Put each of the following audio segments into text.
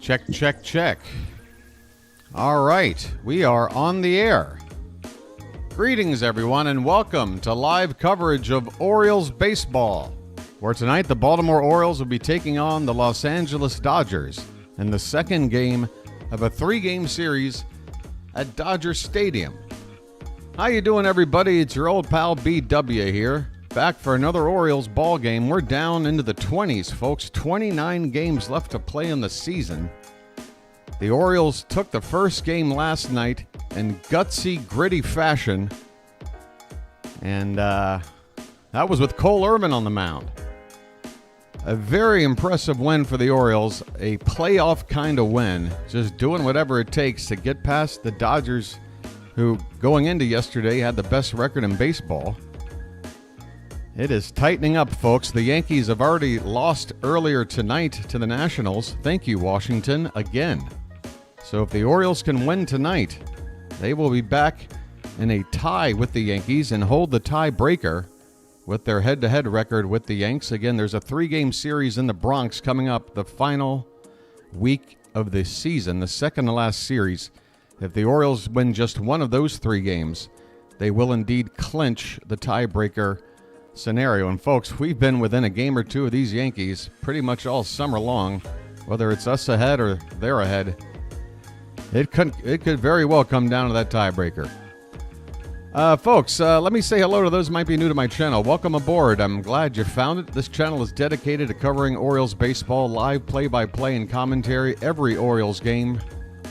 Check, check, check. All right, we are on the air. Greetings, everyone, and welcome to live coverage of Orioles baseball, where tonight the Baltimore Orioles will be taking on the Los Angeles Dodgers in the second game of a three-game series at Dodger Stadium. How you doing, everybody? It's your old pal BW here, back for another Orioles ball game. We're down into the 20s, folks. 29 games left to play in the season. The Orioles took the first game last night in gutsy, gritty fashion, and that was with Cole Irvin on the mound. A very impressive win for the Orioles, a playoff kind of win, just doing whatever it takes to get past the Dodgers, who, going into yesterday, had the best record in baseball. It is tightening up, folks. The Yankees have already lost earlier tonight to the Nationals. Thank you, Washington, again. So if the Orioles can win tonight, they will be back in a tie with the Yankees and hold the tiebreaker with their head-to-head record with the Yanks. Again, there's a three-game series in the Bronx coming up the final week of the season, the second to last series. If the Orioles win just one of those three games, they will indeed clinch the tiebreaker scenario. And folks, we've been within a game or two of these Yankees pretty much all summer long, whether it's us ahead or they're ahead. It could very well come down to that tiebreaker. Folks, let me say hello to those who might be new to my channel. Welcome aboard. I'm glad you found it. This channel is dedicated to covering Orioles baseball, live play-by-play and commentary, every Orioles game,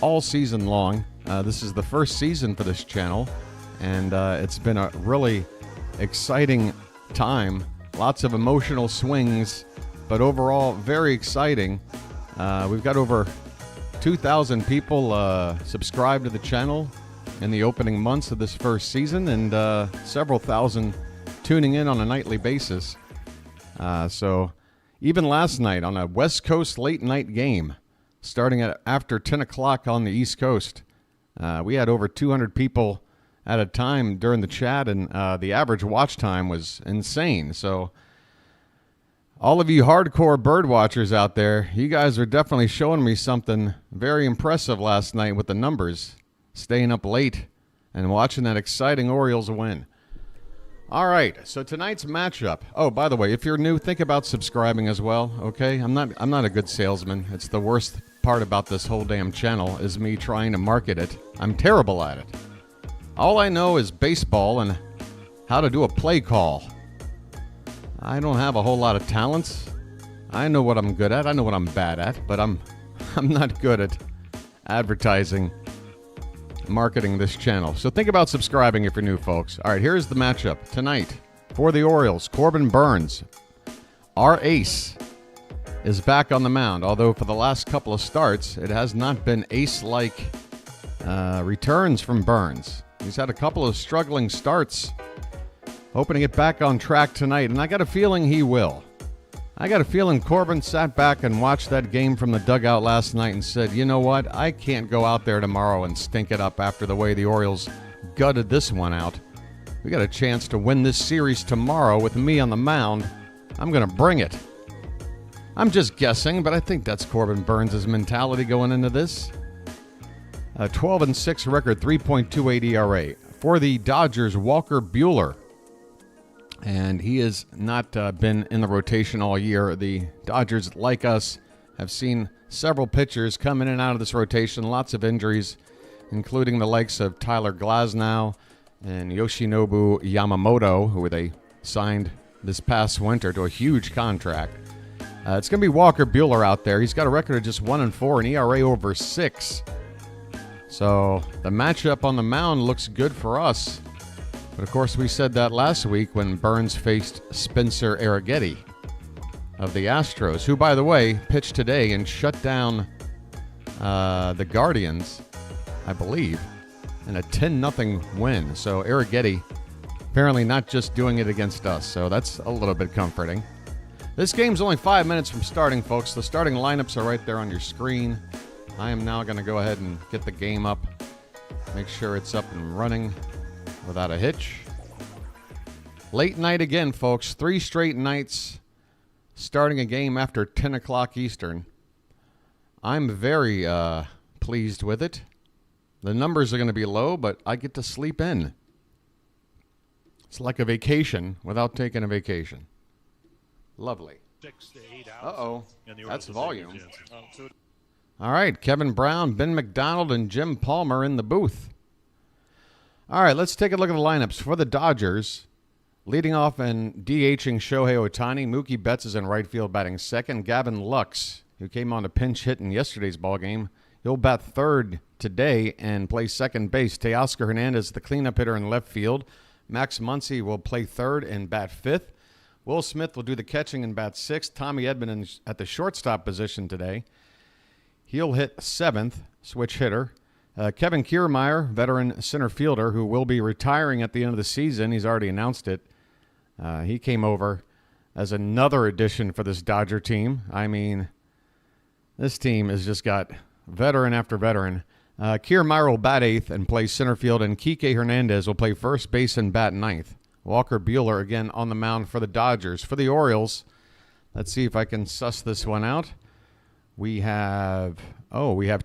all season long. This is the first season for this channel, and it's been a really exciting time. Lots of emotional swings, but overall very exciting. We've got over 2,000 people subscribed to the channel in the opening months of this first season, and several thousand tuning in on a nightly basis. So even last night on a West Coast late night game, starting at after 10 o'clock on the East Coast, we had over 200 people at a time during the chat, and the average watch time was insane. So all of you hardcore bird watchers out there, you guys are definitely showing me something very impressive last night with the numbers, staying up late and watching that exciting Orioles win. All right, so tonight's matchup. Oh, by the way, if you're new, think about subscribing as well, okay? I'm not a good salesman. It's the worst part about this whole damn channel is me trying to market it. I'm terrible at it. All I know is baseball and how to do a play call. I don't have a whole lot of talents. I know what I'm good at. I know what I'm bad at, but I'm not good at advertising, marketing this channel. So think about subscribing if you're new, folks. All right, here's the matchup tonight for the Orioles. Corbin Burnes, our ace, is back on the mound, although for the last couple of starts, it has not been ace-like returns from Burnes. He's had a couple of struggling starts, hoping to get back on track tonight, and I got a feeling he will. I got a feeling Corbin sat back and watched that game from the dugout last night and said, you know what, I can't go out there tomorrow and stink it up after the way the Orioles gutted this one out. We got a chance to win this series tomorrow with me on the mound. I'm going to bring it. I'm just guessing, but I think that's Corbin Burnes' mentality going into this. A 12-6 record, 3.28 ERA. For the Dodgers, Walker Buehler. And he has not been in the rotation all year. The Dodgers, like us, have seen several pitchers come in and out of this rotation. Lots of injuries, including the likes of Tyler Glasnow and Yoshinobu Yamamoto, who they signed this past winter to a huge contract. It's going to be Walker Buehler out there. He's got a record of just 1-4, an ERA over 6. So the matchup on the mound looks good for us. But, of course, we said that last week when Burnes faced Spencer Arrighetti of the Astros, who, by the way, pitched today and shut down the Guardians, I believe, in a 10-0 win. So Arrighetti apparently not just doing it against us, so that's a little bit comforting. This game's only 5 minutes from starting, folks. The starting lineups are right there on your screen. I am now going to go ahead and get the game up, make sure it's up and running without a hitch. Late night again, folks. 3 straight nights starting a game after 10 o'clock Eastern I'm very pleased with it. The numbers are going to be low, but I get to sleep in. It's like a vacation without taking a vacation. Lovely. 6 to 8 outs. Uh-oh. That's volume. So All right, Kevin Brown, Ben McDonald, and Jim Palmer in the booth. All right, let's take a look at the lineups for the Dodgers. Leading off and DHing Shohei Ohtani, Mookie Betts is in right field batting second. Gavin Lux, who came on a pinch hit in yesterday's ballgame, he'll bat third today and play second base. Teoscar Hernandez, the cleanup hitter in left field. Max Muncy will play third and bat fifth. Will Smith will do the catching and bat sixth. Tommy Edman at the shortstop position today. He'll hit seventh, switch hitter. Kevin Kiermaier, veteran center fielder, who will be retiring at the end of the season. He's already announced it. He came over as another addition for this Dodger team. I mean, this team has just got veteran after veteran. Kiermaier will bat eighth and play center field, and Kike Hernandez will play first base and bat ninth. Walker Buehler again on the mound for the Dodgers. For the Orioles, let's see if I can suss this one out. We have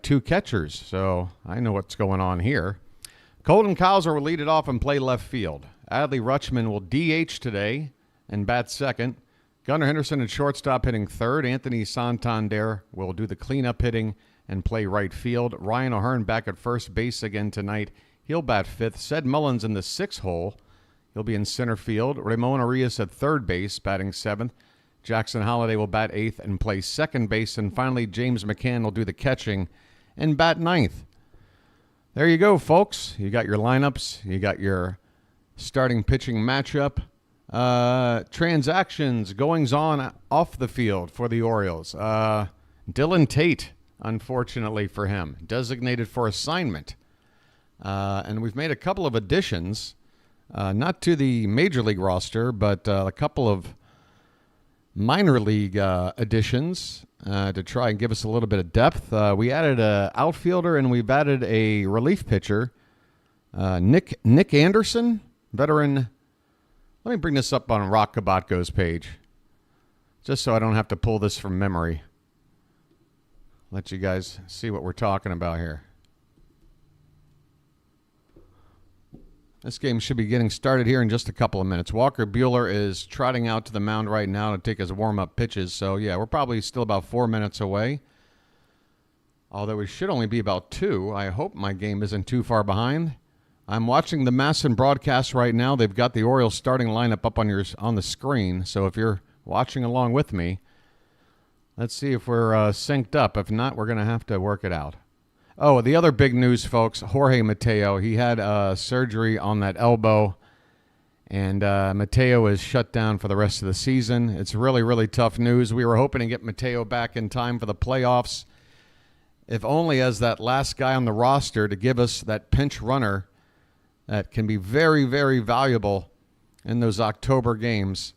two catchers, so I know what's going on here. Colton Cowser will lead it off and play left field. Adley Rutschman will DH today and bat second. Gunnar Henderson at shortstop hitting third. Anthony Santander will do the cleanup hitting and play right field. Ryan O'Hearn back at first base again tonight. He'll bat fifth. Ced Mullins in the sixth hole. He'll be in center field. Ramon Urias at third base, batting seventh. Jackson Holliday will bat eighth and play second base. And finally, James McCann will do the catching and bat ninth. There you go, folks. You got your lineups. You got your starting pitching matchup. Transactions, goings on off the field for the Orioles. Dylan Tate, unfortunately for him, designated for assignment. And we've made a couple of additions, not to the major league roster, but a couple of minor league additions to try and give us a little bit of depth. We added an outfielder and we've added a relief pitcher, Nick Anderson, veteran. Let me bring this up on Rock Kabatko's page, just so I don't have to pull this from memory. Let you guys see what we're talking about here. This game should be getting started here in just a couple of minutes. Walker Buehler is trotting out to the mound right now to take his warm-up pitches. So, yeah, we're probably still about 4 minutes away. Although we should only be about 2. I hope my game isn't too far behind. I'm watching the Masson broadcast right now. They've got the Orioles starting lineup up on the screen. So if you're watching along with me, let's see if we're synced up. If not, we're going to have to work it out. Oh, the other big news, folks, Jorge Mateo. He had surgery on that elbow, and Mateo is shut down for the rest of the season. It's really, really tough news. We were hoping to get Mateo back in time for the playoffs, if only as that last guy on the roster to give us that pinch runner that can be very, very valuable in those October games.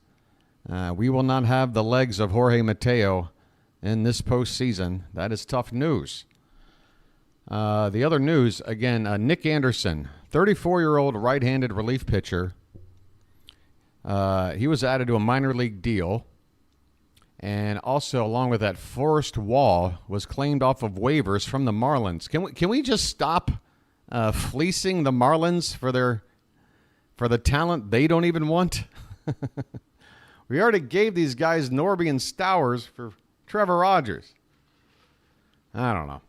We will not have the legs of Jorge Mateo in this postseason. That is tough news. The other news, again, Nick Anderson, 34-year-old right-handed relief pitcher. He was added to a minor league deal. And also, along with that, Forrest Wall was claimed off of waivers from the Marlins. Can we just stop fleecing the Marlins for the talent they don't even want? We already gave these guys Norby and Stowers for Trevor Rogers. I don't know.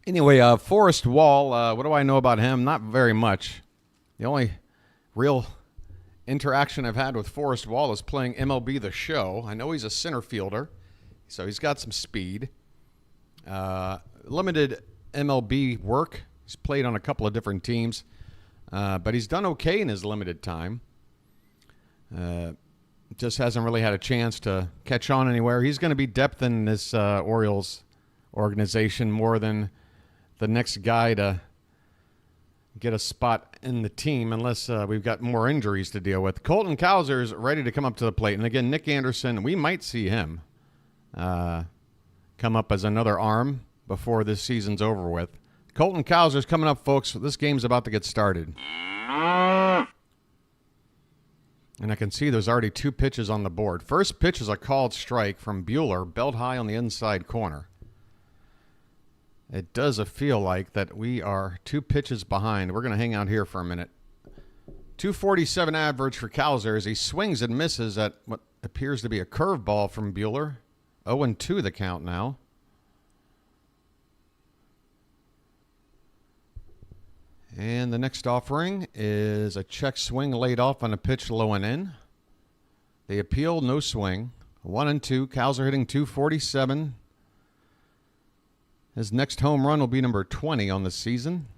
Anyway, Forrest Wall, what do I know about him? Not very much. The only real interaction I've had with Forrest Wall is playing MLB The Show. I know he's a center fielder, so he's got some speed. Limited MLB work. He's played on a couple of different teams, but he's done okay in his limited time. Just hasn't really had a chance to catch on anywhere. He's going to be depth in this Orioles organization more than the next guy to get a spot in the team unless we've got more injuries to deal with. Colton Cowser's ready to come up to the plate. And again, Nick Anderson, we might see him come up as another arm before this season's over with. Colton Cowser's coming up, folks. This game's about to get started. And I can see there's already 2 pitches on the board. First pitch is a called strike from Buehler, belt high on the inside corner. It does feel like that we are 2 pitches behind. We're going to hang out here for a minute. 247 average for Cowser as he swings and misses at what appears to be a curveball from Buehler. 0-2 the count now. And the next offering is a check swing laid off on a pitch low and in. They appeal, no swing. 1-2. Cowser hitting 247. His next home run will be number 20 on the season.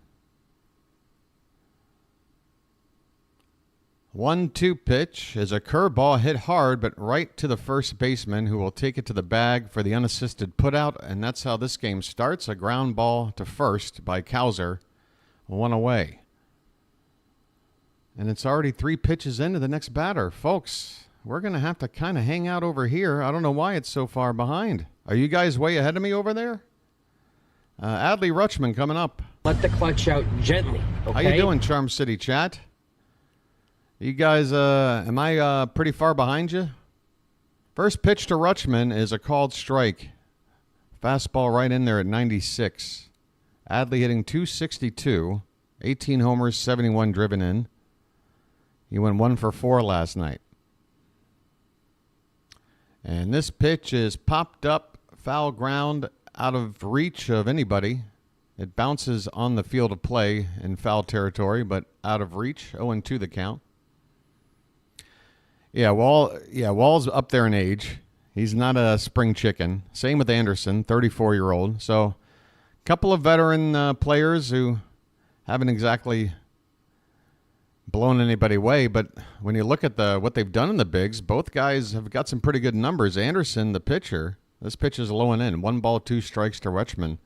1-2 pitch is a curveball hit hard, but right to the first baseman, who will take it to the bag for the unassisted putout, and that's how this game starts. A ground ball to first by Cowser. 1 away. And it's already 3 pitches into the next batter. Folks, we're going to have to kind of hang out over here. I don't know why it's so far behind. Are you guys way ahead of me over there? Adley Rutschman coming up. Let the clutch out gently, okay? How you doing, Charm City chat? You guys, am I pretty far behind you? First pitch to Rutschman is a called strike. Fastball right in there at 96. Adley hitting 262, 18 homers, 71 driven in. He went 1 for 4 last night. And this pitch is popped up, foul ground, out of reach of anybody. It bounces on the field of play in foul territory, but out of reach. 0-2 the count. Wall's up there in age. He's not a spring chicken. Same with Anderson, 34-year-old. So couple of veteran players who haven't exactly blown anybody away, but when you look at what they've done in the bigs, both guys have got some pretty good numbers. Anderson, the pitcher, this pitch is low and in. 1 ball, 2 strikes to Rutschman.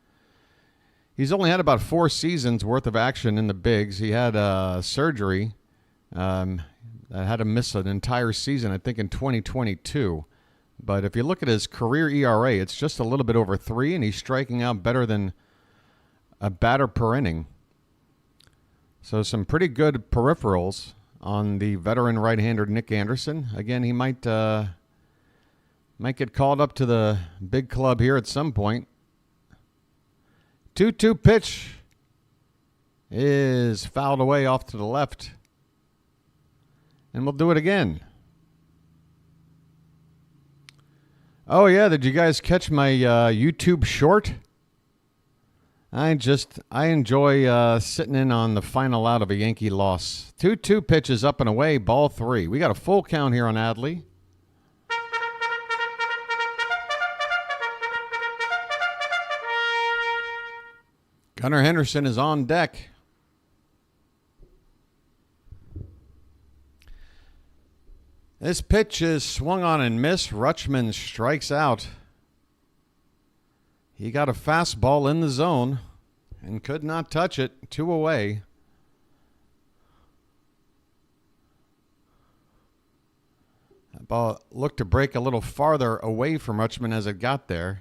He's only had about 4 seasons worth of action in the bigs. He had surgery that had to miss an entire season, I think, in 2022. But if you look at his career ERA, it's just a little bit over 3, and he's striking out better than a batter per inning. So some pretty good peripherals on the veteran right-hander Nick Anderson. Again, he might get called up to the big club here at some point. 2-2 pitch is fouled away off to the left. And we'll do it again. Oh, yeah, did you guys catch my YouTube short? I enjoy sitting in on the final out of a Yankee loss. 2-2 pitches up and away, ball 3. We got a full count here on Adley. Gunnar Henderson is on deck. This pitch is swung on and missed. Rutschman strikes out. He got a fastball in the zone and could not touch it. 2 away. That ball looked to break a little farther away from Rutschman as it got there.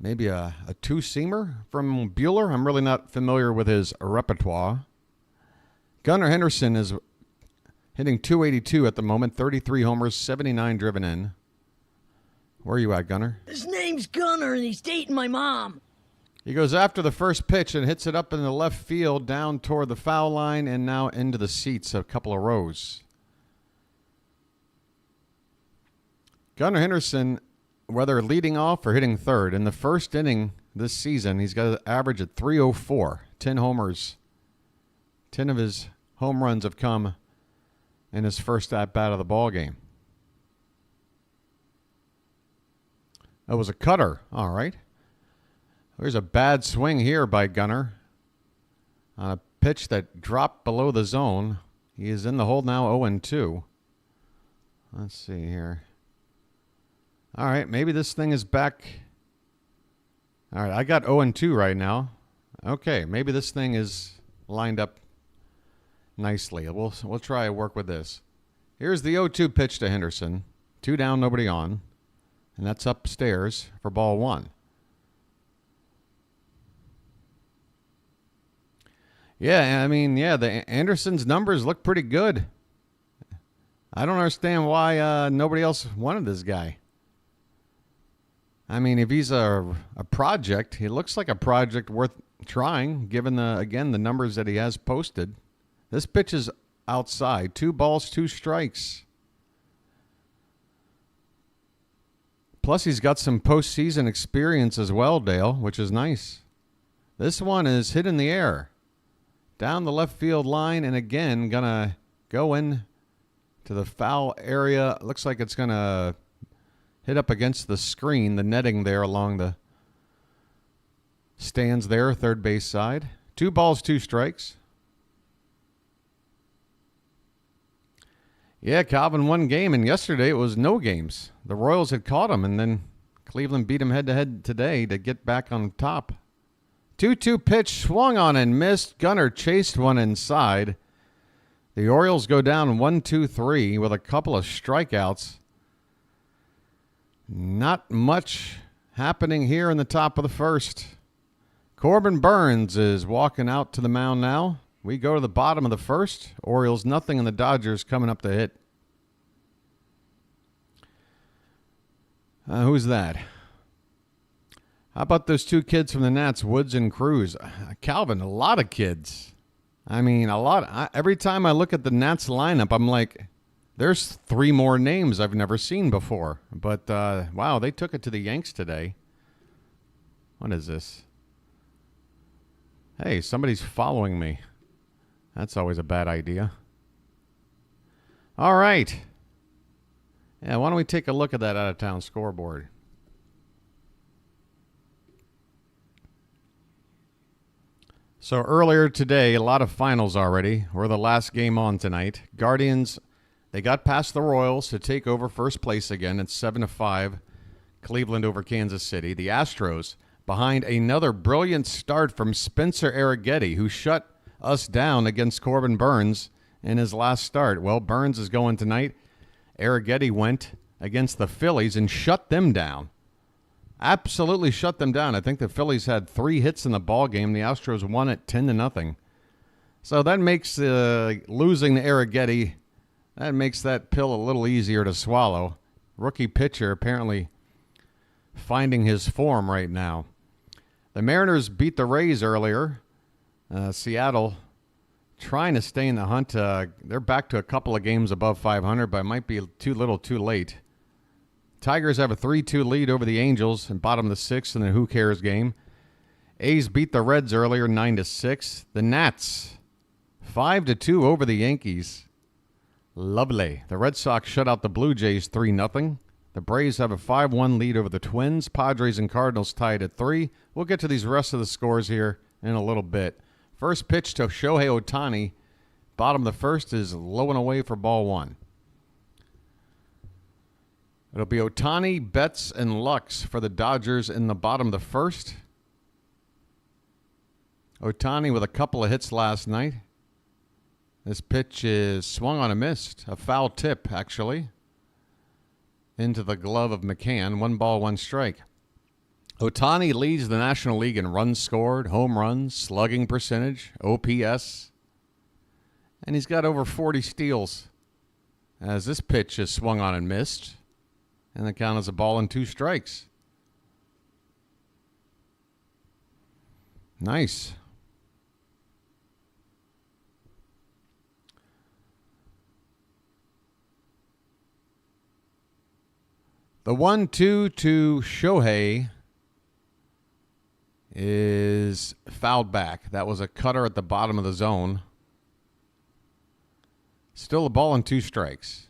Maybe a two-seamer from Buehler. I'm really not familiar with his repertoire. Gunnar Henderson is hitting 282 at the moment, 33 homers, 79 driven in. Where are you at, Gunnar? His name's Gunnar, and he's dating my mom. He goes after the first pitch and hits it up in the left field, down toward the foul line, and now into the seats, a couple of rows. Gunnar Henderson, whether leading off or hitting third, in the first inning this season, he's got an average at 304, 10 homers. 10 of his home runs have come in his first at-bat of the ballgame. That was a cutter. All right. There's a bad swing here by Gunnar on a pitch that dropped below the zone. He is in the hole now, 0-2. Let's see here. All right, maybe this thing is back. All right, I got 0-2 right now. Okay, maybe this thing is lined up nicely. We'll try to work with this. Here's the 0-2 pitch to Henderson. 2 down, nobody on. And that's upstairs for ball 1. Yeah, I mean, the Anderson's numbers look pretty good. I don't understand why nobody else wanted this guy. I mean, if he's a project, he looks like a project worth trying, given, the numbers that he has posted. This pitch is outside. 2 balls, 2 strikes. Plus, he's got some postseason experience as well, Dale, which is nice. This one is hit in the air. Down the left field line, and again, going to go in to the foul area. Looks like it's going to hit up against the screen, the netting there along the stands there, third base side. 2 balls, 2 strikes. Yeah, Calvin won game, and yesterday it was no games. The Royals had caught him, and then Cleveland beat him head-to-head today to get back on top. 2-2 pitch, swung on and missed. Gunnar chased one inside. The Orioles go down 1-2-3 with a couple of strikeouts. Not much happening here in the top of the first. Corbin Burnes is walking out to the mound now. We go to the bottom of the first. Orioles nothing, and the Dodgers coming up to hit. Who's that? How about those 2 kids from the Nats, Woods and Cruz? Calvin, a lot of kids. I mean, a lot. Every time I look at the Nats lineup, I'm like, there's 3 more names I've never seen before. But, wow, they took it to the Yanks today. What is this? Hey, somebody's following me. That's always a bad idea. All right. Yeah, why don't we take a look at that out-of-town scoreboard? So earlier today, a lot of finals already. We're the last game on tonight. Guardians, they got past the Royals to take over first place again. It's 7-5, Cleveland over Kansas City. The Astros behind another brilliant start from Spencer Arrighetti, who shut us down against Corbin Burnes in his last start. Well, Burnes is going tonight. Arrighetti went against the Phillies and shut them down. Absolutely shut them down. I think the Phillies had 3 hits in the ball game. The Astros won it 10-0. So that makes losing to Arrighetti, that makes that pill a little easier to swallow. Rookie pitcher apparently finding his form right now. The Mariners beat the Rays earlier. Seattle trying to stay in the hunt. They're back to a couple of games above 500, but it might be too little too late. Tigers have a 3-2 lead over the Angels and bottom of the 6th in the who cares game. A's beat the Reds earlier 9-6. The Nats 5-2 over the Yankees. Lovely. The Red Sox shut out the Blue Jays 3-0. The Braves have a 5-1 lead over the Twins. Padres and Cardinals tied at 3. We'll get to these rest of the scores here in a little bit. First pitch to Shohei Ohtani. Bottom of the first is low and away for ball 1. It'll be Ohtani, Betts, and Lux for the Dodgers in the bottom of the first. Ohtani with a couple of hits last night. This pitch is swung on and missed. A foul tip, actually, into the glove of McCann. 1 ball, 1 strike. Ohtani leads the National League in runs scored, home runs, slugging percentage, OPS. And he's got over 40 steals. As this pitch is swung on and missed. And the count is a ball and 2 strikes. Nice. The 1-2 to Shohei is fouled back. That was a cutter at the bottom of the zone. Still a ball and 2 strikes.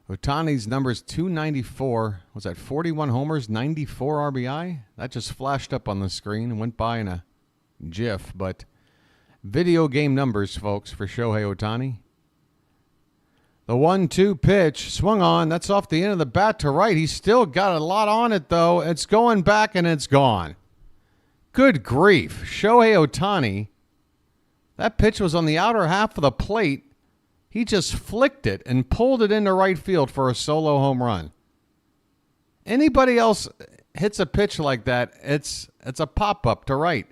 Ohtani's number is 294. Was that 41 homers, 94 RBI? That just flashed up on the screen and went by in a GIF. But video game numbers, folks, for Shohei Ohtani. The 1-2 pitch swung on. That's off the end of the bat to right. He's still got a lot on it, though. It's going back, and it's gone. Good grief. Shohei Ohtani, that pitch was on the outer half of the plate. He just flicked it and pulled it into right field for a solo home run. Anybody else hits a pitch like that, it's a pop-up to right.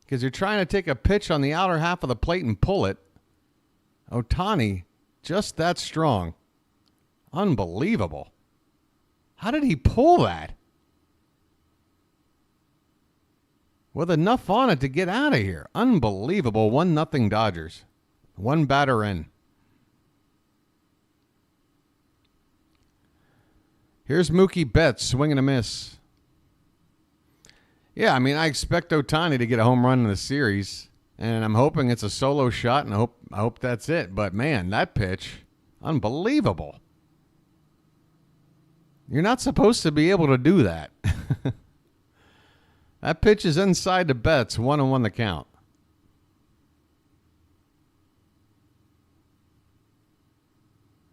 Because you're trying to take a pitch on the outer half of the plate and pull it. Ohtani, just that strong. Unbelievable. How did he pull that? With enough on it to get out of here. Unbelievable. 1-0 Dodgers. One batter in. Here's Mookie Betts, swing and a miss. Yeah, I mean, I expect Ohtani to get a home run in the series, and I'm hoping it's a solo shot, and I hope that's it. But, man, that pitch, unbelievable. You're not supposed to be able to do that. That pitch is inside the Betts, 1-1 the count.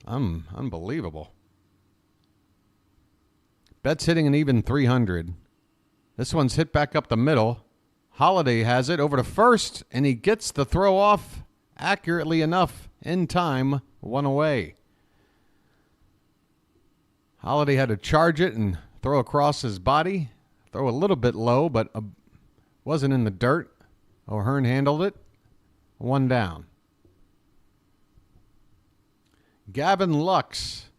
Unbelievable. Betts hitting an even 300. This one's hit back up the middle. Holiday has it over to first, and he gets the throw off accurately enough in time, 1 away. Holiday had to charge it and throw across his body. Throw a little bit low, but wasn't in the dirt. O'Hearn handled it. 1 down. Gavin Lux,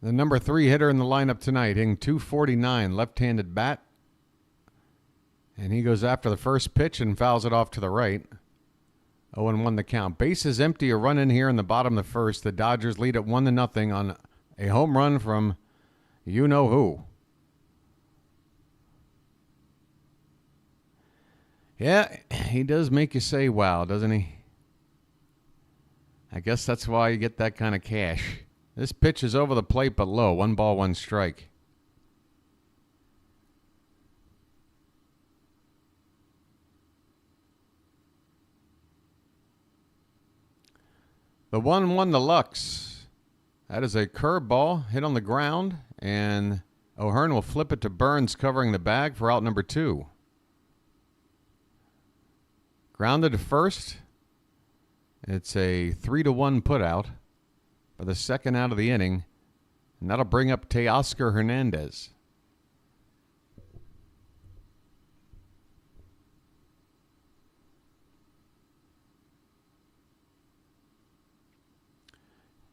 the number 3 hitter in the lineup tonight, hitting .249, left-handed bat. And he goes after the first pitch and fouls it off to the right. 0-1 the count. Bases empty, a run in here in the bottom of the first. The Dodgers lead at 1-0 on a home run from you-know-who. Yeah, he does make you say wow, doesn't he? I guess that's why you get that kind of cash. This pitch is over the plate but low. 1 ball, 1 strike. The 1-1 to Lux. That is a curveball hit on the ground, and O'Hearn will flip it to Burnes covering the bag for out number 2. Grounded to first. It's a 3-1 putout for the second out of the inning, and that'll bring up Teoscar Hernandez.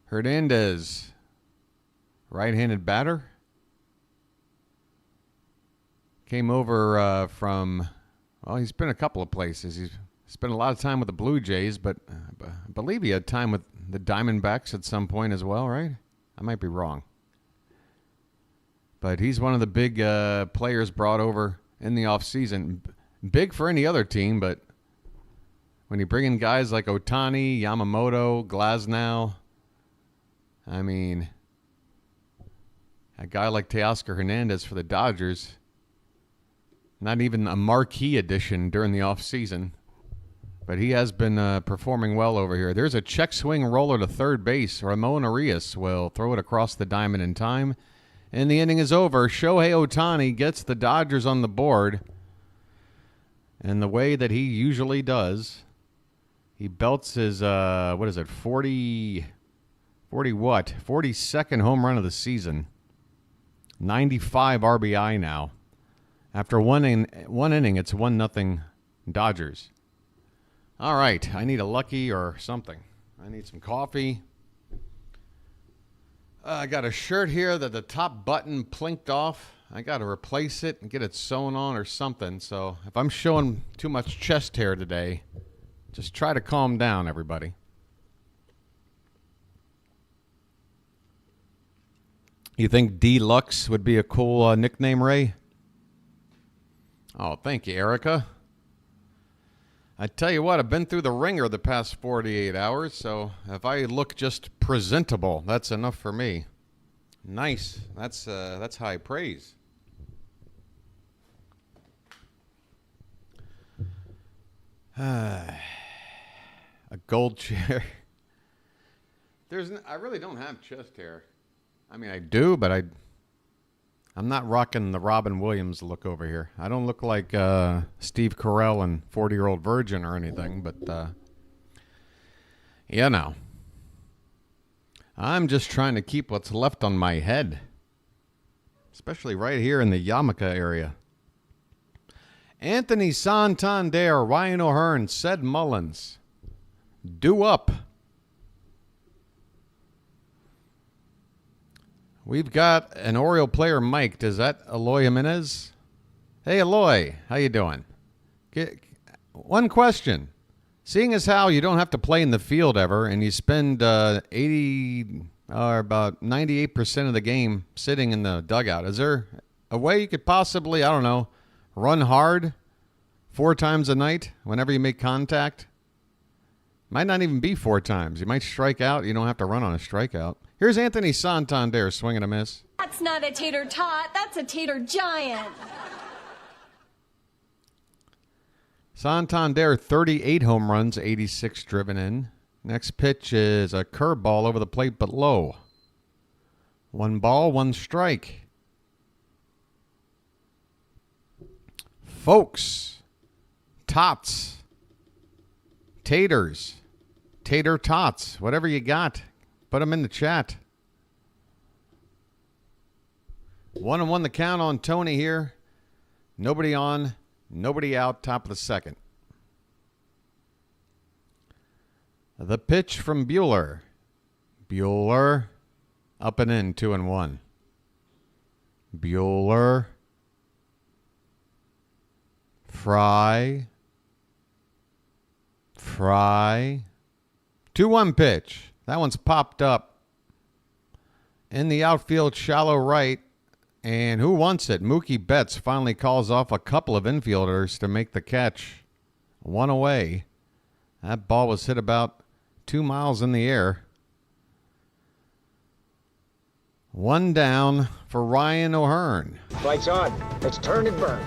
Hernandez, right-handed batter. Came over from, well, he's been a couple of places. He's spent a lot of time with the Blue Jays, but I believe he had time with the Diamondbacks at some point as well, right? I might be wrong. But he's one of the big players brought over in the offseason. Big for any other team, but when you bring in guys like Ohtani, Yamamoto, Glasnow, I mean, a guy like Teoscar Hernandez for the Dodgers, not even a marquee addition during the offseason, but he has been performing well over here. There's a check swing roller to third base. Ramon Urias will throw it across the diamond in time, and the inning is over. Shohei Ohtani gets the Dodgers on the board, and the way that he usually does, he belts his, 42nd home run of the season. 95 RBI now. After one inning, it's 1-0 Dodgers. All right, I need a Lucky or something. I need some coffee. I got a shirt here that the top button plinked off. I got to replace it and get it sewn on or something. So if I'm showing too much chest hair today, just try to calm down, everybody. You think D-Lux would be a cool nickname, Ray? Oh, thank you, Erica. I tell you what, I've been through the ringer the past 48 hours, so if I look just presentable, that's enough for me. Nice. That's high praise. A gold chair. I really don't have chest hair. I mean, I do, but I'm not rocking the Robin Williams look over here. I don't look like Steve Carell and 40-Year-Old Virgin or anything, but yeah, no. I'm just trying to keep what's left on my head, especially right here in the yarmulke area. Anthony Santander, Ryan O'Hearn, Ced Mullins. Due up. We've got an Oriole player mic'd. Is that Eloy Jimenez? Hey, Eloy. How you doing? One question. Seeing as how you don't have to play in the field ever, and you spend 80 or about 98% of the game sitting in the dugout, is there a way you could possibly, I don't know, run hard 4 times a night whenever you make contact? Might not even be 4 times. You might strike out. You don't have to run on a strikeout. Here's Anthony Santander swinging a miss. That's not a tater tot. That's a tater giant. Santander, 38 home runs, 86 driven in. Next pitch is a curveball over the plate, but low. 1 ball, 1 strike. Folks, tots, taters, tater tots, whatever you got, put them in the chat. 1-1 the count on Tony here. Nobody on, nobody out, top of the second. The pitch from Buehler. Buehler up and in, 2-1. Buehler. Fry. 2-1 pitch. That one's popped up in the outfield, shallow right. And who wants it? Mookie Betts finally calls off a couple of infielders to make the catch. 1 away. That ball was hit about 2 miles in the air. 1 down for Ryan O'Hearn. Lights on. Let's turn and burn.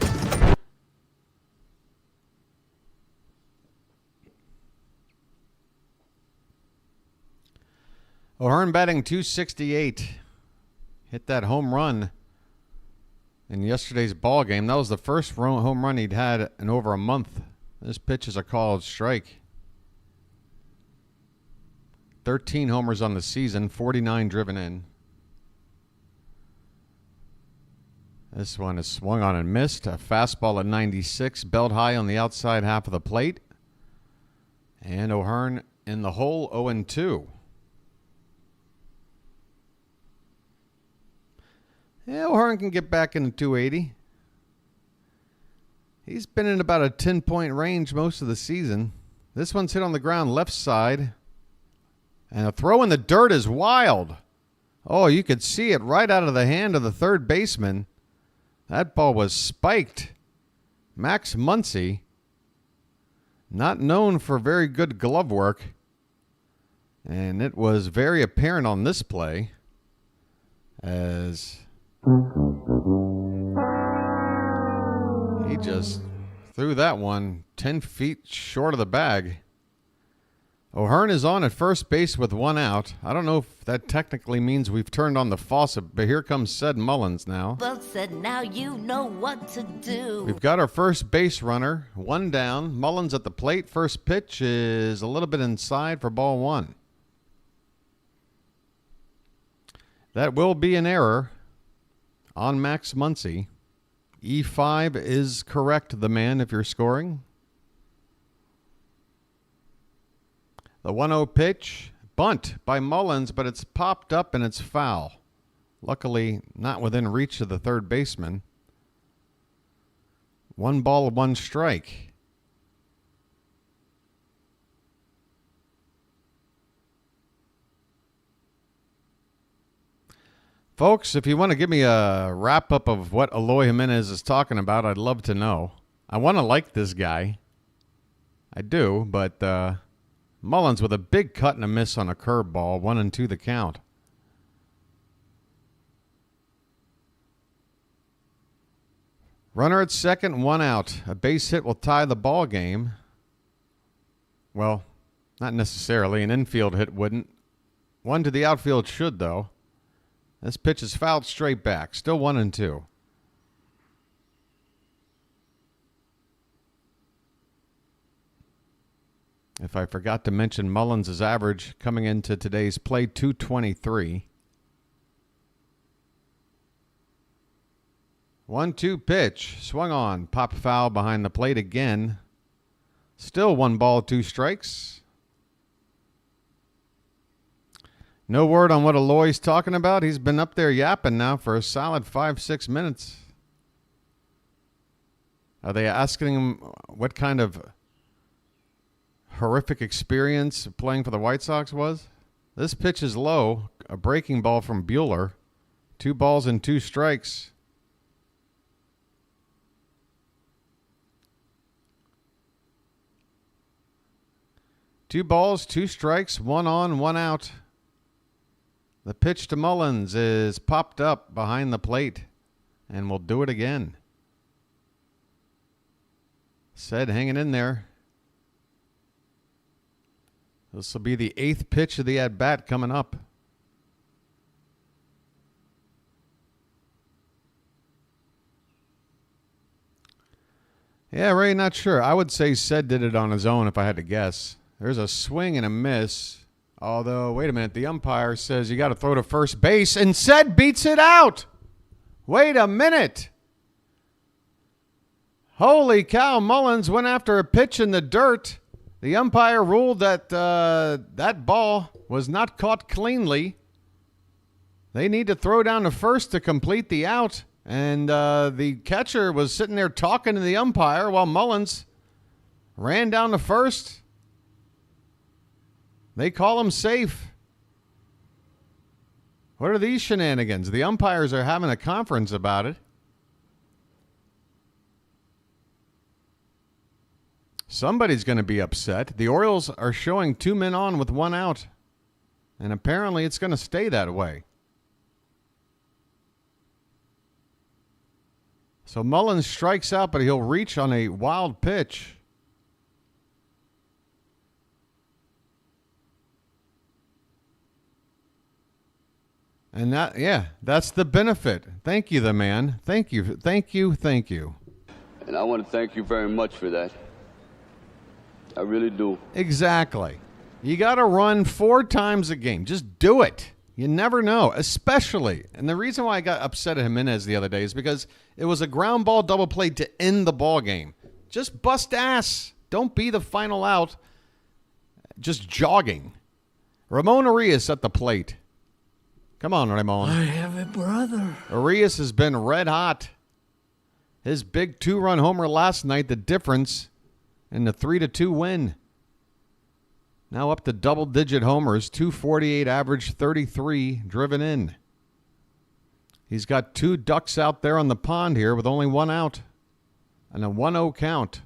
O'Hearn batting .268. Hit that home run in yesterday's ball game. That was the first home run he'd had in over a month. This pitch is a called strike. 13 homers on the season, 49 driven in. This one is swung on and missed. A fastball at 96, belt high on the outside half of the plate. And O'Hearn in the hole, 0-2. Yeah, O'Hearn can get back into 280. He's been in about a 10-point range most of the season. This one's hit on the ground left side. And a throw in the dirt is wild. Oh, you could see it right out of the hand of the third baseman. That ball was spiked. Max Muncy, not known for very good glove work. And it was very apparent on this play as he just threw that one 10 feet short of the bag. O'Hearn is on at first base with 1 out. I don't know if that technically means we've turned on the faucet, but here comes Ced Mullins now. Well said, now you know what to do. We've got our first base runner, 1 down. Mullins at the plate. First pitch is a little bit inside for ball 1. That will be an error on Max Muncy. E5 is correct, the man, if you're scoring. The 1-0 pitch, bunt by Mullins, but it's popped up and it's foul. Luckily, not within reach of the third baseman. 1 ball, 1 strike. Folks, if you want to give me a wrap-up of what Eloy Jimenez is talking about, I'd love to know. I want to like this guy. I do, but Mullins with a big cut and a miss on a curveball, 1-2 the count. Runner at second, 1 out. A base hit will tie the ball game. Well, not necessarily. An infield hit wouldn't. 1 to the outfield should, though. This pitch is fouled straight back. Still 1-2. If I forgot to mention, Mullins' average coming into today's play, 223. 1-2 pitch. Swung on. Pop foul behind the plate again. Still 1 ball, 2 strikes. No word on what Eloy's talking about. He's been up there yapping now for a solid 5-6 minutes. Are they asking him what kind of horrific experience playing for the White Sox was? This pitch is low. A breaking ball from Buehler. 2 balls and 2 strikes. Two balls, 2 strikes, 1 on, 1 out. The pitch to Mullins is popped up behind the plate, and we'll do it again. Said hanging in there. This will be the 8th pitch of the at-bat coming up. Yeah, Ray, not sure. I would say Said did it on his own if I had to guess. There's a swing and a miss. Although, wait a minute, the umpire says you got to throw to first base, and Said beats it out. Wait a minute. Holy cow, Mullins went after a pitch in the dirt. The umpire ruled that that ball was not caught cleanly. They need to throw down to first to complete the out. And the catcher was sitting there talking to the umpire while Mullins ran down to first. They call him safe. What are these shenanigans? The umpires are having a conference about it. Somebody's going to be upset. The Orioles are showing 2 men on with 1 out. And apparently it's going to stay that way. So Mullins strikes out, but he'll reach on a wild pitch. And that's the benefit. Thank you, the man. Thank you. And I want to thank you very much for that. I really do. Exactly. You got to run 4 times a game. Just do it. You never know, especially. And the reason why I got upset at Jimenez the other day is because it was a ground ball double play to end the ball game. Just bust ass. Don't be the final out. Just jogging. Ramon Urias at the plate. Come on, Ramon. I have a brother. Urias has been red hot. His big 2-run homer last night, the difference in the 3-2 win. Now up to double-digit homers, 248 average, 33 driven in. He's got 2 ducks out there on the pond here with only 1 out. And a 1-0 count.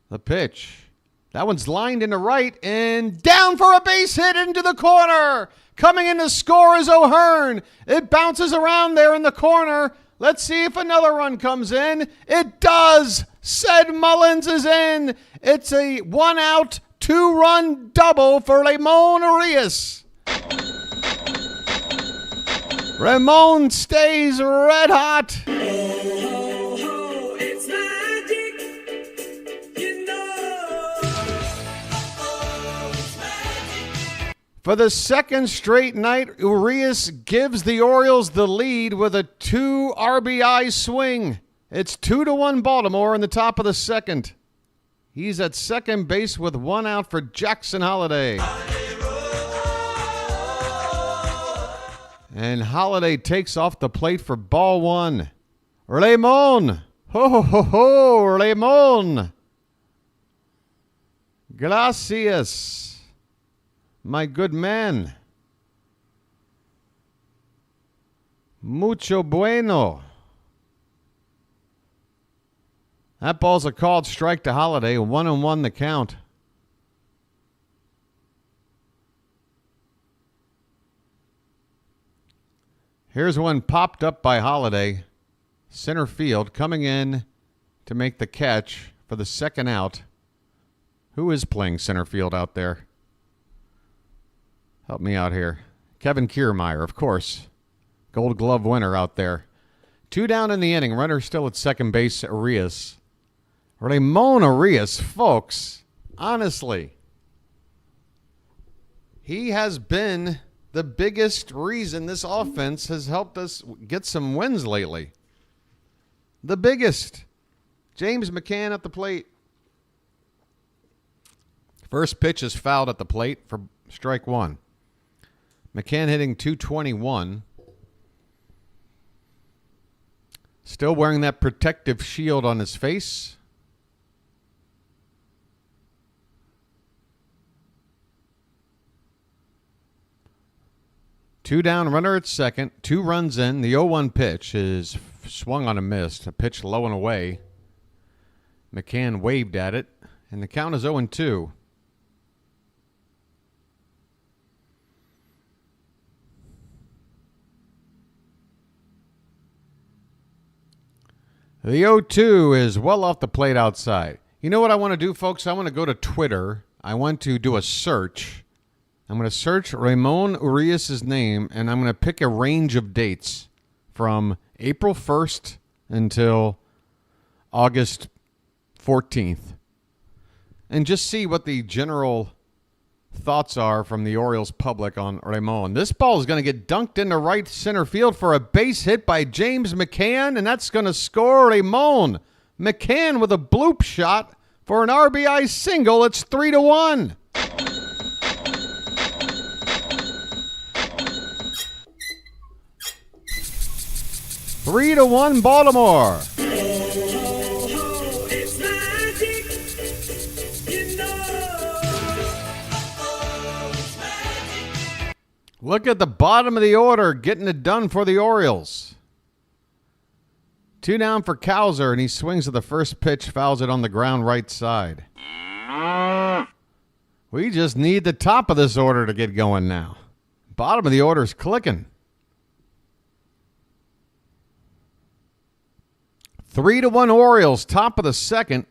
The pitch. That one's lined into right and down for a base hit into the corner. Coming in to score is O'Hearn. It bounces around there in the corner. Let's see if another run comes in. It does. Said Mullins is in. It's a 1-out, 2-run double for Ramon Urias. Ramon stays red hot. It's magic, you know. It's magic. For the second straight night, Urias gives the Orioles the lead with a 2 RBI swing. It's 2-1 Baltimore in the top of the second. He's at second base with 1 out for Jackson Holliday. And Holliday takes off the plate for ball 1. Ramon! Ho, ho, ho, ho, Ramon! Gracias, my good man. Mucho bueno. That ball's a called strike to Holliday. 1-1 the count. Here's one popped up by Holliday. Center field coming in to make the catch for the second out. Who is playing center field out there? Help me out here. Kevin Kiermaier, of course. Gold Glove winner out there. 2 down in the inning. Runner still at second base, Urias. Ramon Urias, folks, honestly, he has been the biggest reason this offense has helped us get some wins lately. the biggest. James McCann at the plate. First pitch is fouled at the plate for strike one. McCann hitting .221. Still wearing that protective shield on his face. Two down, runner at second. 2 runs in. The 0-1 pitch is swung on a miss. A pitch low and away. McCann waved at it, and the count is 0-2. The 0-2 is well off the plate outside. You know what I want to do, folks? I want to go to Twitter. I want to do a search. I'm going to search Ramon Urias' name, and I'm going to pick a range of dates from April 1st until August 14th. And just see what the general thoughts are from the Orioles public on Ramon. This ball is going to get dunked into right center field for a base hit by James McCann, and that's going to score Ramon. McCann with a bloop shot for an RBI single. It's 3-1. Three to 1 Baltimore. Oh, it's magic. You know. Look at the bottom of the order, getting it done for the Orioles. 2 down for Cowser, and he swings at the first pitch, fouls it on the ground right side. We just need the top of this order to get going now. Bottom of the order is clicking. 3-1 Orioles, top of the second.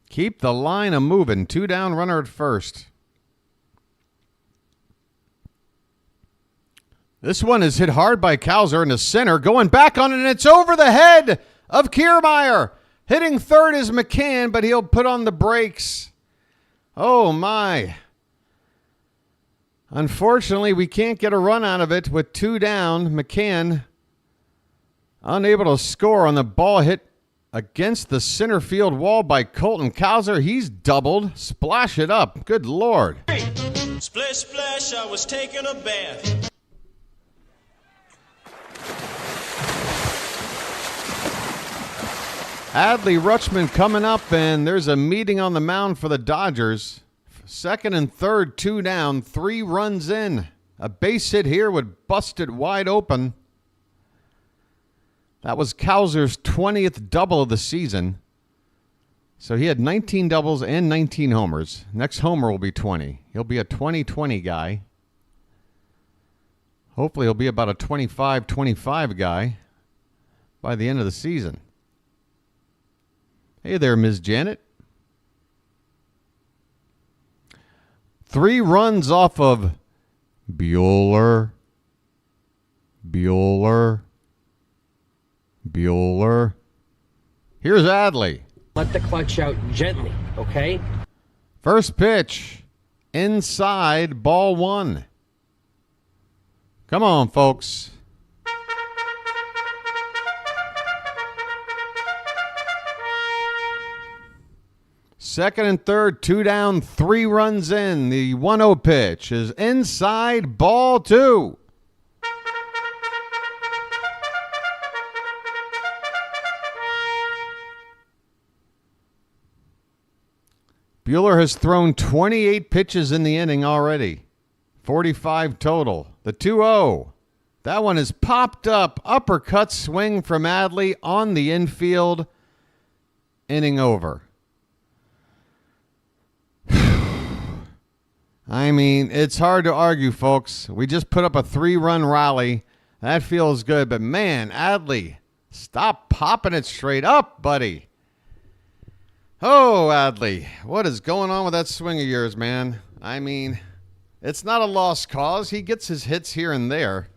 Keep the line a-moving. 2 down, runner at first. This one is hit hard by Cowser in the center. Going back on it, and it's over the head of Kiermaier. Hitting third is McCann, but he'll put on the brakes. Oh, my. Unfortunately, we can't get a run out of it with 2 down. McCann unable to score on the ball hit against the center field wall by Colton Cowser. He's doubled. Splash it up. Good Lord. Splish, splash, I was taking a bath. Adley Rutschman coming up, and there's a meeting on the mound for the Dodgers. Second and third, 2 down, 3 runs in. A base hit here would bust it wide open. That was Cowser's 20th double of the season. So he had 19 doubles and 19 homers. Next homer will be 20. He'll be a 20-20 guy. Hopefully he'll be about a 25-25 guy by the end of the season. Hey there, Ms. Janet. 3 runs off of Buehler. Here's Adley. Let the clutch out gently, okay? First pitch. Inside, ball 1. Come on, folks. Second and third, 2 down, 3 runs in. The 1-0 pitch is inside, ball 2. Buehler has thrown 28 pitches in the inning already. 45 total. The 2-0. That one is popped up. Uppercut swing from Adley on the infield. Inning over. I mean, it's hard to argue, folks. We just put up a 3-run rally. That feels good. But, man, Adley, stop popping it straight up, buddy. Oh, Adley, what is going on with that swing of yours, man? I mean, it's not a lost cause. He gets his hits here and there.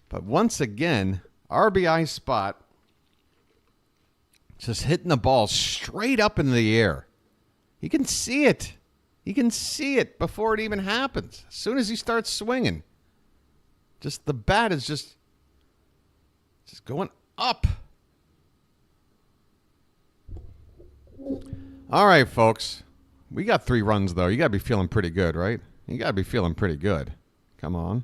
But once again, RBI spot, just hitting the ball straight up into the air. You can see it. You can see it before it even happens. As soon as he starts swinging, just the bat is just It's going up. All right, folks. We got 3 runs, though. You got to be feeling pretty good, right? You got to be feeling pretty good. Come on.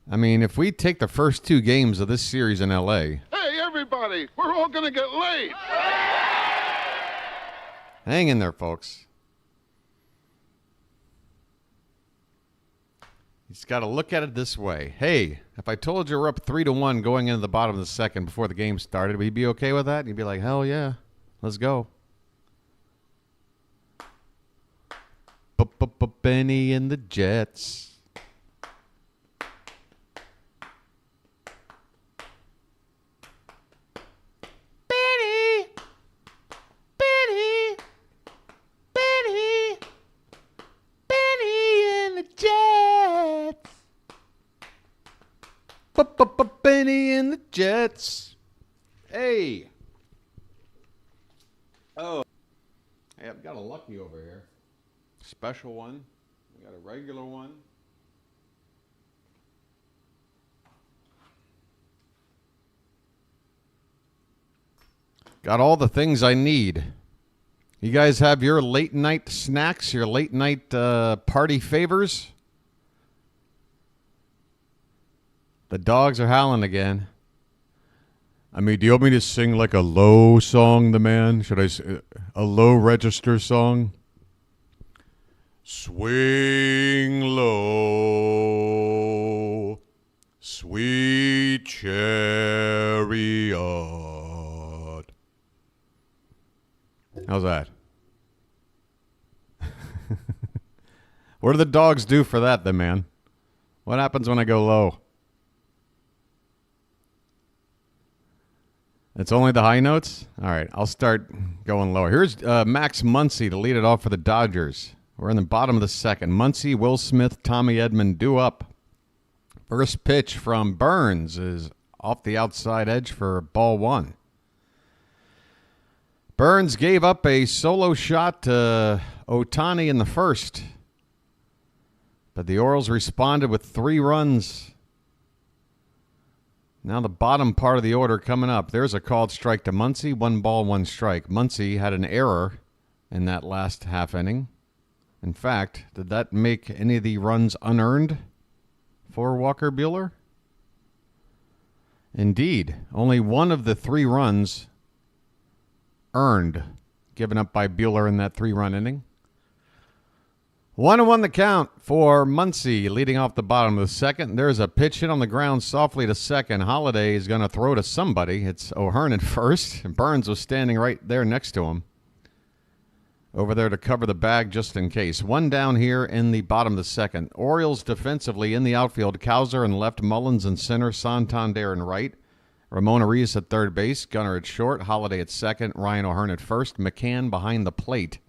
I mean, if we take the first 2 games of this series in L.A. Hey, everybody, we're all going to get laid. Hang in there, folks. You just got to look at it this way. Hey, if I told you we're up 3-1 going into the bottom of the second before the game started, would you be okay with that? You'd be like, hell yeah, let's go. Benny and the Jets. Benny. Benny. Benny. Benny and the Jets. Benny and the Jets. Hey. Oh. Hey, I've got a lucky over here. Special one. We got a regular one. Got all the things I need. You guys have your late night snacks, your late night party favors? The dogs are howling again. I mean, do you want me to sing like a low song, the man? Should I a low register song? Swing low, sweet chariot. How's that? What do the dogs do for that, then, man? What happens when I go low? It's only the high notes? All right, I'll start going lower. Here's Max Muncy to lead it off for the Dodgers. We're in the bottom of the second. Muncy, Will Smith, Tommy Edman due up. First pitch from Burnes is off the outside edge for ball 1. Burnes gave up a solo shot to Ohtani in the first. But the Orioles responded with 3 runs. Now the bottom part of the order coming up. There's a called strike to Muncy. 1 ball, 1 strike. Muncy had an error in that last half inning. In fact, did that make any of the runs unearned for Walker Buehler? Indeed. Only 1 of the 3 runs earned, given up by Buehler in that 3-run inning. 1-1 the count for Muncy, leading off the bottom of the second. There's a pitch hit on the ground softly to second. Holiday is going to throw to somebody. It's O'Hearn at first. Burnes was standing right there next to him. Over there to cover the bag just in case. 1 down here in the bottom of the second. Orioles defensively in the outfield. Cowser in left, Mullins in center, Santander in right. Ramon Urias at third base, Gunnar at short, Holiday at second, Ryan O'Hearn at first, McCann behind the plate.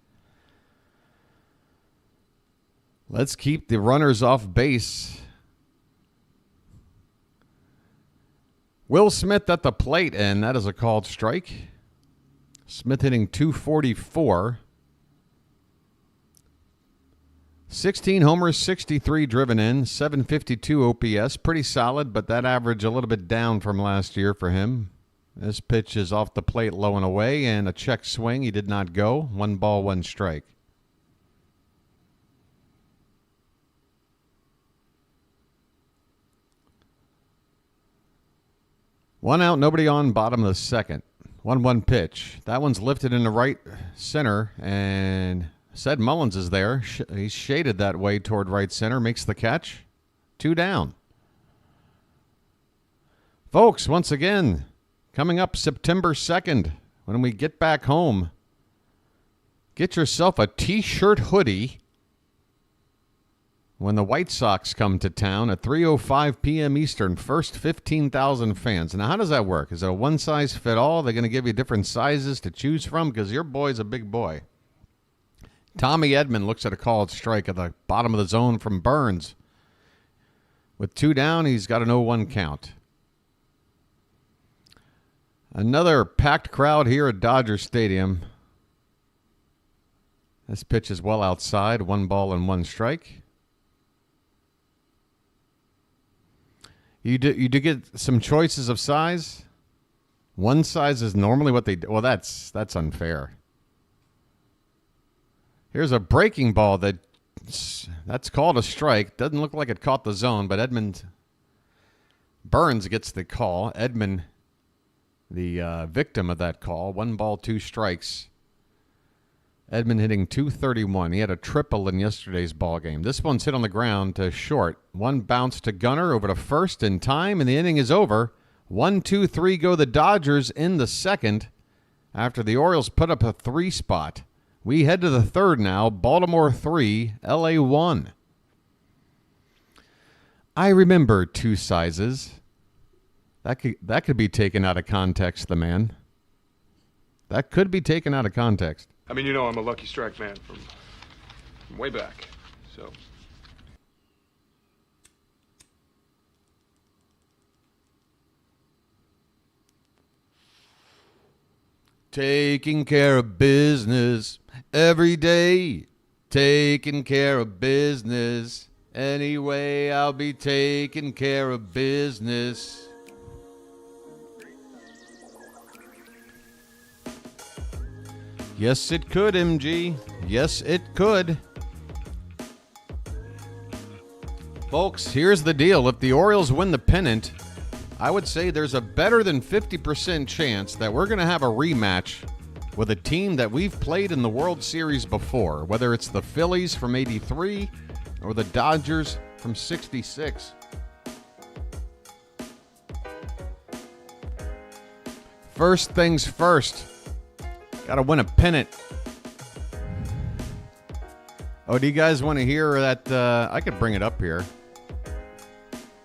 Let's keep the runners off base. Will Smith at the plate, and that is a called strike. Smith hitting .244. 16 homers, 63 driven in, 752 OPS. Pretty solid, but that average a little bit down from last year for him. This pitch is off the plate low and away, and a check swing. He did not go. 1 ball, 1 strike. One out, nobody on, bottom of the second. 1-1 pitch. That one's lifted in the right center, and Said Mullins is there. He's shaded that way toward right center. Makes the catch. 2 down. Folks, once again, coming up September 2nd, when we get back home, get yourself a T-shirt hoodie when the White Sox come to town at 3:05 p.m. Eastern. First 15,000 fans. Now, how does that work? Is it a one-size-fit-all? They're going to give you different sizes to choose from? Because your boy's a big boy. Tommy Edman looks at a called strike at the bottom of the zone from Burnes. With 2 down, he's got an 0-1 count. Another packed crowd here at Dodger Stadium. This pitch is well outside. 1 ball and 1 strike. You do get some choices of size. One size is normally what they do. Well, that's unfair. Here's a breaking ball that's called a strike. Doesn't look like it caught the zone, but Burnes gets the call. Edmund, the victim of that call. 1 ball, 2 strikes. Edmund hitting .231. He had a triple in yesterday's ball game. This one's hit on the ground to short. 1 bounce to Gunnar over to first in time, and the inning is over. 1, 2, 3 go the Dodgers in the second after the Orioles put up a 3 spot. We head to the third now. Baltimore 3, LA 1. I remember 2 sizes. That could be taken out of context, the man. That could be taken out of context. I mean, I'm a Lucky Strike man from way back, so. Taking care of business every day. Taking care of business. Anyway, I'll be taking care of business. Yes, it could, MG. Yes, it could. Folks, here's the deal. If the Orioles win the pennant, I would say there's a better than 50% chance that we're going to have a rematch with a team that we've played in the World Series before, whether it's the Phillies from '83 or the Dodgers from '66. First things first. Got to win a pennant. Oh, do you guys want to hear that? I could bring it up here.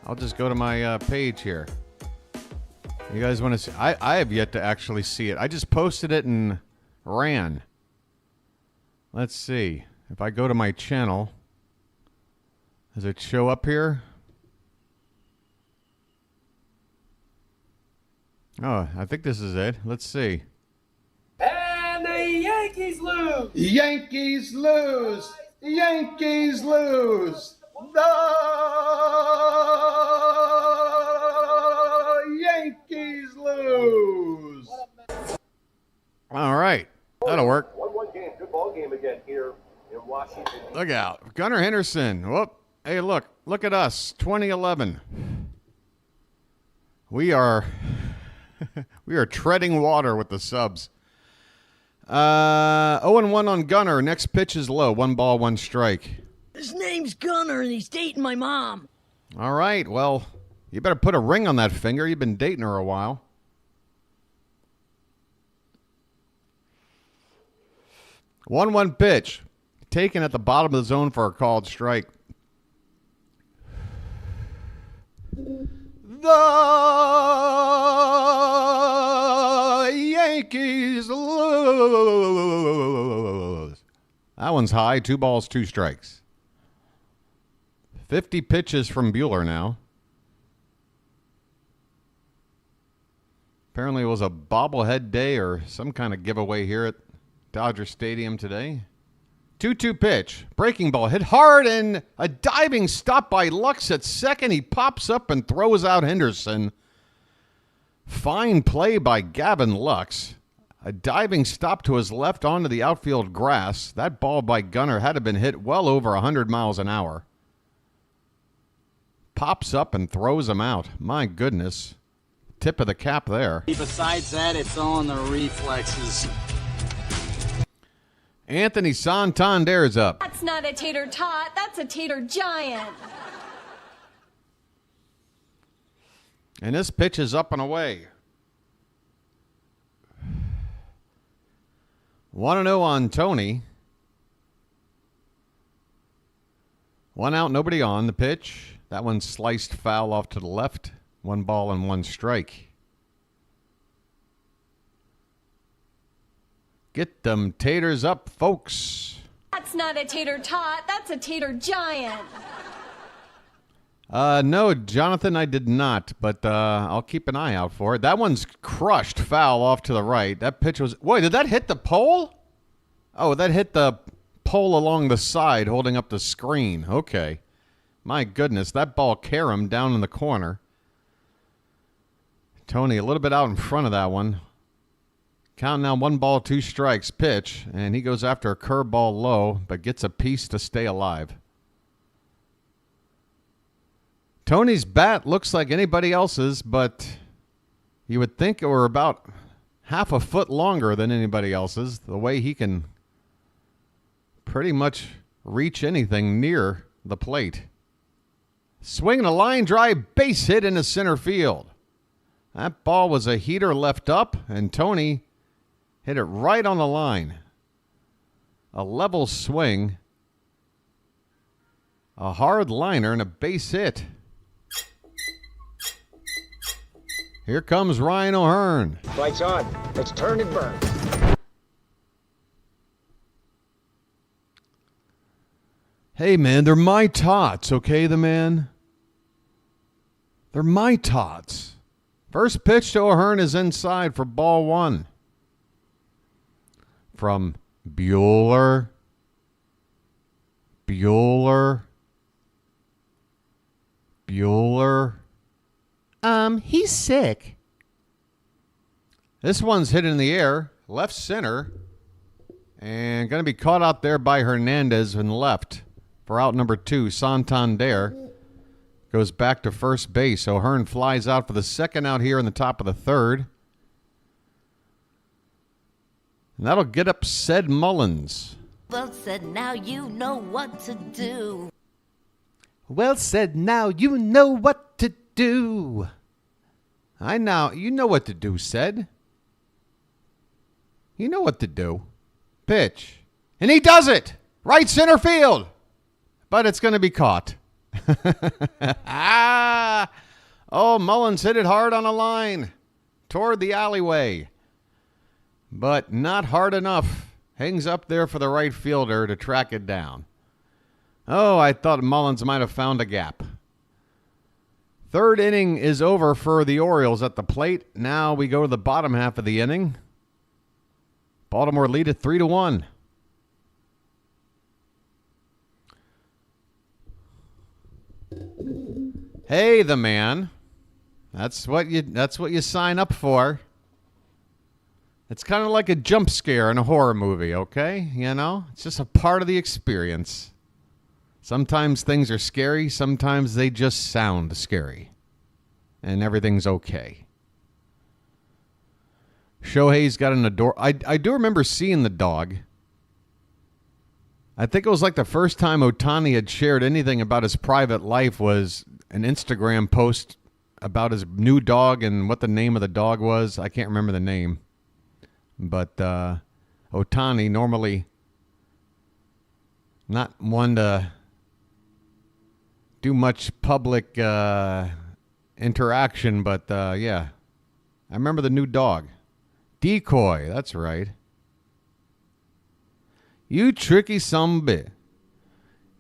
I'll just go to my page here. You guys want to see? I have yet to actually see it. I just posted it and ran. Let's see. If I go to my channel, does it show up here? Oh, I think this is it. Let's see. And the Yankees lose! Yankees lose! Yankees lose! The Yankees lose! All right. That'll work. 1-1 game. Good ball game again here in Washington. Look out. Gunnar Henderson. Whoop. Hey, look. Look at us. 2011. We are treading water with the subs. 0-1 on Gunnar. Next pitch is low. 1 ball, 1 strike. His name's Gunnar, and he's dating my mom. All right. Well, you better put a ring on that finger. You've been dating her a while. 1-1 pitch. Taken at the bottom of the zone for a called strike. The Yankees lose. That one's high. 2 balls, 2 strikes. 50 pitches from Buehler now. Apparently it was a bobblehead day or some kind of giveaway here at Dodger Stadium today. 2-2 pitch. Breaking ball hit hard and a diving stop by Lux at second. He pops up and throws out Henderson. Fine play by Gavin Lux. A diving stop to his left onto the outfield grass. That ball by Gunnar had to have been hit well over 100 miles an hour. Pops up and throws him out. My goodness. Tip of the cap there. Besides that, it's all in the reflexes. Anthony Santander's up. That's not a tater tot, that's a tater giant. And this pitch is up and away. 1-0 on Tony. 1 out, nobody on. The pitch. That one sliced foul off to the left. 1 ball and 1 strike. Get them taters up, folks. That's not a tater tot, that's a tater giant. No, Jonathan, I did not, but I'll keep an eye out for it. That one's crushed foul off to the right. That pitch was... Wait, did that hit the pole? Oh, that hit the pole along the side holding up the screen. Okay. My goodness, that ball caromed down in the corner. Tony a little bit out in front of that one. Count now 1 ball, 2 strikes pitch, and he goes after a curveball low, but gets a piece to stay alive. Tony's bat looks like anybody else's, but you would think it were about half a foot longer than anybody else's, the way he can pretty much reach anything near the plate. Swinging a line drive base hit into center field. That ball was a heater left up, and Tony hit it right on the line. A level swing, a hard liner, and a base hit. Here comes Ryan O'Hearn. Lights on. Let's turn and burn. Hey, man, they're my tots, okay, the man? They're my tots. First pitch to O'Hearn is inside for ball 1. From Buehler. He's sick. This one's hit in the air, left center, and going to be caught out there by Hernandez and left for out number 2. Santander goes back to first base. O'Hearn flies out for the second out here in the top of the 3rd. And that'll get up Ced Mullins. Well said, now you know what to do. Well said, now you know what to do. You know what to do, Ced. You know what to do. Pitch. And he does it! Right center field! But it's going to be caught. Oh, Mullins hit it hard on a line toward the alleyway. But not hard enough. Hangs up there for the right fielder to track it down. Oh, I thought Mullins might have found a gap. 3rd inning is over for the Orioles at the plate. Now we go to the bottom half of the inning. Baltimore lead at 3-1. Hey, the man. That's what you sign up for. It's kind of like a jump scare in a horror movie, okay? You know, it's just a part of the experience. Sometimes things are scary, sometimes they just sound scary. And everything's okay. Shohei's got an I do remember seeing the dog. I think it was like the first time Ohtani had shared anything about his private life was an Instagram post about his new dog and what the name of the dog was. I can't remember the name. But Ohtani, normally not one to do much public interaction, but yeah. I remember the new dog. Decoy, that's right. You tricky sumbit.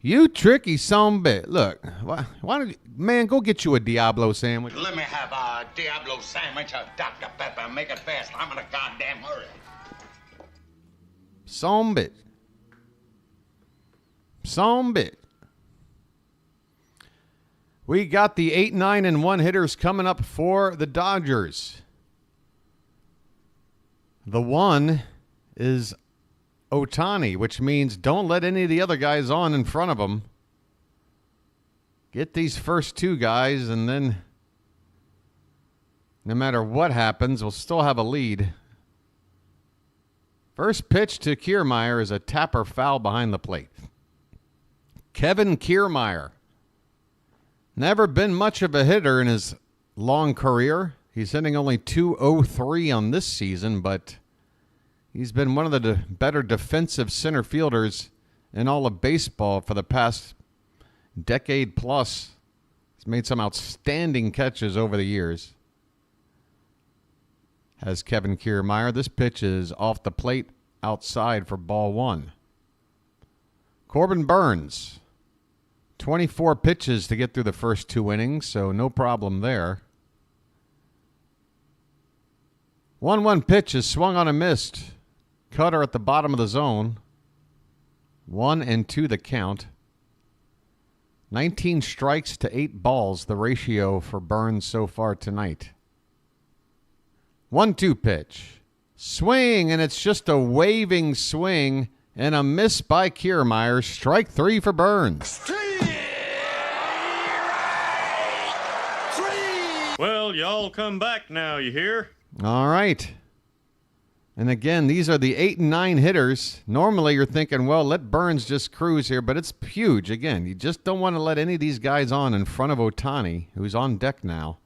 You tricky sumbit. Look, why don't you, man, go get you a Diablo sandwich. Let me have a Diablo sandwich, a Dr. Pepper. Make it fast. I'm in a goddamn hurry. Sumbit. Sumbit. We got the 8, 9, and 1 hitters coming up for the Dodgers. The 1 is Ohtani, which means don't let any of the other guys on in front of him. Get these first 2 guys, and then no matter what happens, we'll still have a lead. First pitch to Kiermaier is a tapper foul behind the plate. Kevin Kiermaier. Never been much of a hitter in his long career. He's hitting only .203 on this season, but he's been one of the better defensive center fielders in all of baseball for the past decade plus. He's made some outstanding catches over the years. Has Kevin Kiermaier. This pitch is off the plate outside for ball 1. Corbin Burnes. 24 pitches to get through the first 2 innings, so no problem there. 1-1 pitch is swung on and missed. Cutter at the bottom of the zone. 1-2 the count. 19 strikes to 8 balls, the ratio for Burnes so far tonight. 1-2 pitch. Swing, and it's just a waving swing and a miss by Kiermaier. Strike 3 for Burnes. Well, y'all come back now, you hear? All right. And again, these are the 8 and 9 hitters. Normally you're thinking, well, let Burnes just cruise here, but it's huge. Again, you just don't want to let any of these guys on in front of Ohtani, who's on deck now.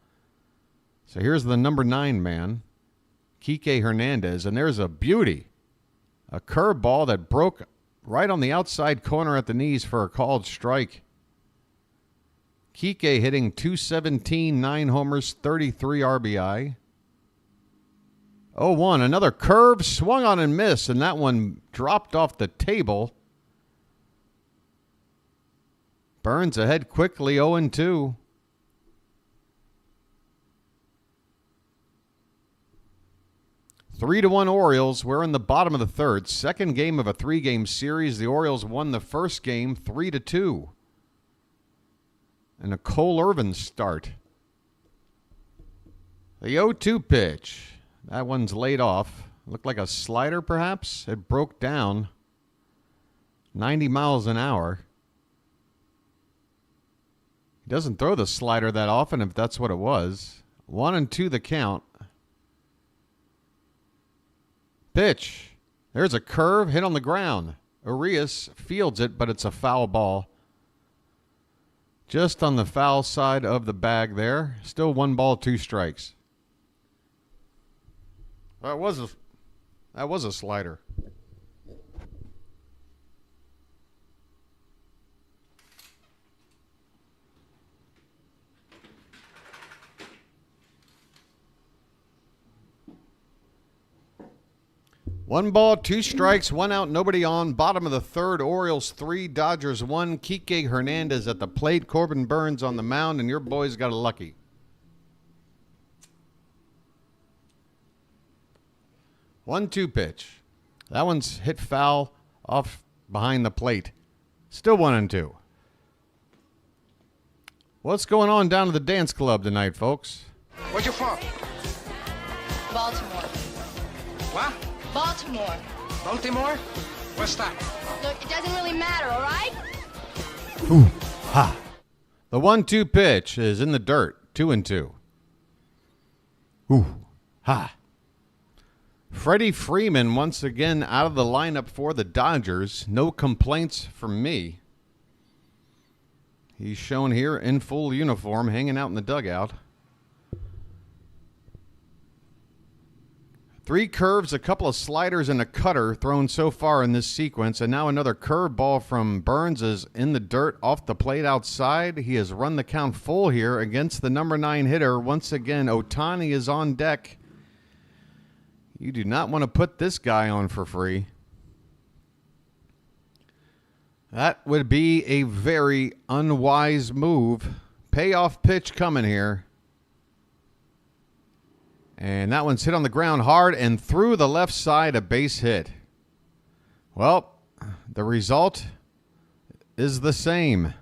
So here's the number 9 man, Kike Hernandez, and there's a beauty. A curveball that broke right on the outside corner at the knees for a called strike. Kike hitting .217, 9 homers, 33 RBI. 0-1, another curve, swung on and missed, and that one dropped off the table. Burnes ahead quickly, 0-2. Three to 1 Orioles. We're in the bottom of the third. Second game of a 3-game series. The Orioles won the first game 3-2. And a Cole Irvin start. The 0-2 pitch. That one's laid off. Looked like a slider, perhaps. It broke down. 90 miles an hour. He doesn't throw the slider that often, if that's what it was. 1-2 the count. Pitch. There's a curve hit on the ground. Urias fields it, but it's a foul ball. Just on the foul side of the bag there. Still 1 ball, 2 strikes. That was a slider. One ball, 2 strikes, 1 out, nobody on. Bottom of the third, Orioles 3, Dodgers 1. Kike Hernandez at the plate, Corbin Burnes on the mound, and your boys got a lucky. One-two pitch. That one's hit foul off behind the plate. Still 1-2. What's going on down at the dance club tonight, folks? Where you from? Baltimore. What? Baltimore. Baltimore? What's that? Look, it doesn't really matter, all right? Ooh, ha. The 1-2 pitch is in the dirt. 2-2. Ooh, ha. Freddie Freeman once again out of the lineup for the Dodgers. No complaints from me. He's shown here in full uniform, hanging out in the dugout. 3 curves, a couple of sliders, and a cutter thrown so far in this sequence. And now another curveball from Burnes is in the dirt off the plate outside. He has run the count full here against the number 9 hitter. Once again, Ohtani is on deck. You do not want to put this guy on for free. That would be a very unwise move. Payoff pitch coming here. And that one's hit on the ground hard and through the left side, a base hit. Well, the result is the same.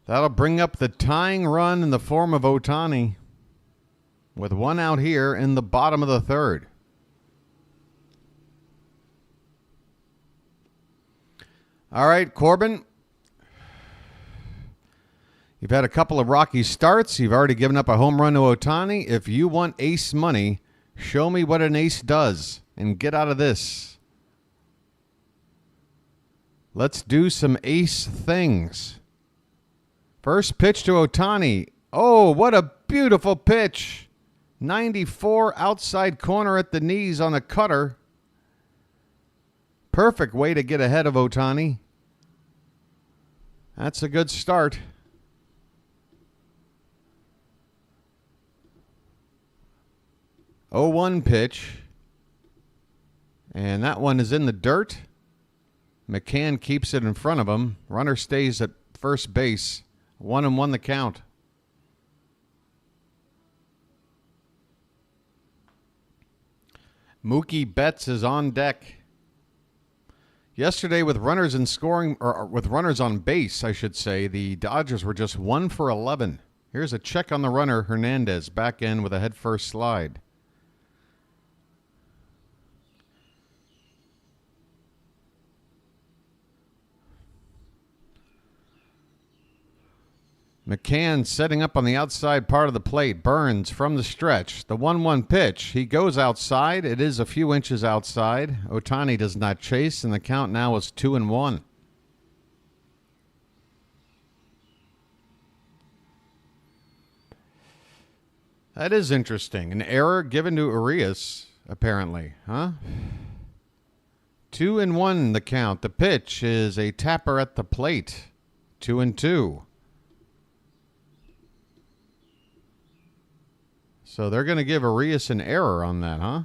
That'll bring up the tying run in the form of Ohtani with 1 out here in the bottom of the third. All right, Corbin. You've had a couple of rocky starts. You've already given up a home run to Ohtani. If you want ace money, show me what an ace does and get out of this. Let's do some ace things. First pitch to Ohtani. Oh, what a beautiful pitch. 94 outside corner at the knees on a cutter. Perfect way to get ahead of Ohtani. That's a good start. Oh, 0-1 pitch. And that one is in the dirt. McCann keeps it in front of him. Runner stays at first base. 1-1 the count. Mookie Betts is on deck. Yesterday with runners in scoring, or with runners on base, I should say, the Dodgers were just 1 for 11. Here's a check on the runner, Hernandez, back in with a head-first slide. McCann setting up on the outside part of the plate. Burnes from the stretch. The 1-1 pitch. He goes outside. It is a few inches outside. Ohtani does not chase, and the count now is 2-1. That is interesting. An error given to Urias, apparently, huh? 2-1 the count. The pitch is a tapper at the plate. 2-2. So they're going to give Urias an error on that, huh?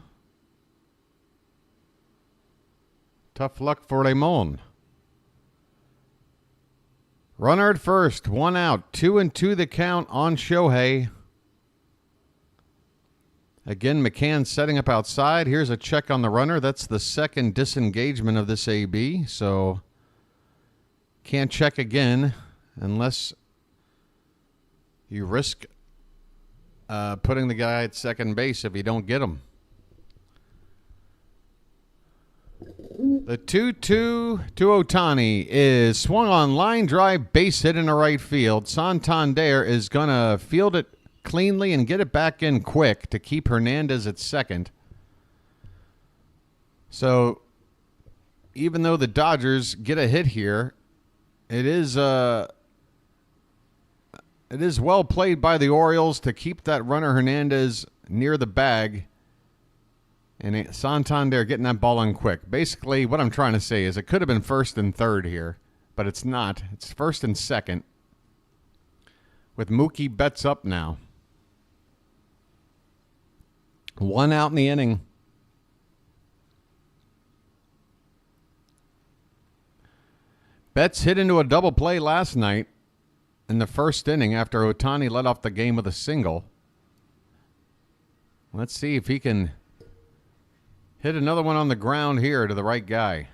Tough luck for Ramon. Runner at first, 1 out. 2-2 the count on Shohei. Again, McCann setting up outside. Here's a check on the runner. That's the second disengagement of this AB. So can't check again unless you risk putting the guy at second base if you don't get him. The 2-2 to Ohtani is swung on, line drive, base hit in the right field. Santander is going to field it cleanly and get it back in quick to keep Hernandez at second. So even though the Dodgers get a hit here, it is well played by the Orioles to keep that runner Hernandez near the bag, and Santander getting that ball in quick. Basically, what I'm trying to say is it could have been first and third here, but it's not. It's first and second with Mookie Betts up now. 1 out in the inning. Betts hit into a double play last night in the first inning after Ohtani led off the game with a single. Let's see if he can hit another one on the ground here to the right guy.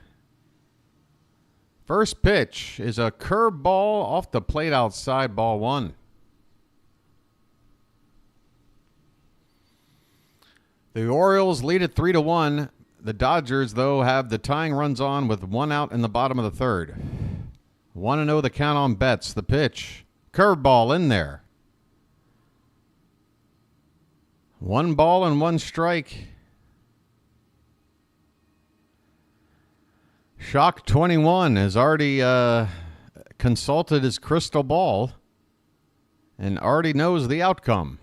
First pitch is a curve ball off the plate outside, ball 1. The Orioles lead it 3-1. The Dodgers, though, have the tying runs on with 1 out in the bottom of the third. 1-0 the count on Betts. The pitch. Curveball in there. 1 ball and 1 strike. Shock 21 has already consulted his crystal ball and already knows the outcome.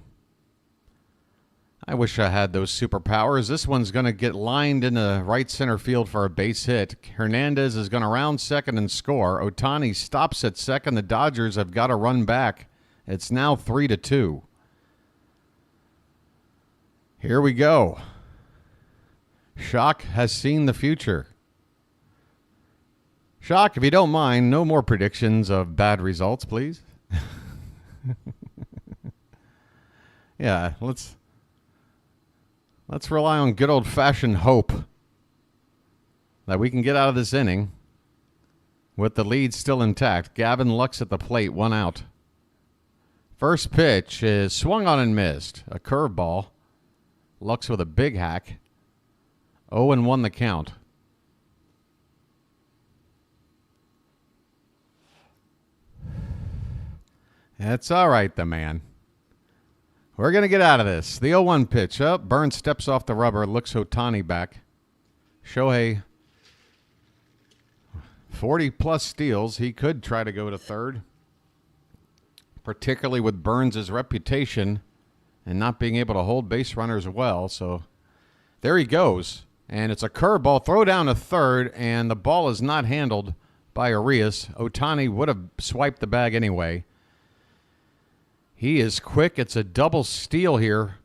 I wish I had those superpowers. This one's going to get lined into right center field for a base hit. Hernandez is going to round second and score. Ohtani stops at second. The Dodgers have got to run back. It's now 3-2. Here we go. Shock has seen the future. Shock, if you don't mind, no more predictions of bad results, please. Yeah, let's rely on good old-fashioned hope that we can get out of this inning with the lead still intact. Gavin Lux at the plate, 1 out. First pitch is swung on and missed. A curveball. Lux with a big hack. 0-1 the count. That's all right, the man. We're going to get out of this. The 0-1 pitch. Up. Burnes steps off the rubber. Looks Ohtani back. Shohei, 40-plus steals. He could try to go to third, particularly with Burnes' reputation and not being able to hold base runners well. So there he goes. And it's a curveball. Throw down to third, and the ball is not handled by Urias. Ohtani would have swiped the bag anyway. He is quick. It's a double steal here.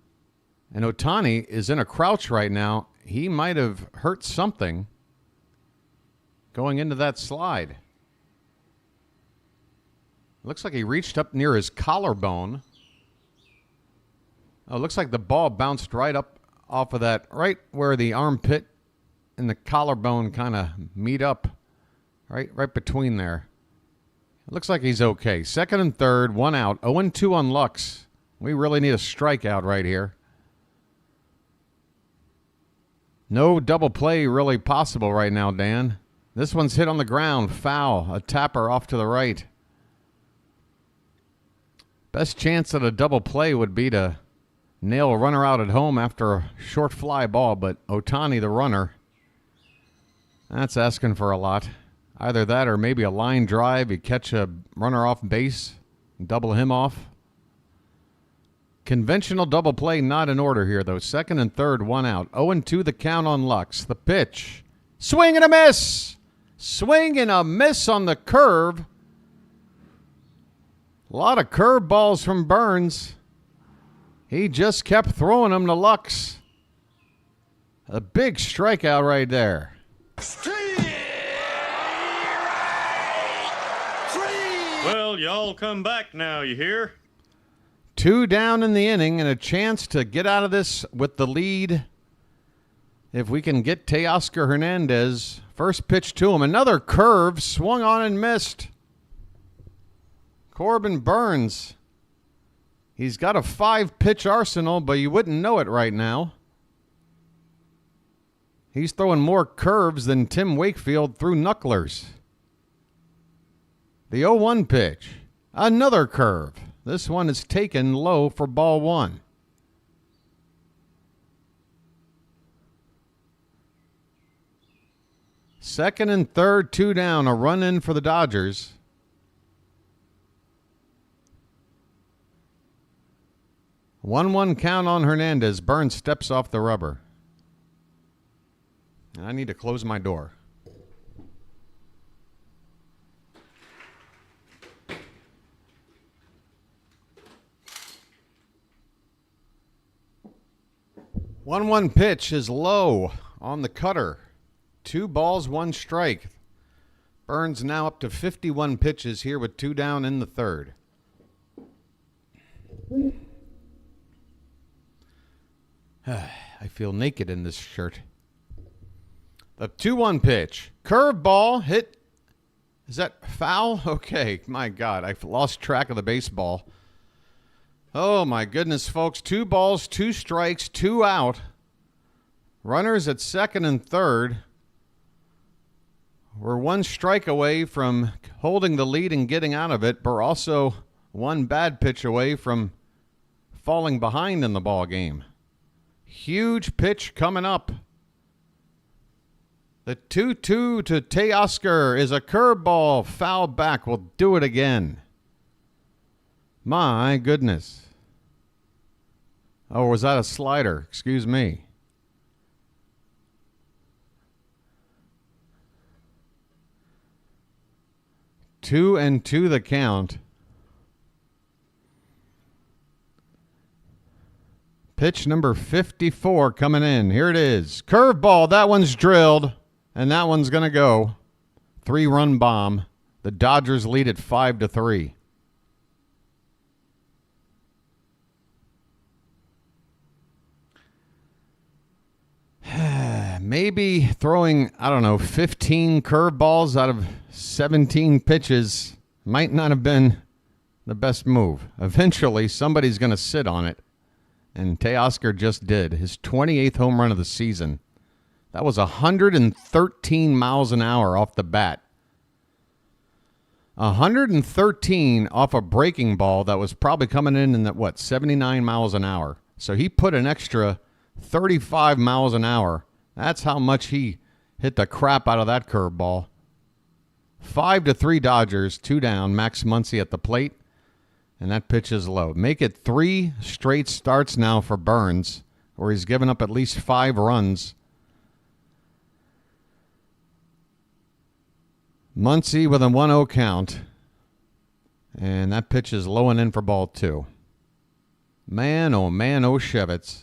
And Ohtani is in a crouch right now. He might have hurt something going into that slide. Looks like he reached up near his collarbone. Oh, looks like the ball bounced right up off of that, right where the armpit and the collarbone kind of meet up. Right between there. Looks like he's okay. Second and third, 1 out. 0-2 on Lux. We really need a strikeout right here. No double play really possible right now, Dan. This one's hit on the ground. Foul. A tapper off to the right. Best chance at a double play would be to nail a runner out at home after a short fly ball, but Ohtani, the runner, that's asking for a lot. Either that or maybe a line drive. You catch a runner off base, double him off. Conventional double play not in order here, though. Second and third, 1 out. 0-2 the count on Lux. The pitch. Swing and a miss. Swing and a miss on the curve. A lot of curve balls from Burnes. He just kept throwing them to Lux. A big strikeout right there. Well, y'all come back now, you hear? 2 down in the inning and a chance to get out of this with the lead. If we can get Teoscar Hernandez. First pitch to him. Another curve. Swung on and missed. Corbin Burnes. He's got a 5-pitch arsenal, but you wouldn't know it right now. He's throwing more curves than Tim Wakefield threw knucklers. The 0-1 pitch. Another curve. This one is taken low for ball 1. Second and third, 2 down. A run in for the Dodgers. One count on Hernandez. Burnes steps off the rubber. And I need to close my door. One pitch is low on the cutter. 2 balls, 1 strike. Burnes now up to 51 pitches here with 2 down in the third. I feel naked in this shirt. The 2-1 pitch. Curve ball hit. Is that foul? Okay, my God, I've lost track of the baseball. Oh, my goodness, folks. 2 balls, 2 strikes, 2 out. Runners at second and third. We're 1 strike away from holding the lead and getting out of it, but we're also 1 bad pitch away from falling behind in the ball game. Huge pitch coming up. The 2-2 to Teoscar is a curveball. Foul back. We'll do it again. My goodness. Oh, was that a slider? Excuse me. Two and 2 the count. Pitch number 54 coming in. Here it is. Curveball. That one's drilled. And that one's going to go. 3-run bomb. The Dodgers lead at 5-3. Maybe throwing, 15 curveballs out of 17 pitches might not have been the best move. Eventually, somebody's going to sit on it. And Teoscar just did. His 28th home run of the season. That was 113 miles an hour off the bat. 113 off a breaking ball that was probably coming in at, 79 miles an hour. So he put an extra 35 miles an hour. That's how much he hit the crap out of that curveball. 5-3 Dodgers, 2 down. Max Muncy at the plate. And that pitch is low. Make it 3 straight starts now for Burnes, where he's given up at least 5 runs. Muncy with a 1-0 count. And that pitch is low and in for ball 2. Man, oh Shevitz.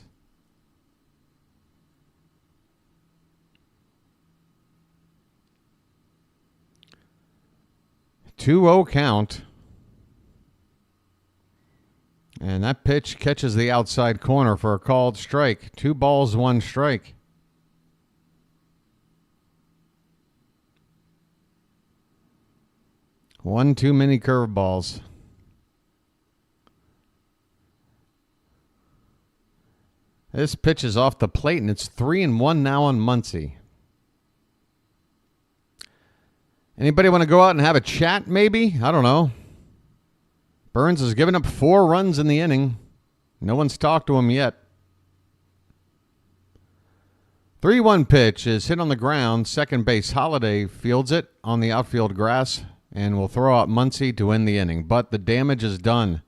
2-0 count. And that pitch catches the outside corner for a called strike. 2 balls, 1 strike. One too many curveballs. This pitch is off the plate, and it's 3-1 now on Muncy. Anybody want to go out and have a chat, maybe? I don't know. Burnes has given up 4 runs in the inning. No one's talked to him yet. 3-1 pitch is hit on the ground. Second base, Holiday fields it on the outfield grass and will throw out Muncy to end the inning. But the damage is done.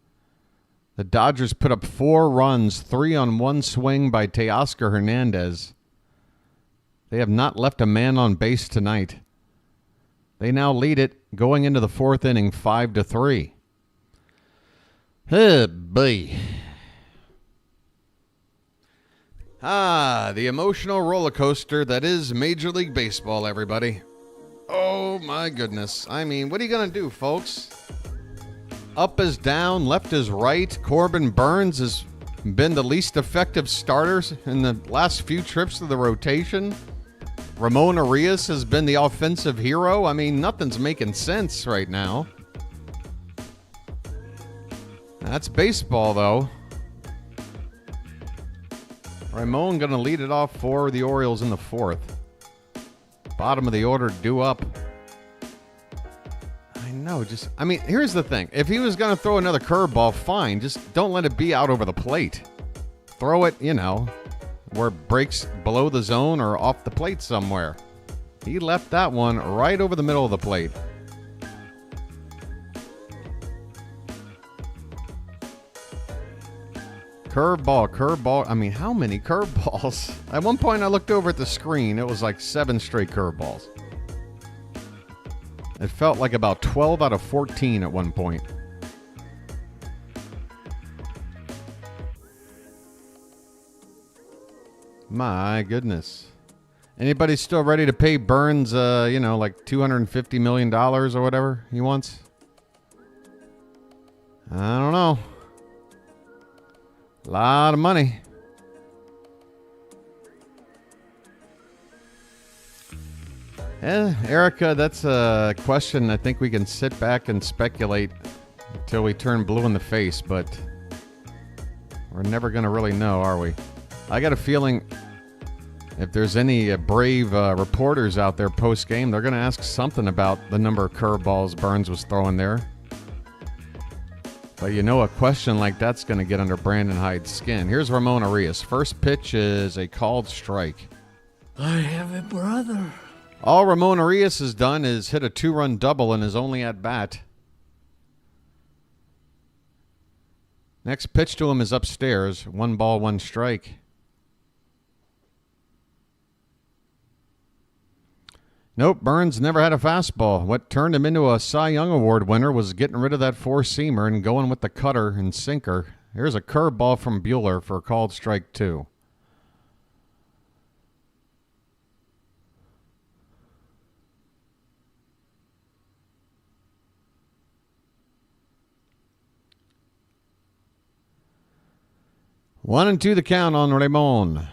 The Dodgers put up 4 runs, 3 on one swing by Teoscar Hernandez. They have not left a man on base tonight. They now lead it going into the 4th inning, 5-3. Oh, boy. The emotional roller coaster that is Major League Baseball, everybody. Oh, my goodness. I mean, what are you going to do, folks? Up is down, left is right. Corbin Burnes has been the least effective starter in the last few trips to the rotation. Ramon Urias has been the offensive hero. I mean, nothing's making sense right now. That's baseball, though. Ramon going to lead it off for the Orioles in the 4th. Bottom of the order due up. I know, here's the thing. If he was going to throw another curveball, fine. Just don't let it be out over the plate. Throw it, where it breaks below the zone or off the plate somewhere. He left that one right over the middle of the plate. Curveball. I mean, how many curveballs? At one point, I looked over at the screen. It was like 7 straight curveballs. It felt like about 12 out of 14 at one point. My goodness. Anybody still ready to pay Burnes, like $250 million or whatever he wants? I don't know. A lot of money. Erica, that's a question I think we can sit back and speculate until we turn blue in the face, but we're never going to really know, are we? I got a feeling if there's any brave reporters out there post-game, they're going to ask something about the number of curveballs Burnes was throwing there. But a question like that's going to get under Brandon Hyde's skin. Here's Ramon Urias. First pitch is a called strike. I have a brother. All Ramon Urias has done is hit a 2-run double in his only at-bat. Next pitch to him is upstairs. 1 ball, 1 strike. Nope, Burnes never had a fastball. What turned him into a Cy Young Award winner was getting rid of that 4-seamer and going with the cutter and sinker. Here's a curveball from Buehler for a called strike 2. One and 2 the count on Ramon.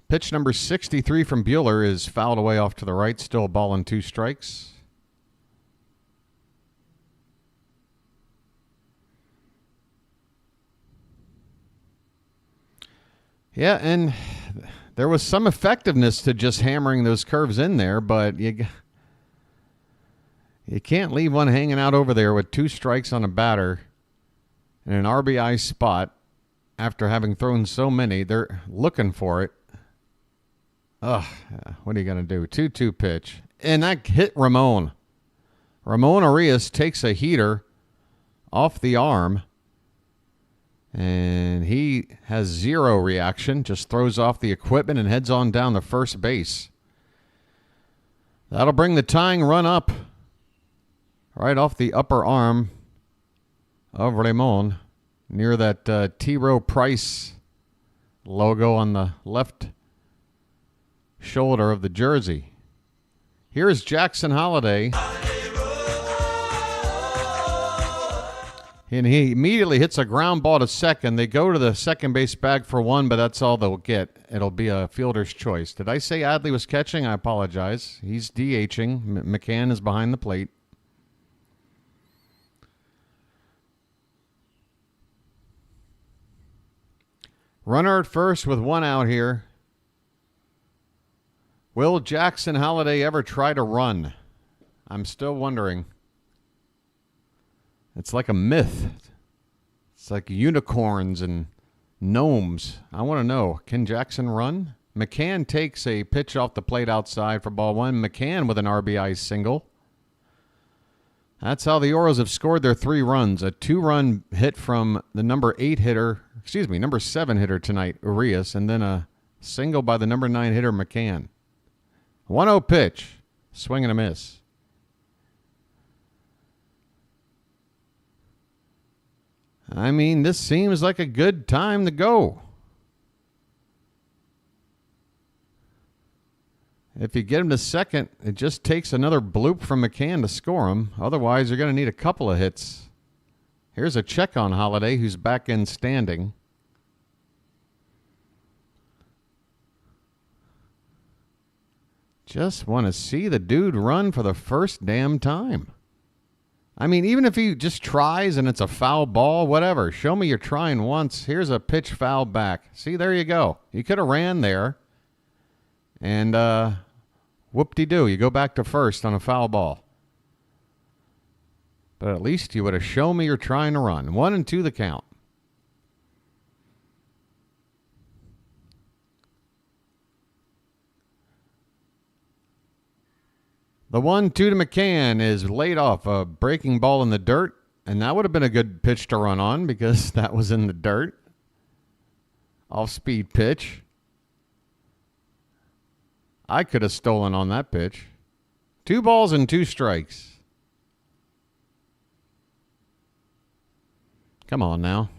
Pitch number 63 from Buehler is fouled away off to the right. Still a ball and 2 strikes. Yeah, and there was some effectiveness to just hammering those curves in there, but you can't leave one hanging out over there with 2 strikes on a batter in an RBI spot after having thrown so many. They're looking for it. Ugh, what are you going to do? 2-2 pitch. And that hit Ramon. Ramon Urias takes a heater off the arm. And he has 0 reaction. Just throws off the equipment and heads on down to first base. That'll bring the tying run up. Right off the upper arm of Ramon. Near that T. Rowe Price logo on the left shoulder of the jersey. Here's Jackson Holiday. And he immediately hits a ground ball to second. They go to the second base bag for 1, but that's all they'll get. It'll be a fielder's choice. Did I say Adley was catching? I apologize. He's DHing. McCann is behind the plate. Runner at first with 1 out here. Will Jackson Holliday ever try to run? I'm still wondering. It's like a myth. It's like unicorns and gnomes. I want to know, can Jackson run? McCann takes a pitch off the plate outside for ball 1. McCann with an RBI single. That's how the Orioles have scored their 3 runs. A 2-run hit from the number 7 hitter tonight, Urias, and then a single by the number 9 hitter, McCann. 1-0 pitch. Swing and a miss. I mean, this seems like a good time to go. If you get him to second, it just takes another bloop from McCann to score him. Otherwise, you're going to need a couple of hits. Here's a check on Holliday, who's back in standing. Just want to see the dude run for the first damn time. I mean, even if he just tries and it's a foul ball, whatever. Show me you're trying once. Here's a pitch foul back. See, there you go. You could have ran there. And whoop-de-doo. You go back to first on a foul ball. But at least you would have shown me you're trying to run. 1-2 the count. The 1-2 to McCann is laid off a breaking ball in the dirt, and that would have been a good pitch to run on because that was in the dirt. Off-speed pitch. I could have stolen on that pitch. 2 balls and 2 strikes. Come on now.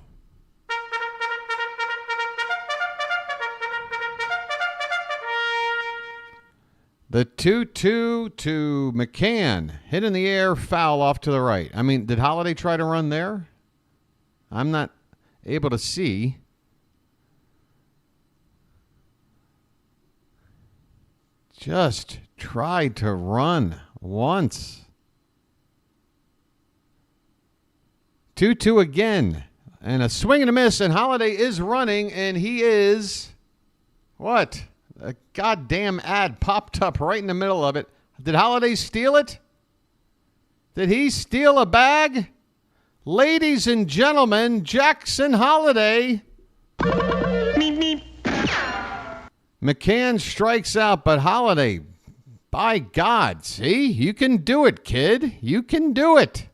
The 2-2 to McCann. Hit in the air, foul off to the right. I mean, did Holliday try to run there? I'm not able to see. Just tried to run once. 2-2 again. And a swing and a miss, and Holliday is running, and he is... What? A goddamn ad popped up right in the middle of it. Did Holliday steal it? Did he steal a bag? Ladies and gentlemen, Jackson Holliday. McCann strikes out, but Holliday, by God, see? You can do it, kid. You can do it.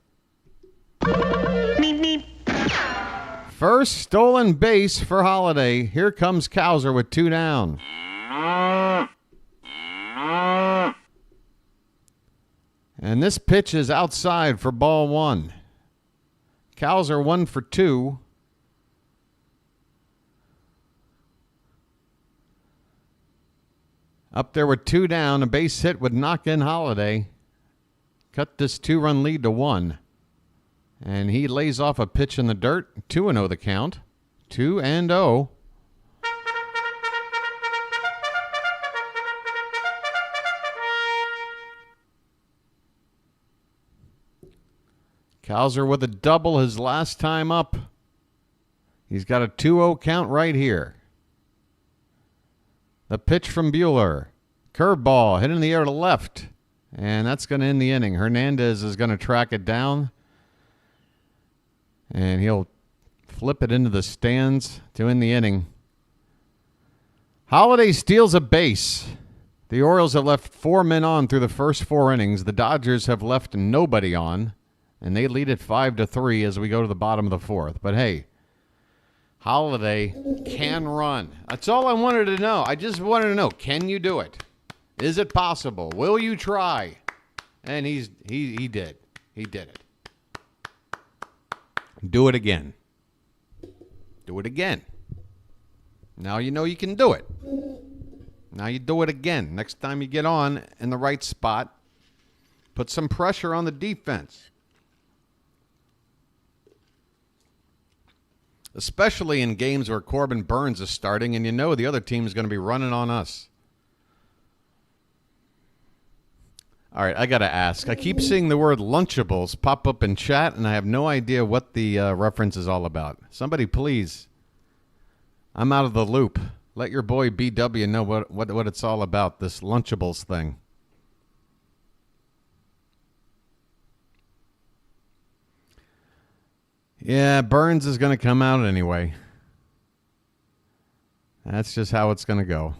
First stolen base for Holliday. Here comes Cowser with 2 down. And this pitch is outside for ball 1. Cowser 1 for 2. Up there with 2 down. A base hit would knock in Holliday. Cut this 2-run lead to 1. And he lays off a pitch in the dirt. 2-0 the count. 2-0. Cowser with a double his last time up. He's got a 2-0 count right here. The pitch from Buehler. Curveball hit in the air to left. And that's going to end the inning. Hernandez is going to track it down. And he'll flip it into the stands to end the inning. Holliday steals a base. The Orioles have left 4 men on through the first 4 innings. The Dodgers have left nobody on. And they lead it 5-3 as we go to the bottom of the 4th. But hey, Holliday can run. That's all I wanted to know. I just wanted to know, can you do it? Is it possible? Will you try? And he did. He did it. Do it again. Do it again. Now you know you can do it. Now you do it again. Next time you get on in the right spot, put some pressure on the defense. Especially in games where Corbin Burnes is starting and you know the other team is going to be running on us. All right, I got to ask. I keep seeing the word Lunchables pop up in chat, and I have no idea what the reference is all about. Somebody please I'm out of the loop. Let your boy BW know what it's all about, this Lunchables thing. Yeah, Burnes is going to come out anyway. That's just how it's going to go.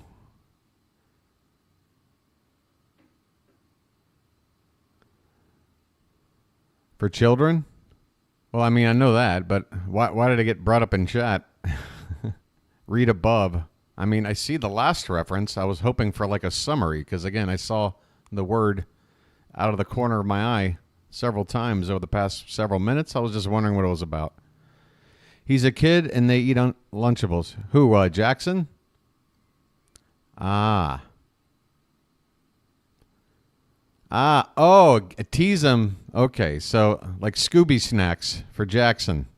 For children? Well, I mean, I know that, but why did it get brought up in chat? Read above. I mean, I see the last reference. I was hoping for like a summary because, again, I saw the word out of the corner of my eye several times over the past several minutes. I was just wondering what it was about. He's a kid and they eat Lunchables. Who, Jackson? Tease him. Okay, so like Scooby snacks for Jackson.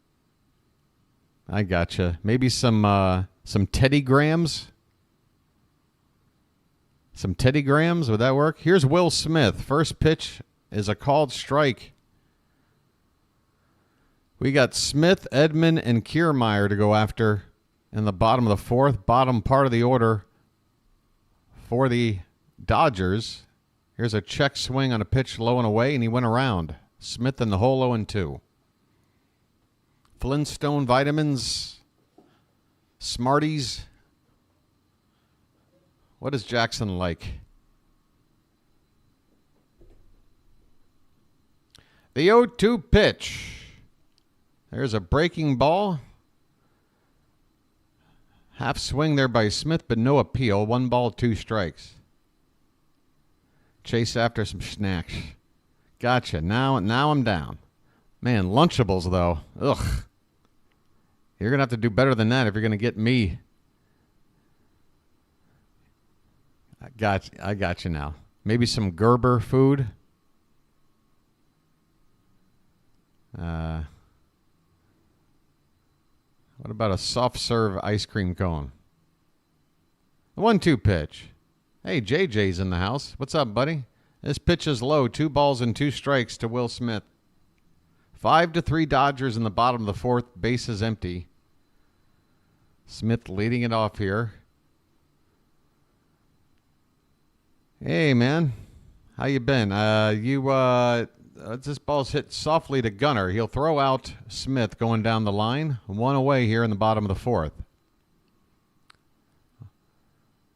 I gotcha. Maybe some Teddy Grahams? Some Teddy Grahams, would that work? Here's Will Smith. First pitch is a called strike. We got Smith, Edman, and Kiermaier to go after in the bottom of the fourth, bottom part of the order for the Dodgers. Here's a check swing on a pitch low and away, and he went around. Smith in the hole 0-2. Flintstone vitamins, Smarties. What is Jackson like? The 0-2 pitch. There's a breaking ball. Half swing there by Smith, but no appeal. 1 ball, 2 strikes. Chase after some snacks. Gotcha. Now I'm down. Man, Lunchables, though. Ugh. You're going to have to do better than that if you're going to get me. I got you now. Maybe some Gerber food. What about a soft serve ice cream cone? The 1-2 pitch. Hey, JJ's in the house. What's up, buddy? This pitch is low. 2 balls and 2 strikes to Will Smith. 5-3 Dodgers in the bottom of the fourth. Base is empty. Smith leading it off here. Hey, man. How you been? This ball's hit softly to Gunnar. He'll throw out Smith going down the line. 1 away here in the bottom of the fourth.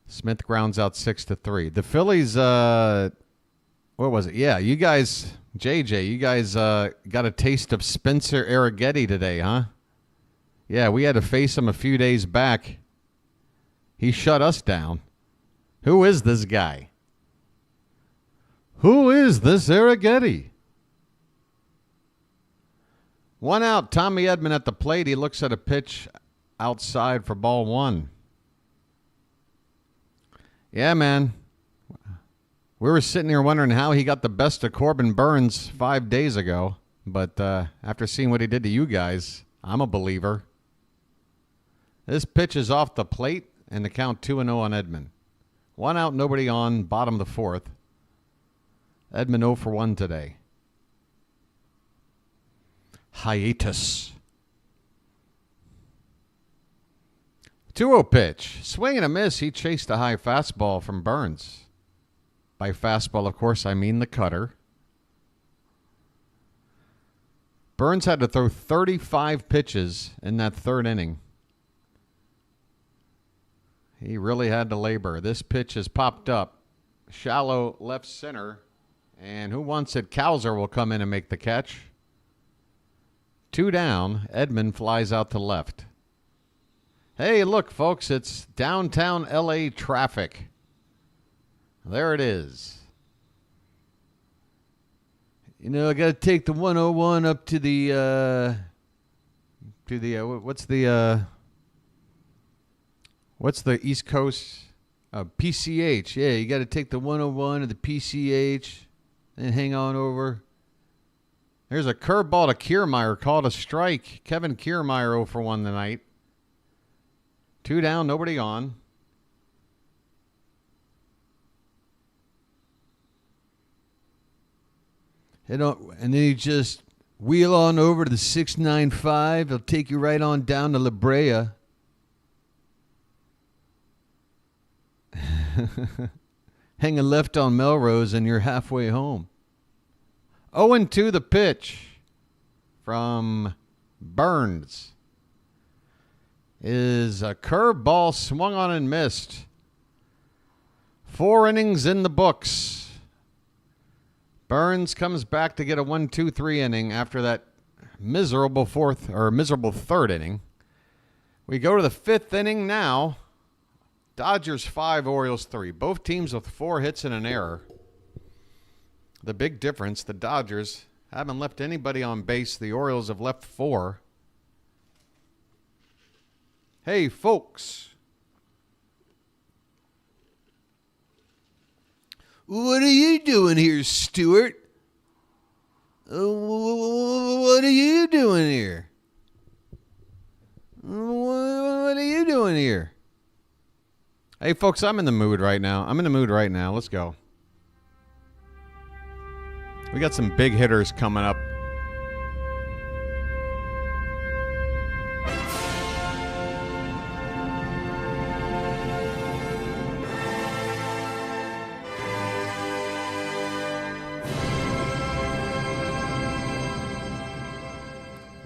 Smith grounds out 6-3. The Phillies, what was it? Yeah, you guys, JJ, you guys got a taste of Spencer Arrighetti today, huh? Yeah, we had to face him a few days back. He shut us down. Who is this guy? Who is this Arrighetti? 1 out, Tommy Edman at the plate. He looks at a pitch outside for ball 1. Yeah, man. We were sitting here wondering how he got the best of Corbin Burnes 5 days ago. But after seeing what he did to you guys, I'm a believer. This pitch is off the plate, and the count 2-0 on Edman. 1 out, nobody on, bottom of the fourth. Edman 0 for 1 today. Hiatus. 2-0 pitch. Swing and a miss. He chased a high fastball from Burnes. By fastball, of course, I mean the cutter. Burnes had to throw 35 pitches in that third inning. He really had to labor. This pitch has popped up. Shallow left center. And who wants it? Cowser will come in and make the catch. 2 down. Edman flies out to left. Hey, look, folks, it's downtown L.A. traffic. There it is. You know, I got to take the 101 up to the what's the East Coast? PCH. Yeah, you got to take the 101 to the PCH and hang on over. There's a curveball to Kiermaier, called a strike. Kevin Kiermaier 0 for 1 tonight. 2 down, nobody on. And then you just wheel on over to the 695. It'll take you right on down to La Brea. Hang a left on Melrose and you're halfway home. 0-2 the pitch from Burnes is a curveball swung on and missed. 4 innings in the books. Burnes comes back to get a 1-2-3 inning after that miserable third inning. We go to the 5th inning now. Dodgers 5, Orioles 3. Both teams with 4 hits and an error. The big difference, the Dodgers haven't left anybody on base. The Orioles have left 4. Hey, folks. What are you doing here, Stuart? What are you doing here? What are you doing here? Hey, folks, I'm in the mood right now. Let's go. We got some big hitters coming up.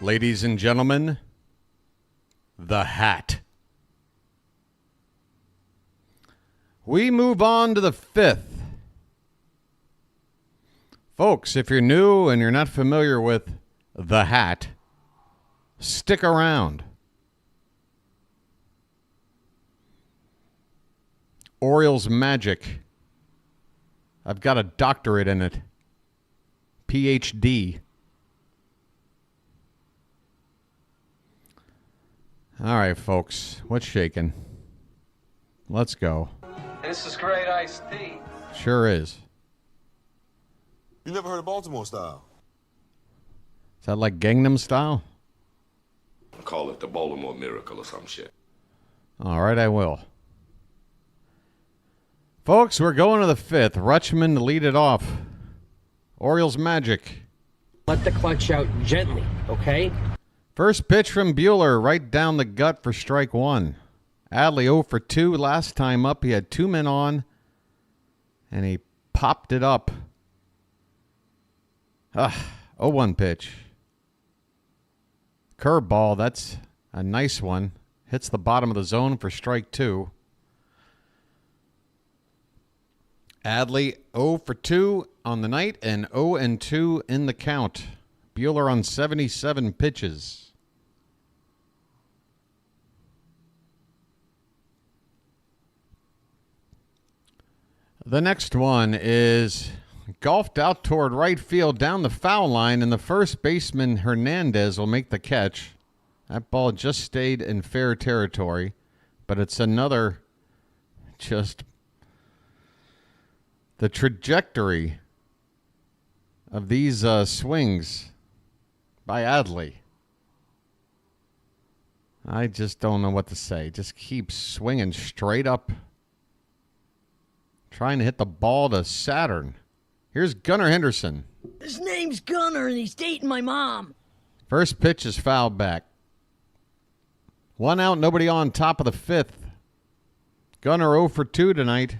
Ladies and gentlemen, the hat. We move on to the 5th. Folks, if you're new and you're not familiar with the hat, stick around. Orioles magic. I've got a doctorate in it. PhD. All right, folks. What's shaking? Let's go. This is great iced tea. Sure is. You never heard of Baltimore style? Is that like Gangnam Style? Call it the Baltimore Miracle or some shit. All right, I will. Folks, we're going to the 5th. Rutschman to lead it off. Orioles magic. Let the clutch out gently, okay? First pitch from Buehler, right down the gut for strike 1. Adley 0 for 2. Last time up, he had 2 men on, and he popped it up. 0-1 pitch. Curveball, that's a nice one. Hits the bottom of the zone for strike 2. Adley 0 for 2 on the night and 0-2 in the count. Buehler on 77 pitches. The next one is golfed out toward right field down the foul line, and the first baseman, Hernandez, will make the catch. That ball just stayed in fair territory, but it's another just the trajectory of these swings by Adley. I just don't know what to say. Just keeps swinging straight up, trying to hit the ball to Saturn. Here's Gunnar Henderson. His name's Gunnar, and he's dating my mom. First pitch is fouled back. 1 out, nobody on, top of the 5th. Gunnar 0 for 2 tonight.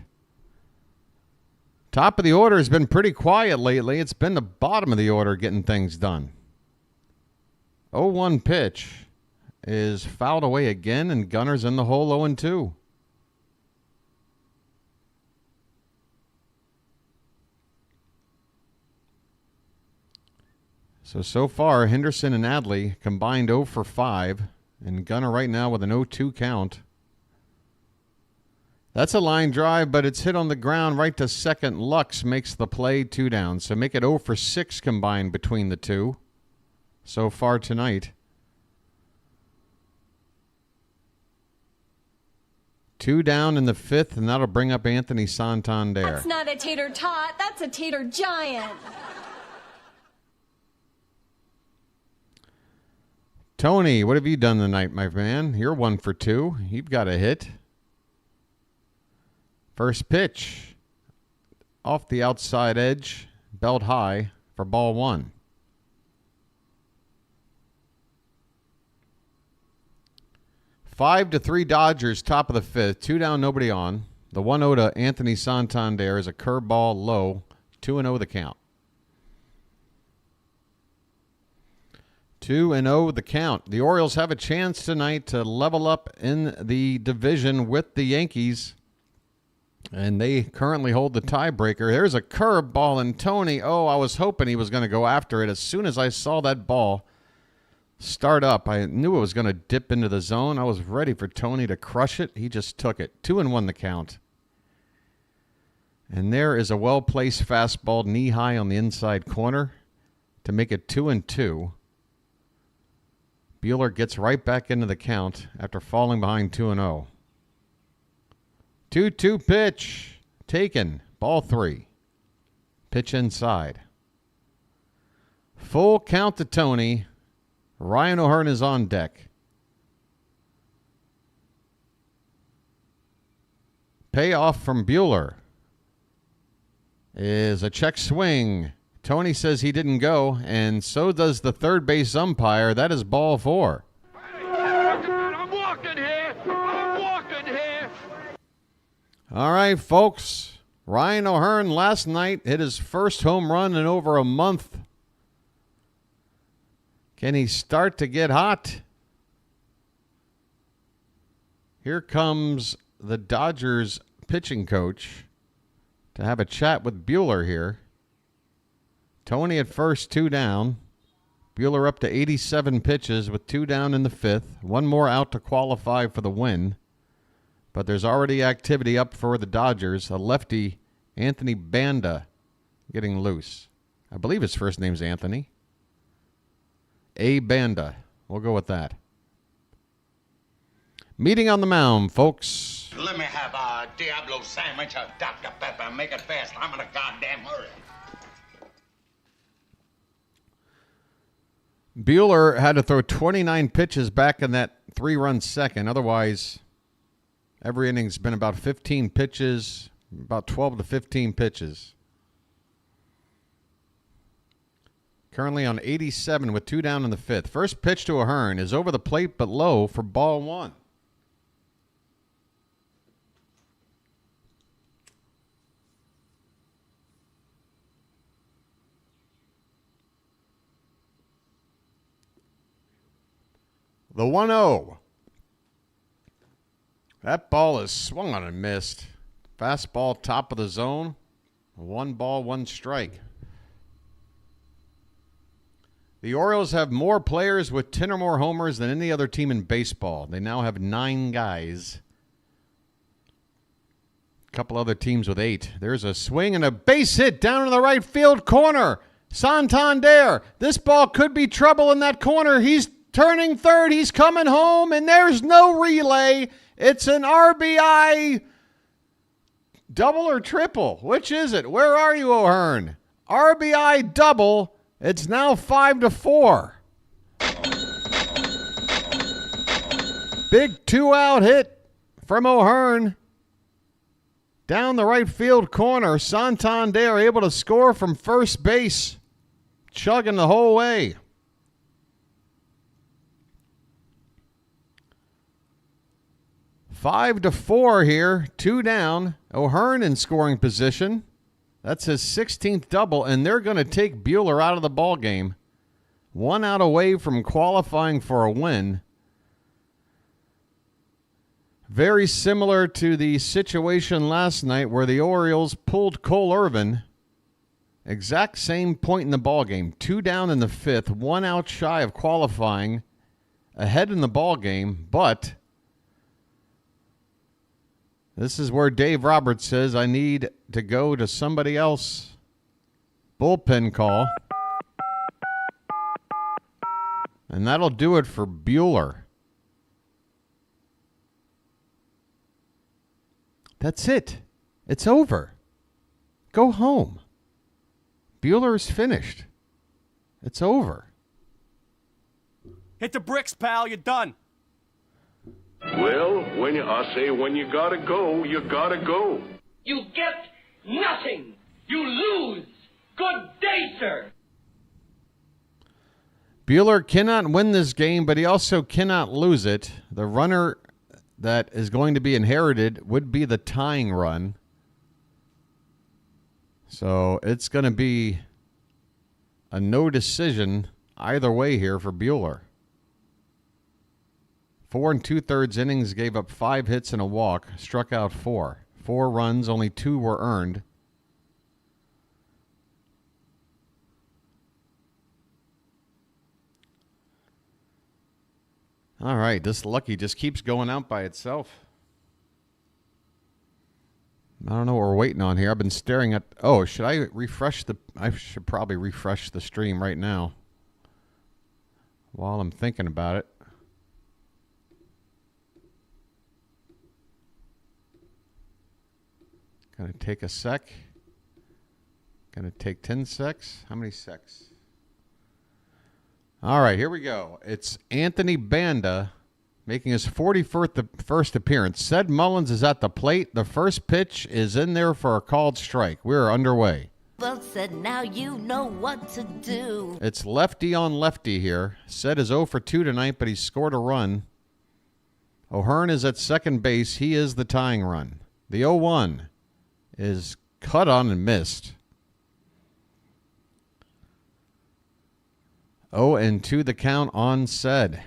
Top of the order has been pretty quiet lately. It's been the bottom of the order getting things done. 0-1 pitch is fouled away again, and Gunnar's in the hole 0-2. So far, Henderson and Adley combined 0 for 5, and Gunnar right now with an 0-2 count. That's a line drive, but it's hit on the ground right to second. Lux makes the play, 2 down. So make it 0 for 6 combined between the two so far tonight. 2 down in the 5th, and that'll bring up Anthony Santander. That's not a tater tot, that's a tater giant. Tony, what have you done tonight, my man? You're 1 for 2. You've got a hit. First pitch, off the outside edge, belt high for ball 1. (5-3 Dodgers, top of the 5th. 2 down, nobody on. The 1-0 to Anthony Santander is a curveball low. 2-0 the count. 2-0 the count. The Orioles have a chance tonight to level up in the division with the Yankees, and they currently hold the tiebreaker. There's a curveball, and Tony, I was hoping he was going to go after it. As soon as I saw that ball start up, I knew it was going to dip into the zone. I was ready for Tony to crush it. He just took it. 2-1 the count. And there is a well-placed fastball knee-high on the inside corner to make it 2-2. Buehler gets right back into the count after falling behind 2-0. 2-2 pitch. Taken. Ball 3. Pitch inside. Full count to Tony. Ryan O'Hearn is on deck. Payoff from Buehler is a check swing. Tony says he didn't go, and so does the third base umpire. That is ball 4. I'm walking here. All right, folks. Ryan O'Hearn last night hit his first home run in over a month. Can he start to get hot? Here comes the Dodgers pitching coach to have a chat with Buehler here. Tony at first, 2 down. Buehler up to 87 pitches with 2 down in the 5th. One more out to qualify for the win. But there's already activity up for the Dodgers. A lefty, Anthony Banda, getting loose. I believe his first name's Anthony. A. Banda. We'll go with that. Meeting on the mound, folks. Let me have a Diablo sandwich, a Dr. Pepper. Make it fast. I'm in a goddamn hurry. Buehler had to throw 29 pitches back in that 3-run second. Otherwise, every inning's been about 15 pitches, about 12 to 15 pitches. Currently on 87 with 2 down in the 5th. First pitch to O'Hearn is over the plate but low for ball 1. The 1-0. That ball is swung on and missed. Fastball top of the zone. 1 ball, 1 strike. The Orioles have more players with 10 or more homers than any other team in baseball. They now have 9 guys. A couple other teams with 8. There's a swing and a base hit down in the right field corner. Santander. This ball could be trouble in that corner. He's turning third. He's coming home, and there's no relay. It's an RBI double or triple. Which is it? Where are you, O'Hearn? RBI double. It's now 5-4. Big 2-out hit from O'Hearn. Down the right field corner. Santander able to score from first base. Chugging the whole way. 5-4 here, 2 down. O'Hearn in scoring position. That's his 16th double, and they're going to take Buehler out of the ballgame. 1 out away from qualifying for a win. Very similar to the situation last night where the Orioles pulled Cole Irvin. Exact same point in the ballgame. 2 down in the 5th, 1 out shy of qualifying, ahead in the ballgame, but this is where Dave Roberts says, I need to go to somebody else. Bullpen call. And that'll do it for Buehler. That's it. It's over. Go home. Buehler's finished. It's over. Hit the bricks, pal. You're done. Well, when you gotta go, you gotta go. You get nothing. You lose. Good day, sir. Buehler cannot win this game, but he also cannot lose it. The runner that is going to be inherited would be the tying run. So it's going to be a no decision either way here for Buehler. 4 2/3 innings, gave up 5 hits and a walk, struck out 4. 4 runs, only 2 were earned. All right, this Lucky just keeps going out by itself. I don't know what we're waiting on here. I've been staring at... Oh, should I refresh the... I should probably refresh the stream right now while I'm thinking about it. Gonna take a sec. Gonna take 10 secs. How many secs? All right, here we go. It's Anthony Banda making his 41st appearance. Ced Mullins is at the plate. The first pitch is in there for a called strike. We're underway. Well said, now you know what to do. It's lefty on lefty here. Ced is 0 for 2 tonight, but he scored a run. O'Hearn is at second base. He is the tying run. The 0-1 is cut on and missed. 0-2 the count on Ced.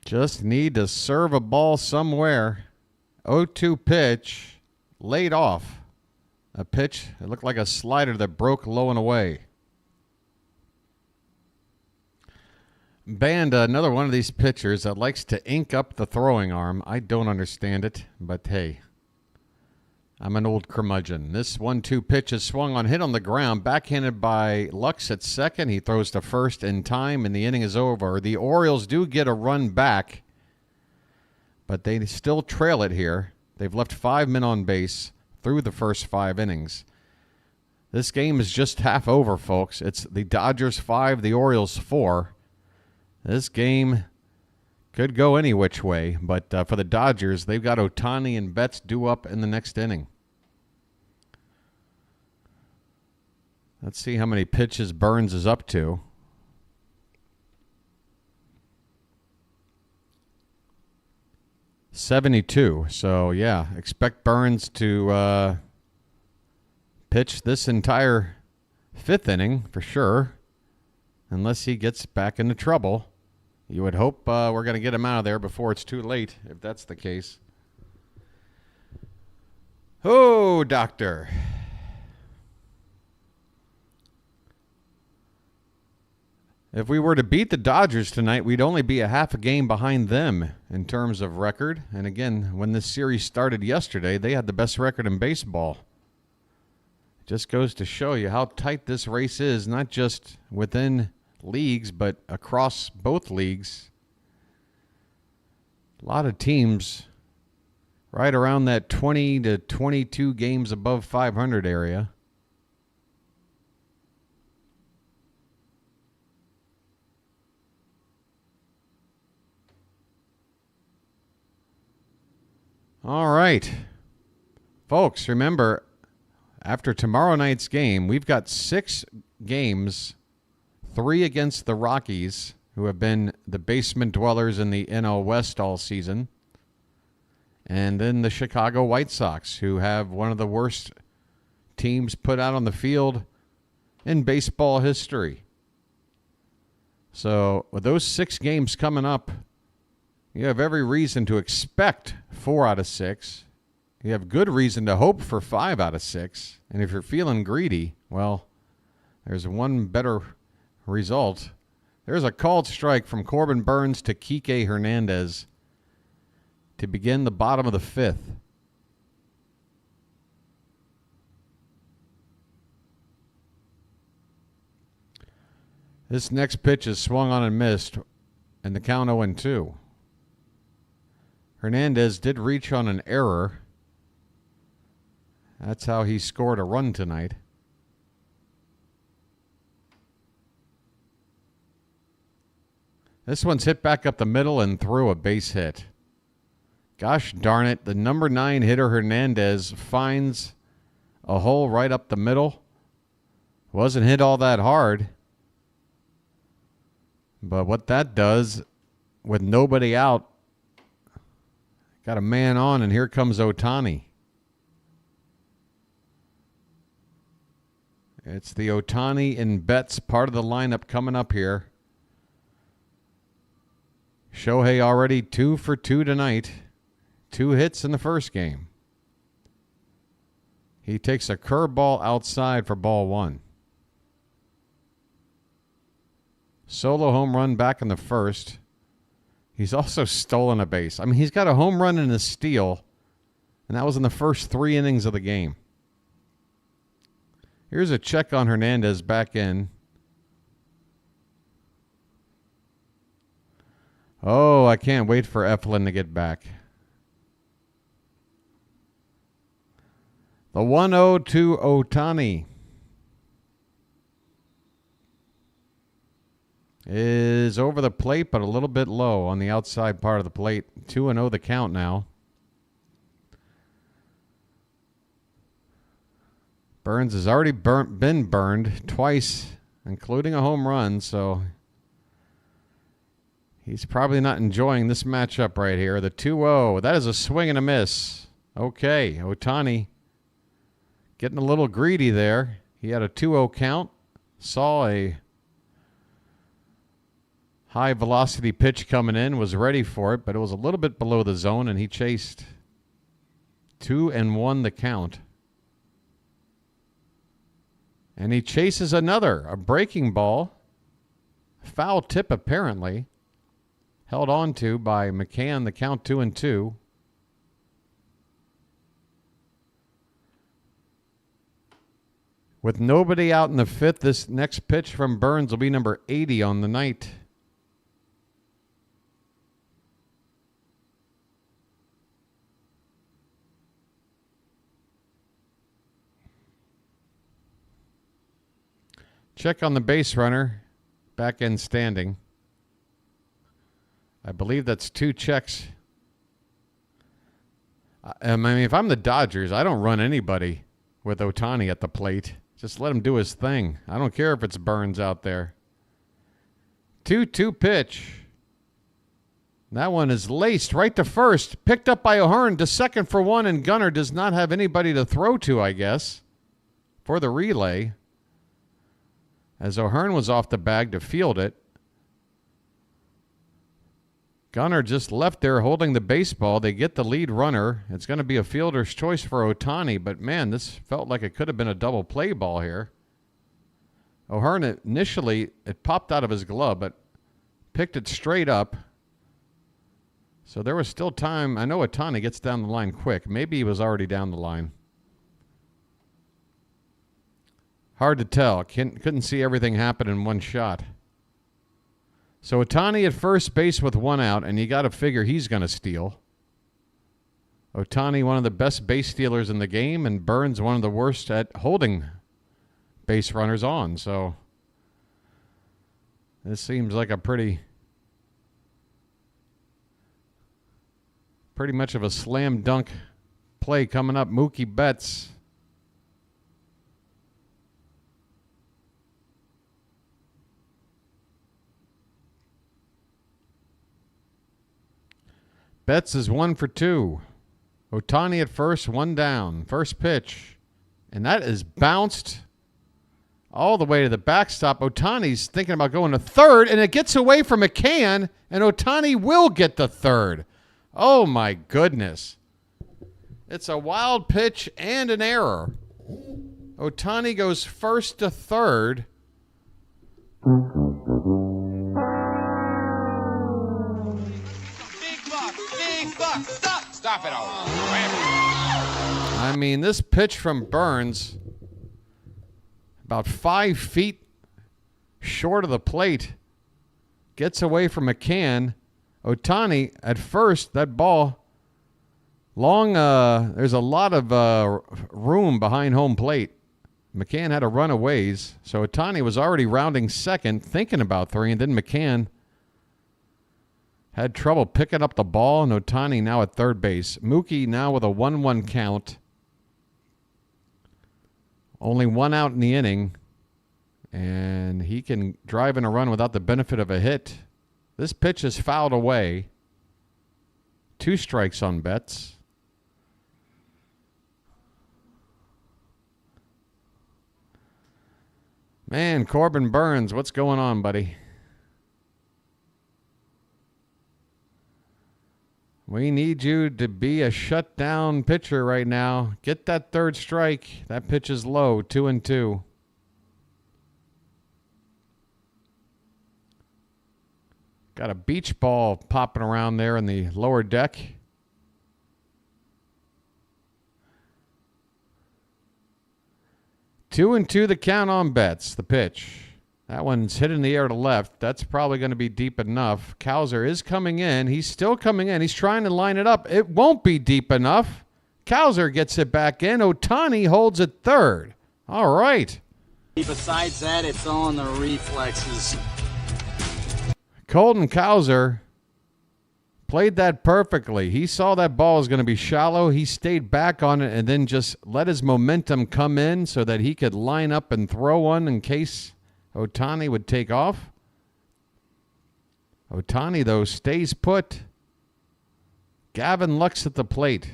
Just need to serve a ball somewhere. 0-2 pitch, laid off. A pitch, it looked like a slider that broke low and away. Banda, another one of these pitchers that likes to ink up the throwing arm. I don't understand it, but hey, I'm an old curmudgeon. This 1-2 pitch is swung on, hit on the ground, backhanded by Lux at second. He throws to first in time, and the inning is over. The Orioles do get a run back, but they still trail it here. They've left 5 men on base through the first 5 innings. This game is just half over, folks. It's the Dodgers 5, the Orioles 4. This game could go any which way, but for the Dodgers, they've got Ohtani and Betts due up in the next inning. Let's see how many pitches Burnes is up to. .72. So, yeah, expect Burnes to pitch this entire 5th inning for sure, unless he gets back into trouble. You would hope we're going to get him out of there before it's too late, if that's the case. Oh, doctor. If we were to beat the Dodgers tonight, we'd only be a half a game behind them in terms of record. And again, when this series started yesterday, they had the best record in baseball. It just goes to show you how tight this race is, not just within leagues, but across both leagues. A lot of teams right around that 20 to 22 games above 500 area. All right. Folks, remember, after tomorrow night's game, we've got 6 games, 3 against the Rockies, who have been the basement dwellers in the NL West all season, and then the Chicago White Sox, who have one of the worst teams put out on the field in baseball history. So with those 6 games coming up, you have every reason to expect 4 out of 6. You have good reason to hope for 5 out of 6. And if you're feeling greedy, well, there's one better result. There's a called strike from Corbin Burnes to Kike Hernandez to begin the bottom of the 5th. This next pitch is swung on and missed, and the count 0-2. Hernandez did reach on an error. That's how he scored a run tonight. This one's hit back up the middle and through a base hit. Gosh darn it, the number 9 hitter Hernandez finds a hole right up the middle. Wasn't hit all that hard, But what that does, with nobody out, got a man on, and here comes Ohtani. It's the Ohtani and Betts part of the lineup coming up here. Shohei already 2 for 2 tonight. 2 hits in the first game. He takes a curveball outside for ball 1. Solo home run back in the first. He's also stolen a base. I mean, he's got a home run and a steal, and that was in the first 3 innings of the game. Here's a check on Hernandez back in. Oh, I can't wait for Eflin to get back. The 1-0 to Ohtani is over the plate, but a little bit low on the outside part of the plate. 2-0 the count now. Burnes has already been burned twice, including a home run, so he's probably not enjoying this matchup right here. The 2-0, that is a swing and a miss. Okay, Ohtani getting a little greedy there. He had a 2-0 count, saw a high velocity pitch coming in, was ready for it, but it was a little bit below the zone, and he chased 2-1 the count. And he chases a breaking ball. Foul tip apparently. Held on to by McCann, the count 2-2. With nobody out in the 5th, this next pitch from Burnes will be number 80 on the night. Check on the base runner, back end standing. I believe that's 2 checks. I mean, if I'm the Dodgers, I don't run anybody with Ohtani at the plate. Just let him do his thing. I don't care if it's Burnes out there. 2-2 pitch. That one is laced right to first. Picked up by O'Hearn to second for 1, and Gunnar does not have anybody to throw to, I guess, for the relay. As O'Hearn was off the bag to field it. Gunnar just left there holding the baseball. They get the lead runner. It's going to be a fielder's choice for Ohtani, but man, this felt like it could have been a double play ball here. O'Hearn initially, it popped out of his glove, but picked it straight up. So there was still time. I know Ohtani gets down the line quick. Maybe he was already down the line. Hard to tell. Couldn't see everything happen in one shot. So Ohtani at first base with 1 out, and you got to figure he's going to steal. Ohtani, one of the best base stealers in the game, and Burnes, one of the worst at holding base runners on. So this seems like a pretty much of a slam dunk play coming up. Mookie Betts. Betts is 1 for 2. Ohtani at first, 1 down. First pitch. And that is bounced all the way to the backstop. Ohtani's thinking about going to third, and it gets away from McCann, and Ohtani will get the third. Oh, my goodness. It's a wild pitch and an error. Ohtani goes first to third. Stop it all. I mean, this pitch from Burnes, about 5 feet short of the plate, gets away from McCann. Ohtani, at first, that ball, long, there's a lot of room behind home plate. McCann had to run a ways, so Ohtani was already rounding second, thinking about 3, and then McCann had trouble picking up the ball, and Ohtani now at third base. Mookie now with a 1-1 count. Only 1 out in the inning. And he can drive in a run without the benefit of a hit. This pitch is fouled away. 2 strikes on Betts. Man, Corbin Burnes, what's going on, buddy? We need you to be a shutdown pitcher right now. Get that 3rd strike. That pitch is low, 2-2. Got a beach ball popping around there in the lower deck. Two and two the count on Betts, the pitch. That one's hit in the air to left. That's probably going to be deep enough. Cowser is coming in. He's still coming in. He's trying to line it up. It won't be deep enough. Cowser gets it back in. Ohtani holds it third. All right. Besides that, it's on the reflexes. Colton Cowser played that perfectly. He saw that ball was going to be shallow. He stayed back on it and then just let his momentum come in so that he could line up and throw one in case Ohtani would take off. Ohtani, though, stays put. Gavin Lux at the plate.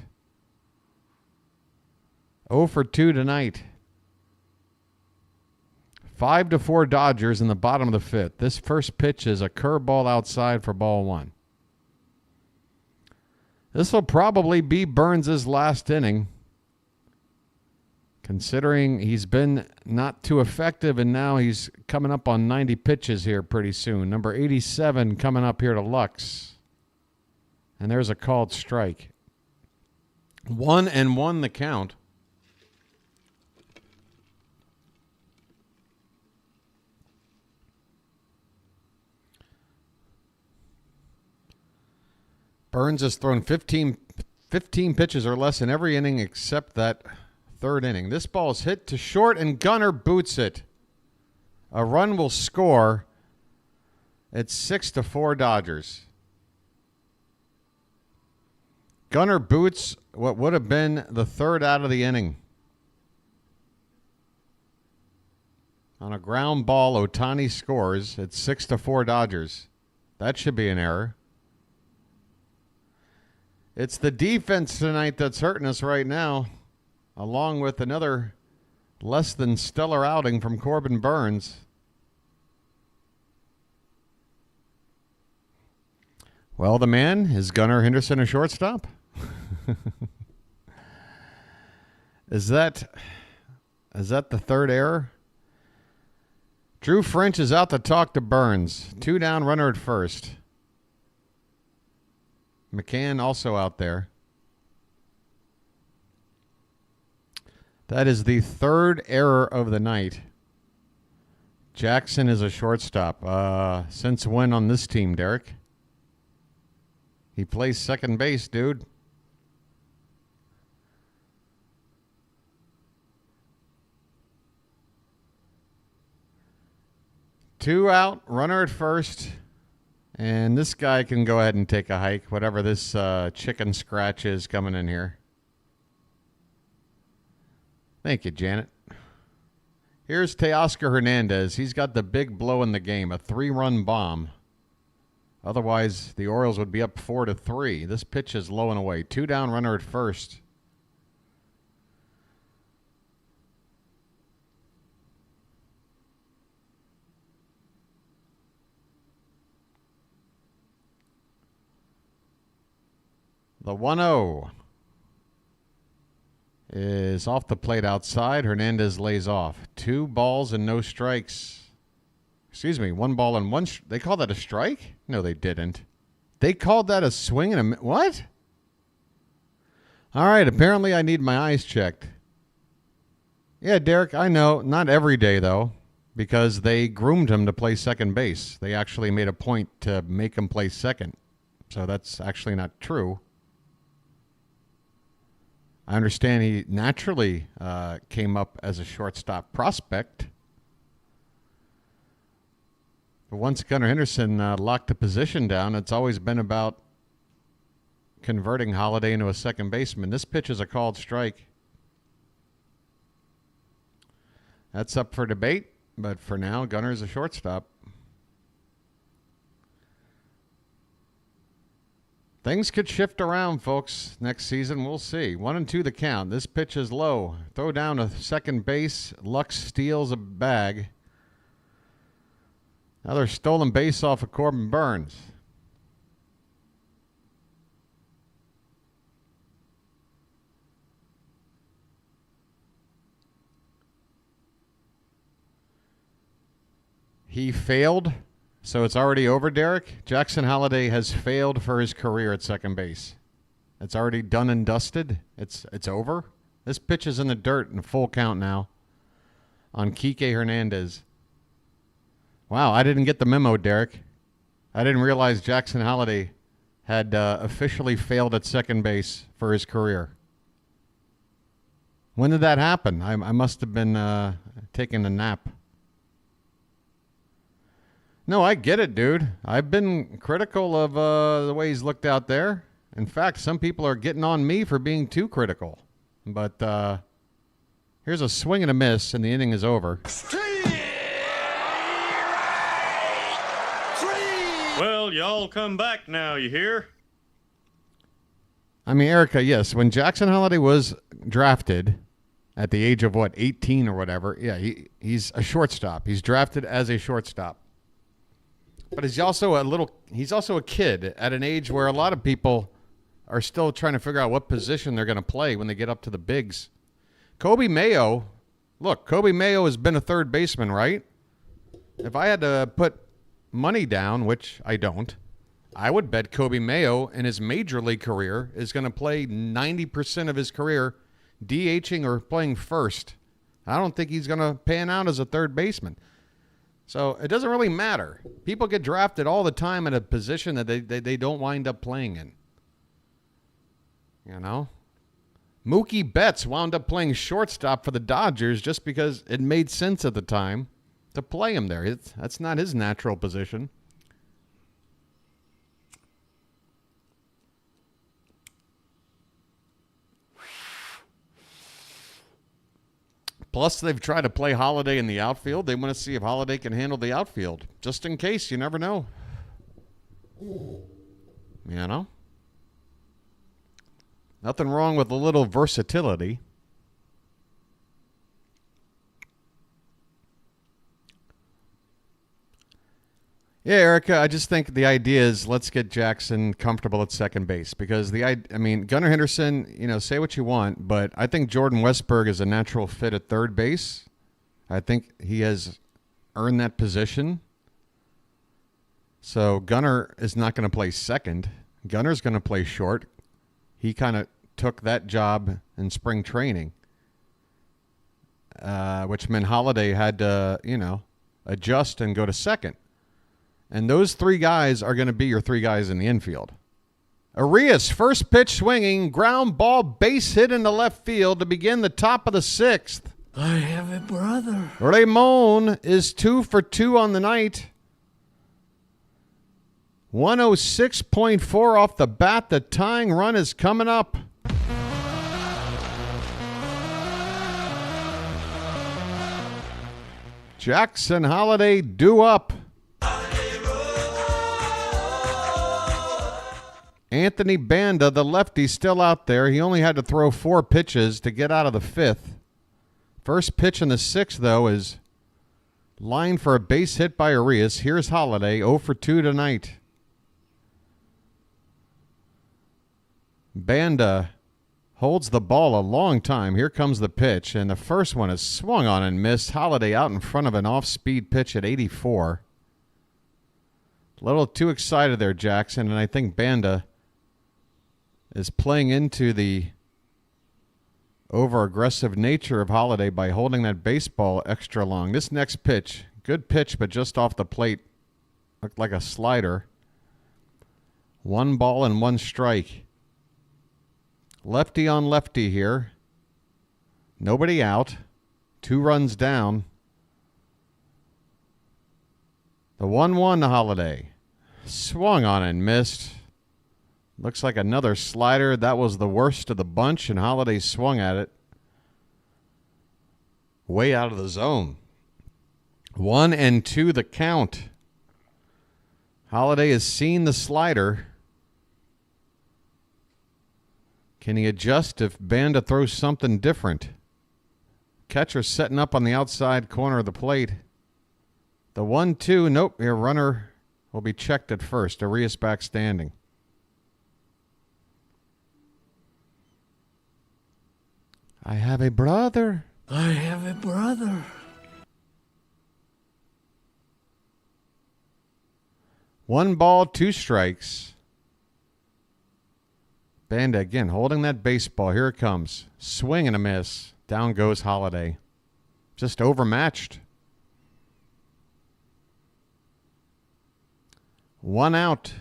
0 for 2 tonight. 5-4 Dodgers in the bottom of the 5th. This first pitch is a curveball outside for ball 1. This will probably be Burnes' last inning, considering he's been not too effective, and now he's coming up on 90 pitches here pretty soon. Number 87 coming up here to Lux. And there's a called strike. 1-1 the count. Burnes has thrown 15 pitches or less in every inning except that 3rd inning. This ball is hit to short, and Gunnar boots it. A run will score. It's 6-4 Dodgers. Gunnar boots what would have been the 3rd out of the inning. On a ground ball, Ohtani scores. It's 6-4 Dodgers. That should be an error. It's the defense tonight that's hurting us right now, along with another less than stellar outing from Corbin Burnes. Well, the man is Gunnar Henderson, a shortstop. Is that the 3rd error? Drew French is out to talk to Burnes. 2 down, runner at first. McCann also out there. That is the 3rd error of the night. Jackson is a shortstop. Since when on this team, Derek? He plays second base, dude. Two out, runner at first. And this guy can go ahead and take a hike, whatever this chicken scratch is coming in here. Thank you, Janet. Here's Teoscar Hernandez. He's got the big blow in the game, a 3-run bomb. Otherwise, the Orioles would be up 4-3. This pitch is low and away. 2 down, runner at first. The 1-0 is off the plate outside. Hernandez lays off. 2 balls and no strikes. Excuse me, 1 ball and 1. They call that a strike? No, they didn't. They called that a swing and a... What? All right, apparently I need my eyes checked. Yeah, Derek, I know. Not every day, though, because they groomed him to play second base. They actually made a point to make him play second. So that's actually not true. I understand he naturally came up as a shortstop prospect. But once Gunnar Henderson locked the position down, it's always been about converting Holiday into a second baseman. This pitch is a called strike. That's up for debate. But for now, Gunner's a shortstop. Things could shift around, folks. Next season, we'll see. 1-2 the count. This pitch is low. Throw down to second base. Lux steals a bag. Another stolen base off of Corbin Burnes. He failed, so it's already over, Derek. Jackson Holliday has failed for his career at second base. It's already done and dusted. It's over. This pitch is in the dirt in full count now on Kike Hernandez. Wow, I didn't get the memo, Derek. I didn't realize Jackson Holliday had officially failed at second base for his career. When did that happen? I must have been taking a nap. No, I get it, dude. I've been critical of the way he's looked out there. In fact, some people are getting on me for being too critical. But here's a swing and a miss, and the inning is over. Well, y'all come back now, you hear? I mean, Erica, yes, when Jackson Holliday was drafted at the age of, 18 or whatever, yeah, he's a shortstop. He's drafted as a shortstop. But he's also a kid at an age where a lot of people are still trying to figure out what position they're going to play when they get up to the bigs. Coby Mayo has been a third baseman, right? If I had to put money down, which I don't, I would bet Coby Mayo in his major league career is going to play 90% of his career DHing or playing first. I don't think he's going to pan out as a third baseman. So it doesn't really matter. People get drafted all the time at a position that they don't wind up playing in. You know? Mookie Betts wound up playing shortstop for the Dodgers just because it made sense at the time to play him there. That's not his natural position. Plus, they've tried to play Holliday in the outfield. They want to see if Holliday can handle the outfield. Just in case. You never know. You know? Nothing wrong with a little versatility. Yeah, Erica, I just think the idea is let's get Jackson comfortable at second base because Gunnar Henderson, say what you want, but I think Jordan Westburg is a natural fit at third base. I think he has earned that position. So Gunnar is not going to play second. Gunnar's going to play short. He kind of took that job in spring training, which meant Holliday had to, adjust and go to second. And those three guys are going to be your three guys in the infield. Urias, first pitch swinging, ground ball, base hit into left field to begin the top of the sixth. I have a brother. Ramon is 2 for 2 on the night. 106.4 off the bat. The tying run is coming up. Jackson Holliday due up. Anthony Banda, the lefty, still out there. He only had to throw 4 pitches to get out of the 5th. First pitch in the 6th, though, is lined for a base hit by Urias. Here's Holliday, 0 for 2 tonight. Banda holds the ball a long time. Here comes the pitch, and the first one is swung on and missed. Holliday out in front of an off-speed pitch at 84. A little too excited there, Jackson, and I think Banda is playing into the over-aggressive nature of Holliday by holding that baseball extra long. This next pitch, good pitch, but just off the plate. Looked like a slider. 1 ball and 1 strike. Lefty on lefty here. Nobody out. 2 runs down. The 1-1 to Holliday. Swung on and missed. Looks like another slider. That was the worst of the bunch, and Holliday swung at it. Way out of the zone. 1-2 the count. Holiday has seen the slider. Can he adjust if Banda throws something different? Catcher setting up on the outside corner of the plate. The 1-2, nope, your runner will be checked at first. Urias back standing. I have a brother. I have a brother. 1 ball, 2 strikes. Banda again holding that baseball. Here it comes. Swing and a miss. Down goes Holiday. Just overmatched. 1 out.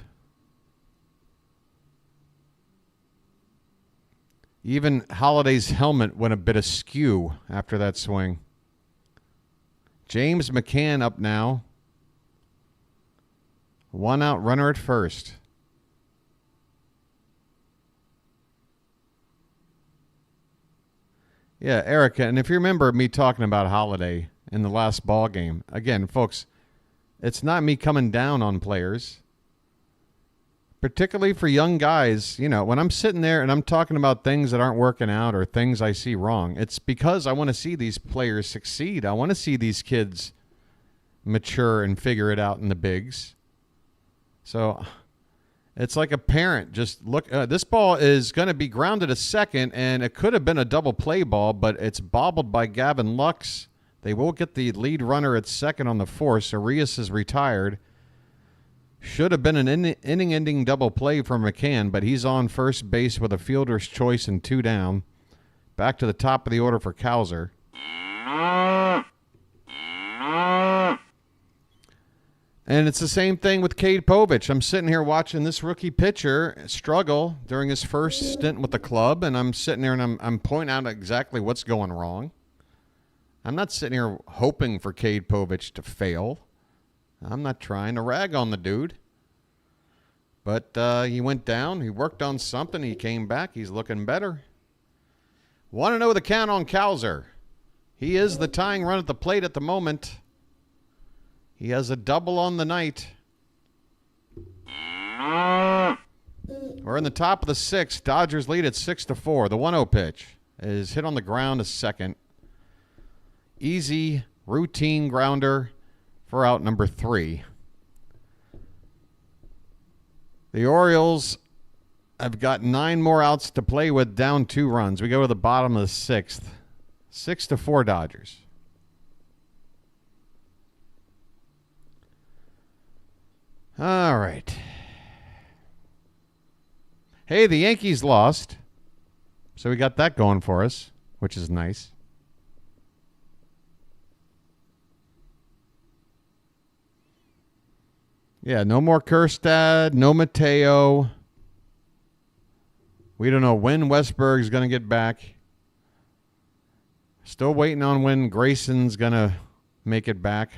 Even Holiday's helmet went a bit askew after that swing. James McCann up now. 1 out, runner at first. Yeah, Erica, and if you remember me talking about Holiday in the last ball game, again, folks, it's not me coming down on players. Particularly for young guys, you know, when I'm sitting there and I'm talking about things that aren't working out or things I see wrong, it's because I want to see these players succeed. I want to see these kids mature and figure it out in the bigs. So it's like a parent. Just look, this ball is going to be grounded to second, and it could have been a double play ball, but it's bobbled by Gavin Lux. They will get the lead runner at second on the force. Urias is retired. Should have been an inning-ending double play for McCann, but he's on first base with a fielder's choice and 2 down. Back to the top of the order for Cowser. And it's the same thing with Cade Povich. I'm sitting here watching this rookie pitcher struggle during his first stint with the club, and I'm sitting there and I'm pointing out exactly what's going wrong. I'm not sitting here hoping for Cade Povich to fail. I'm not trying to rag on the dude. But he went down. He worked on something. He came back. He's looking better. Want to know the count on Cowser. He is the tying run at the plate at the moment. He has a double on the night. We're in the top of the 6th. Dodgers lead at 6-4. The 1-0 pitch is hit on the ground to second. Easy, routine grounder for out number 3. The Orioles have got 9 more outs to play with, down 2 runs. We go to the bottom of the 6th. 6-4 Dodgers. All right. Hey, the Yankees lost. So we got that going for us, which is nice. Yeah, no more Kjerstad, no Mateo. We don't know when Westberg's going to get back. Still waiting on when Grayson's going to make it back.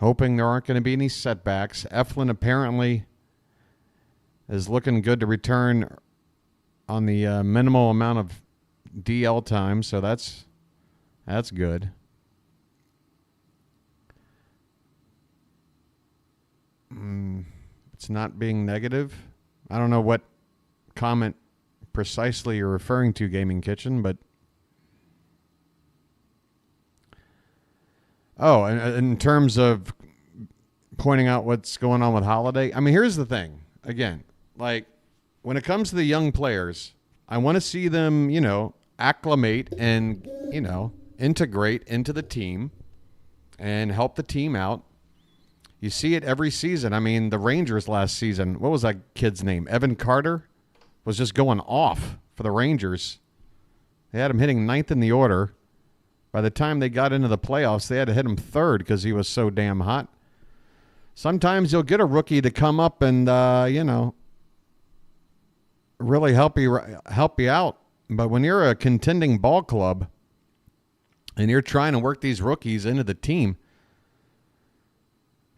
Hoping there aren't going to be any setbacks. Eflin apparently is looking good to return on the minimal amount of DL time, so that's good. It's not being negative. I don't know what comment precisely you're referring to, Gaming Kitchen, but in terms of pointing out what's going on with Holiday, I mean, here's the thing. Again, like, when it comes to the young players, I want to see them, acclimate and, integrate into the team and help the team out. You see it every season. I mean, the Rangers last season, what was that kid's name? Evan Carter was just going off for the Rangers. They had him hitting 9th in the order. By the time they got into the playoffs, they had to hit him 3rd because he was so damn hot. Sometimes you'll get a rookie to come up and, really help you out. But when you're a contending ball club and you're trying to work these rookies into the team,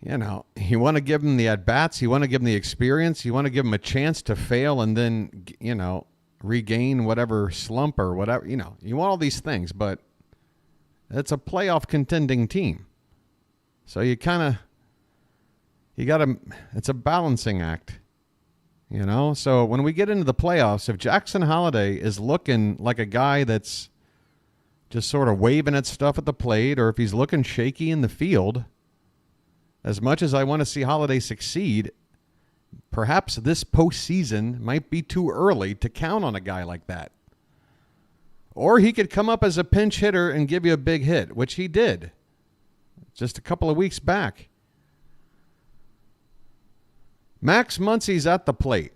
you want to give them the at-bats. You want to give them the experience. You want to give them a chance to fail and then, regain whatever slump or whatever. You want all these things. But It's a playoff contending team. So you got to, it's a balancing act, you know? So when we get into the playoffs, if Jackson Holliday is looking like a guy that's just sort of waving at stuff at the plate, or if he's looking shaky in the field, as much as I want to see Holliday succeed, perhaps this postseason might be too early to count on a guy like that. Or he could come up as a pinch hitter and give you a big hit, which he did just a couple of weeks back. Max Muncy's at the plate.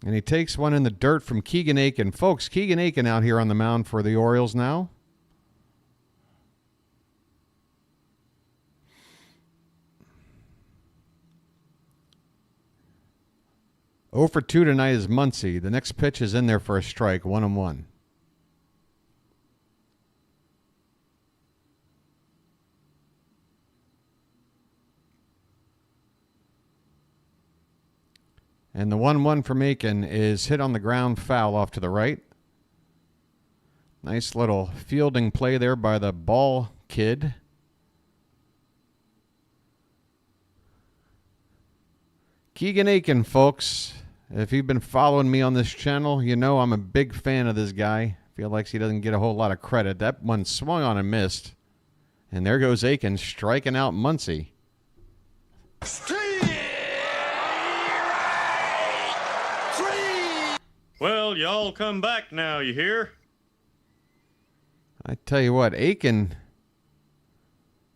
And he takes one in the dirt from Keegan Aiken. Folks, Keegan Aiken out here on the mound for the Orioles now. Oh for 2 tonight is Muncy. The next pitch is in there for a strike, 1-1. And the 1-1 from Aiken is hit on the ground, foul off to the right. Nice little fielding play there by the ball kid. Keegan Aiken, folks. If you've been following me on this channel, you know I'm a big fan of this guy. Feel like he doesn't get a whole lot of credit. That one swung on and missed. And there goes Aiken striking out Muncy. Well, y'all come back now, you hear? I tell you what, Aiken,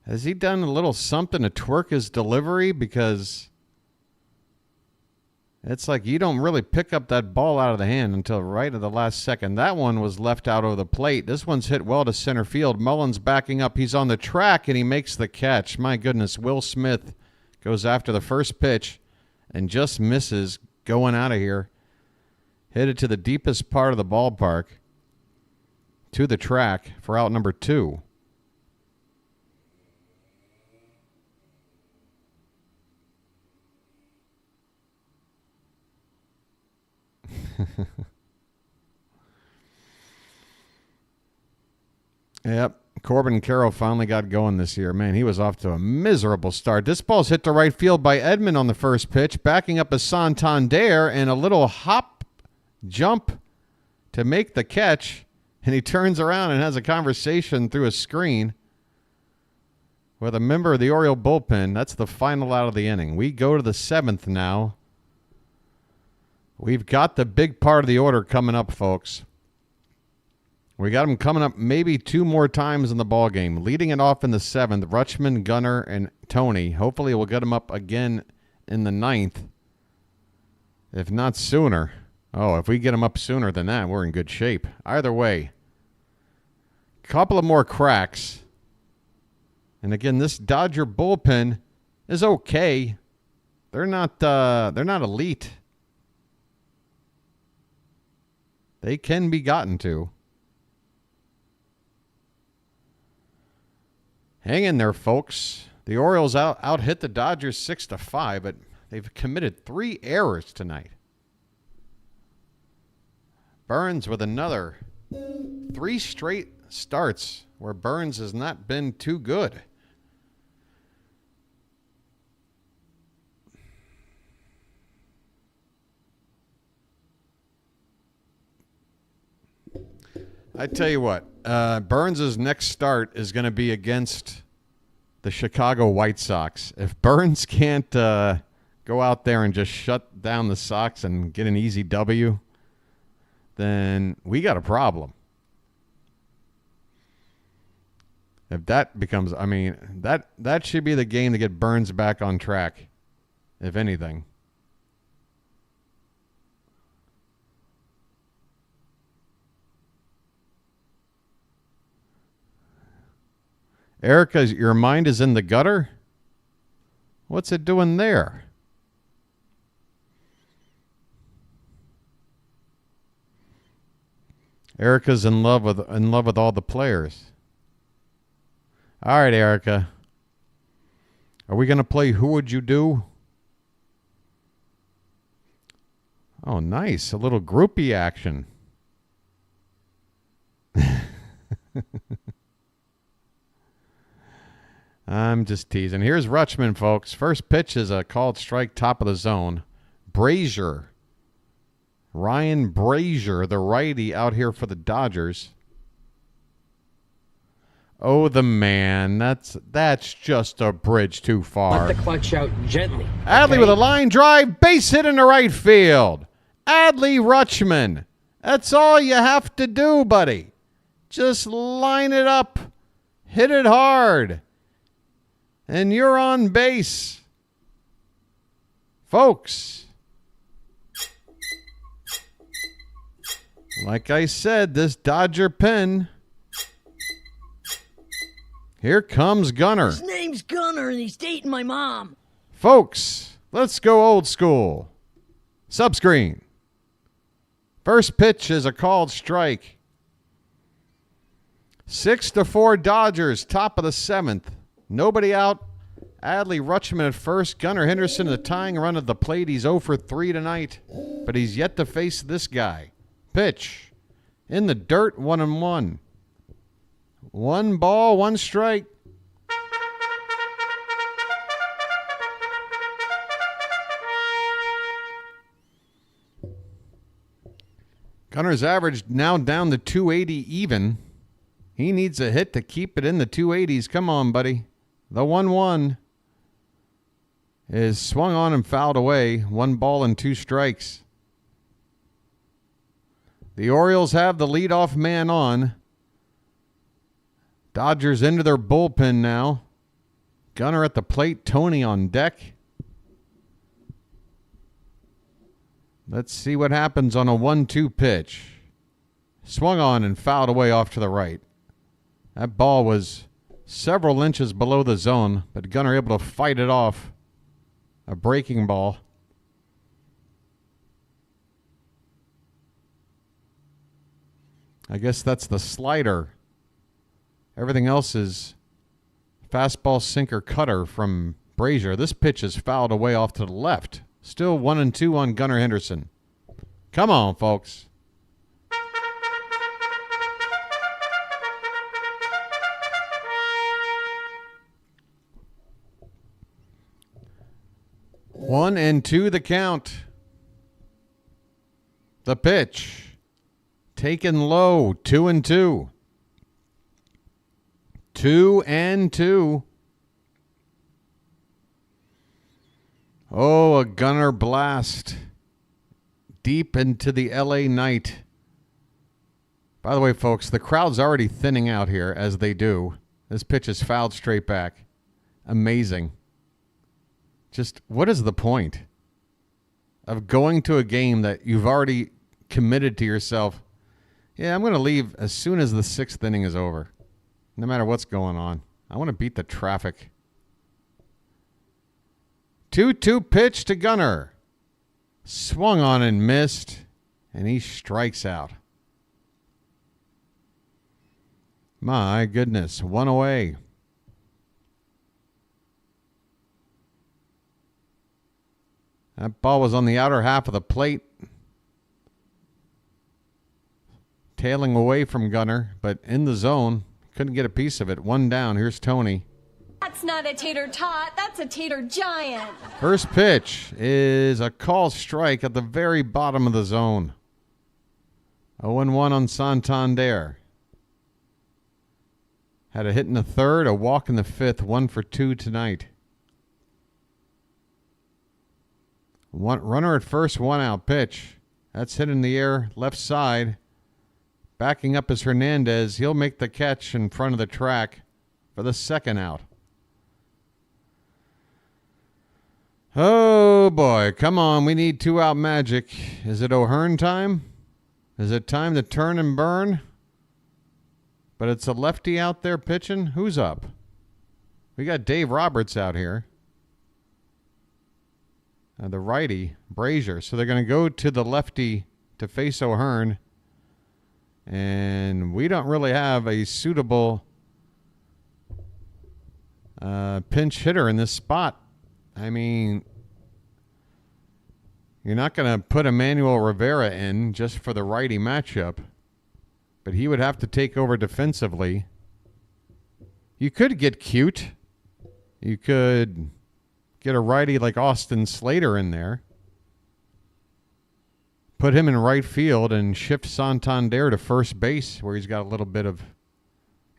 has he done a little something to twerk his delivery? Because it's like you don't really pick up that ball out of the hand until right at the last second. That one was left out over the plate. This one's hit well to center field. Mullins backing up. He's on the track, and he makes the catch. My goodness, Will Smith goes after the first pitch and just misses going out of here. Hit it to the deepest part of the ballpark, to the track for out number 2. Yep, Corbin Carroll finally got going this year. Man, he was off to a miserable start. This ball's hit to right field by Edman on the first pitch, backing up a Santander, and a little hop jump to make the catch, and he turns around and has a conversation through a screen with a member of the Oriole bullpen. That's the final out of the inning. We go to the 7th now. We've got the big part of the order coming up, folks. We got them coming up maybe 2 more times in the ball game. Leading it off in the 7th, Rutschman, Gunnar, and Tony. Hopefully we'll get them up again in the 9th, if not sooner. Oh, if we get them up sooner than that, we're in good shape. Either way, a couple of more cracks. And again, this Dodger bullpen is okay. They're not elite. They can be gotten to. Hang in there, folks. The Orioles out hit the Dodgers 6-5, but they've committed 3 errors tonight. Burnes with another 3 straight starts where Burnes has not been too good. I tell you what, Burnes' next start is going to be against the Chicago White Sox. If Burnes can't go out there and just shut down the Sox and get an easy W, then we got a problem. If that becomes, I mean, that should be the game to get Burnes back on track, if anything. Erica, your mind is in the gutter? What's it doing there? Erica's in love with all the players. All right, Erica. Are we going to play Who Would You Do? Oh, nice. A little groupie action. I'm just teasing. Here's Rutschman, folks. First pitch is a called strike, top of the zone. Brazier. Ryan Brazier, the righty, out here for the Dodgers. Oh, the man. That's just a bridge too far. Let the clutch out gently. Adley with a line drive, base hit into right field. Adley Rutschman. That's all you have to do, buddy. Just line it up. Hit it hard. And you're on base. Folks, like I said, this Dodger pen. Here comes Gunnar. His name's Gunnar and he's dating my mom. Folks, let's go old school. Subscreen. First pitch is a called strike. 6-4 Dodgers, top of the 7th. Nobody out. Adley Rutschman at first. Gunnar Henderson the tying run at the plate. He's 0 for 3 tonight, but he's yet to face this guy. Pitch. In the dirt, 1-1. 1 ball, 1 strike. Gunnar's average now down to 280 even. He needs a hit to keep it in the 280s. Come on, buddy. The 1-1 is swung on and fouled away. 1 ball and 2 strikes. The Orioles have the leadoff man on. Dodgers into their bullpen now. Gunnar at the plate. Tony on deck. Let's see what happens on a 1-2 pitch. Swung on and fouled away off to the right. That ball was several inches below the zone, but Gunnar able to fight it off. A breaking ball. I guess that's the slider. Everything else is fastball, sinker, cutter from Brazier. This pitch is fouled away off to the left. Still 1-2 on Gunnar Henderson. Come on, folks. One and two the count. The pitch. Taken low. 2-2. 2-2. Oh, a Gunnar blast. Deep into the LA night. By the way, folks, the crowd's already thinning out here, as they do. This pitch is fouled straight back. Amazing. Just, what is the point of going to a game that you've already committed to yourself? Yeah, I'm going to leave as soon as the 6th inning is over, no matter what's going on. I want to beat the traffic. 2-2 pitch to Gunnar. Swung on and missed, and he strikes out. My goodness, 1 away. That ball was on the outer half of the plate. Tailing away from Gunnar, but in the zone. Couldn't get a piece of it. 1 down. Here's Tony. That's not a tater tot. That's a tater giant. First pitch is a call strike at the very bottom of the zone. 0-1 on Santander. Had a hit in the 3rd, a walk in the 5th, 1 for 2 tonight. Runner at first, 1 out pitch. That's hit in the air, left side. Backing up is Hernandez. He'll make the catch in front of the track for the 2nd out. Oh, boy. Come on. We need 2-out magic. Is it O'Hearn time? Is it time to turn and burn? But it's a lefty out there pitching. Who's up? We got Dave Roberts out here. The righty, Brazier. So they're going to go to the lefty to face O'Hearn. And we don't really have a suitable pinch hitter in this spot. I mean, you're not going to put Emmanuel Rivera in just for the righty matchup. but he would have to take over defensively. You could get cute. You could get a righty like Austin Slater in there. Put him in right field and shift Santander to first base where he's got a little bit of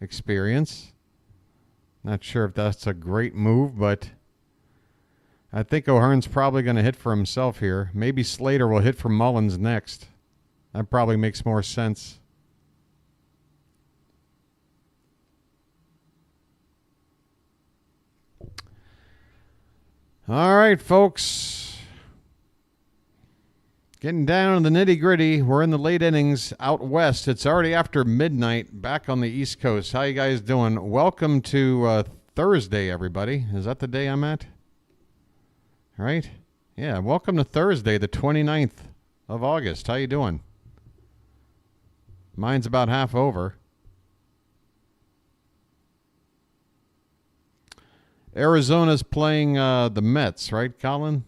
experience. Not sure if that's a great move, but I think O'Hearn's probably going to hit for himself here. Maybe Slater will hit for Mullins next. That probably makes more sense. All right, folks. Getting down to the nitty-gritty. We're in the late innings out west. It's already after midnight back on the East Coast. How you guys doing? Welcome to Thursday, everybody. Is that the day I'm at? Right? Yeah, welcome to Thursday, the 29th of August. How you doing? Mine's about half over. Arizona's playing the Mets, right, Colin?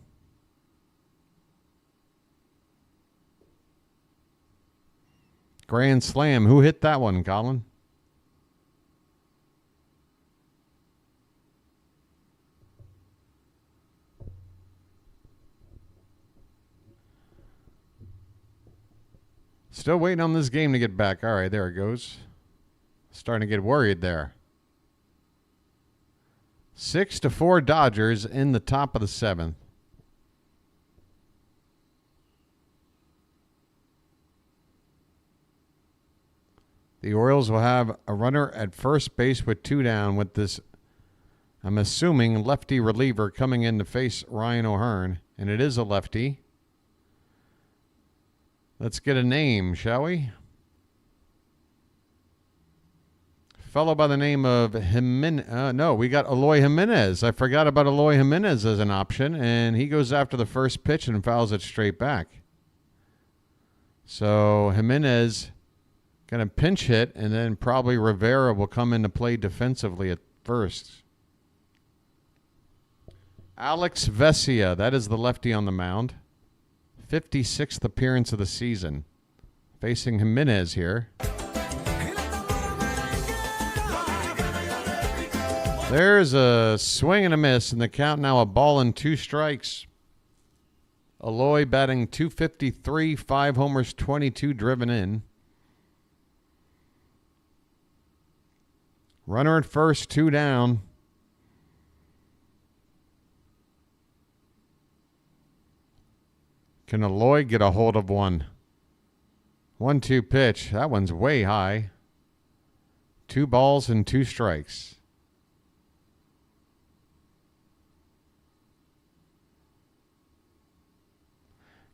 Grand Slam. Who hit that one, Colin? Still waiting on this game to get back. All right, there it goes. Starting to get worried there. 6-4 Dodgers in the top of the seventh. The Orioles will have a runner at first base with 2 down with this, I'm assuming, lefty reliever coming in to face Ryan O'Hearn. And it is a lefty. Let's get a name, shall we? Fellow by the name of Jimenez. No, we got Eloy Jimenez. I forgot about Eloy Jimenez as an option, and he goes after the first pitch and fouls it straight back. So Jimenez going to pinch hit, and then probably Rivera will come into play defensively at first. Alex Vesia, that is the lefty on the mound. 56th appearance of the season. Facing Jimenez here. There's a swing and a miss, and the count now a ball and 2 strikes. Eloy batting .253, 5 homers, 22 driven in. Runner at first, 2 down. Can Eloy get a hold of one? 1-2 pitch. That one's way high. 2 balls and 2 strikes.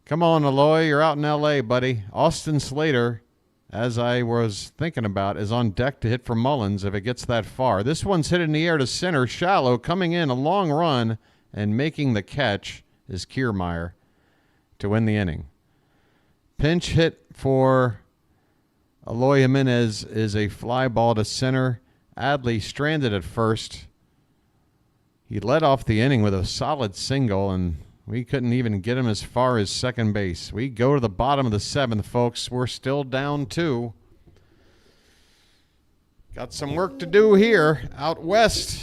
Come on, Eloy. You're out in L.A., buddy. Austin Slater, as I was thinking about, is on deck to hit for Mullins if it gets that far. This one's hit in the air to center. Shallow coming in a long run and making the catch is Kiermaier to win the inning. Pinch hit for Eloy Jimenez is a fly ball to center. Adley stranded at first. He led off the inning with a solid single, and we couldn't even get him as far as second base. We go to the bottom of the 7th, folks. We're still down 2. Got some work to do here out west.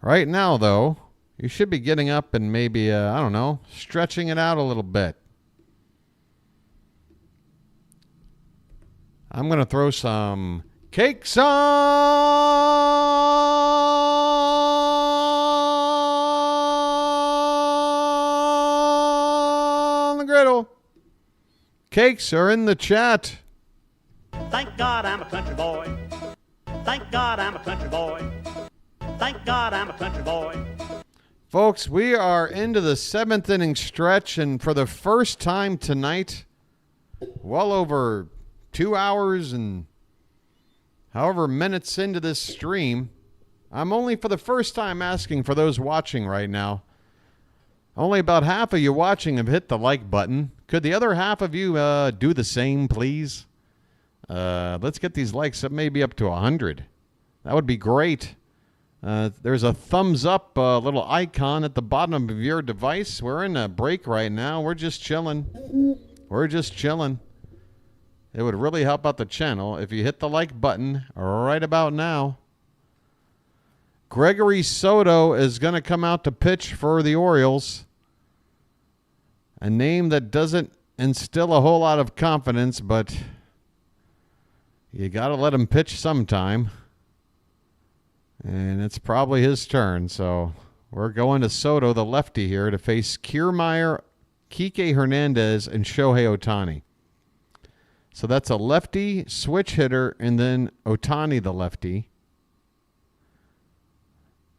Right now, though, you should be getting up and maybe, I don't know, stretching it out a little bit. I'm going to throw some cakes on the griddle. Cakes are in the chat. Thank God I'm a country boy. Thank God I'm a country boy. Thank God I'm a country boy. Folks, we are into the 7th inning stretch, and for the first time tonight, well over 2 hours and however minutes into this stream, I'm only for the first time asking for those watching right now. Only about half of you watching have hit the like button. Could the other half of you do the same, please? Let's get these likes up maybe up to 100. That would be great. There's a thumbs up little icon at the bottom of your device. We're in a break right now. We're just chilling. It would really help out the channel if you hit the like button right about now. Gregory Soto is going to come out to pitch for the Orioles. A name that doesn't instill a whole lot of confidence, but you got to let him pitch sometime. And it's probably his turn. So we're going to Soto, the lefty here, to face Kiermaier, Kike Hernandez, and Shohei Ohtani. So that's a lefty switch hitter, and then Ohtani, the lefty.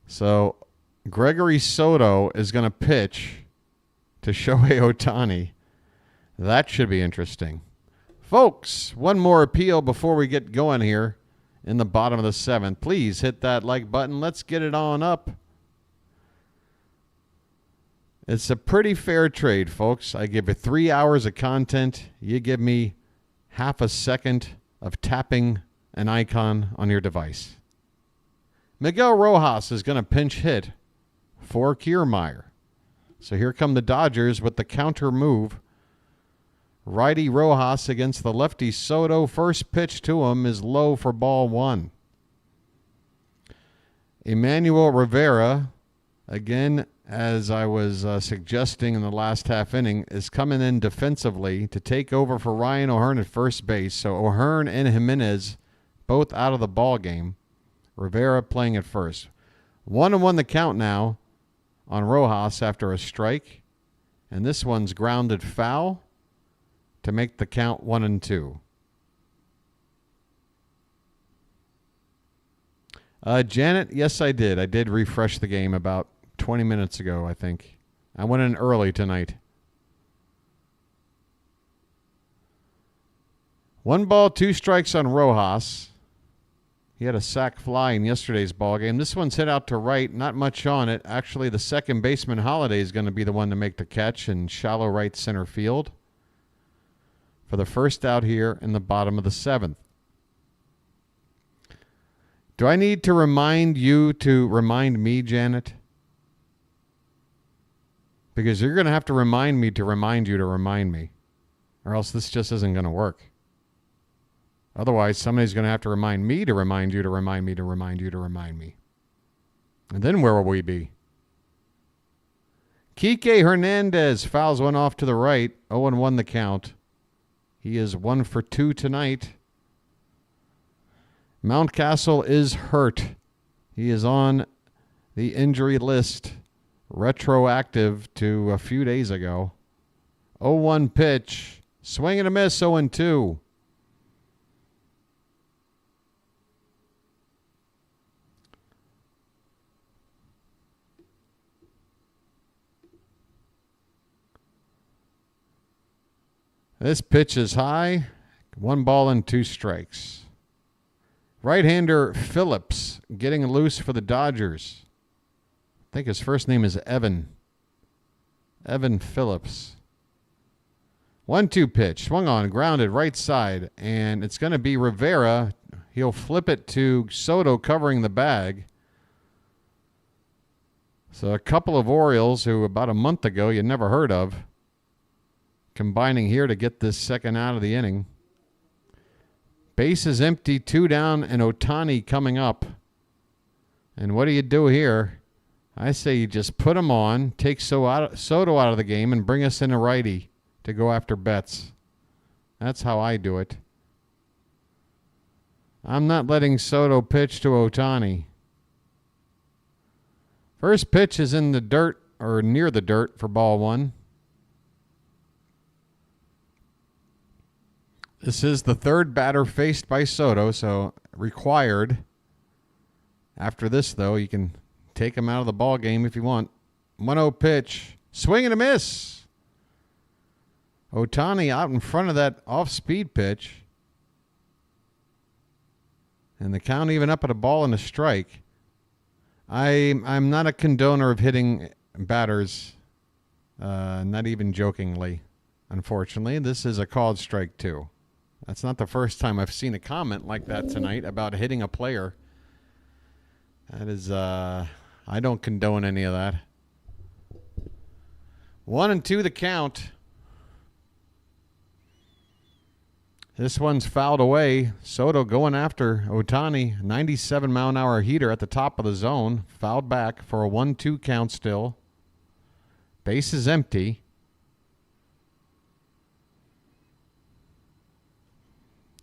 So Gregory Soto is going to pitch to Shohei Ohtani. That should be interesting. Folks, one more appeal before we get going here in the bottom of the 7th. Please hit that like button. Let's get it on up. It's a pretty fair trade, folks. I give you 3 hours of content. You give me half a second of tapping an icon on your device. Miguel Rojas is going to pinch hit for Kiermaier. So here come the Dodgers with the counter move. Righty Rojas against the lefty Soto. First pitch to him is low for ball 1. Emmanuel Rivera, again, as I was suggesting in the last half inning, is coming in defensively to take over for Ryan O'Hearn at first base. So O'Hearn and Jimenez both out of the ball game. Rivera playing at first. 1-1 the count now on Rojas after a strike. And this one's grounded foul to make the count 1-2. Janet, yes, I did. I did refresh the game about 20 minutes ago, I think. I went in early tonight. 1 ball, 2 strikes on Rojas. He had a sac fly in yesterday's ball game. This one's hit out to right, not much on it. Actually, the second baseman, Holiday, is going to be the one to make the catch in shallow right center field for the first out here in the bottom of the 7th. Do I need to remind you to remind me, Janet? Because you're going to have to remind me to remind you to remind me, or else this just isn't going to work. Otherwise, somebody's going to have to remind me to remind you to remind me to remind you to remind me. And then where will we be? Kike Hernandez fouls one off to the right. 0-1 the count. He is 1 for 2 tonight. Mountcastle is hurt. He is on the injury list, retroactive to a few days ago. 0-1 pitch. Swing and a miss, 0-2. This pitch is high. 1 ball and 2 strikes. Right-hander Phillips getting loose for the Dodgers. I think his first name is Evan. Evan Phillips. 1-2 pitch. Swung on, grounded right side. And it's going to be Rivera. He'll flip it to Soto covering the bag. So a couple of Orioles who about a month ago you never heard of, combining here to get this second out of the inning. Base is empty, 2 down, and Ohtani coming up. And what do you do here? I say you just put him on, take Soto out of the game, and bring us in a righty to go after Betts. That's how I do it. I'm not letting Soto pitch to Ohtani. First pitch is in the dirt, or near the dirt, for ball 1. This is the 3rd batter faced by Soto, so required. After this, though, you can take him out of the ball game if you want. 1-0 pitch. Swing and a miss. Ohtani out in front of that off-speed pitch. And the count even up at a ball and a strike. I'm not a condoner of hitting batters, not even jokingly, unfortunately. This is a called strike, too. That's not the first time I've seen a comment like that tonight about hitting a player. That is, I don't condone any of that. 1-2 the count. This one's fouled away. Soto going after Ohtani. 97 mile an hour heater at the top of the zone. Fouled back for a 1-2 count still. Base is empty.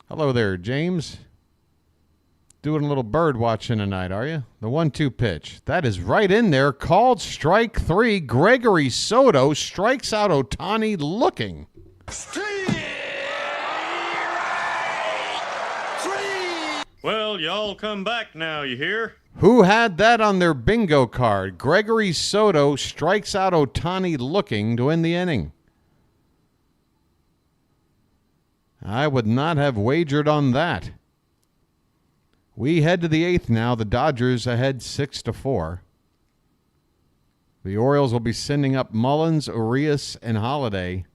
Hello there, James. Doing a little bird watching tonight, are you? The 1-2 pitch. That is right in there. Called strike 3. Gregory Soto strikes out Ohtani looking. Well, y'all come back now, you hear? Who had that on their bingo card? Gregory Soto strikes out Ohtani looking to end the inning. I would not have wagered on that. We head to the 8th now. The Dodgers ahead 6-4. The Orioles will be sending up Mullins, Urias, and Holiday.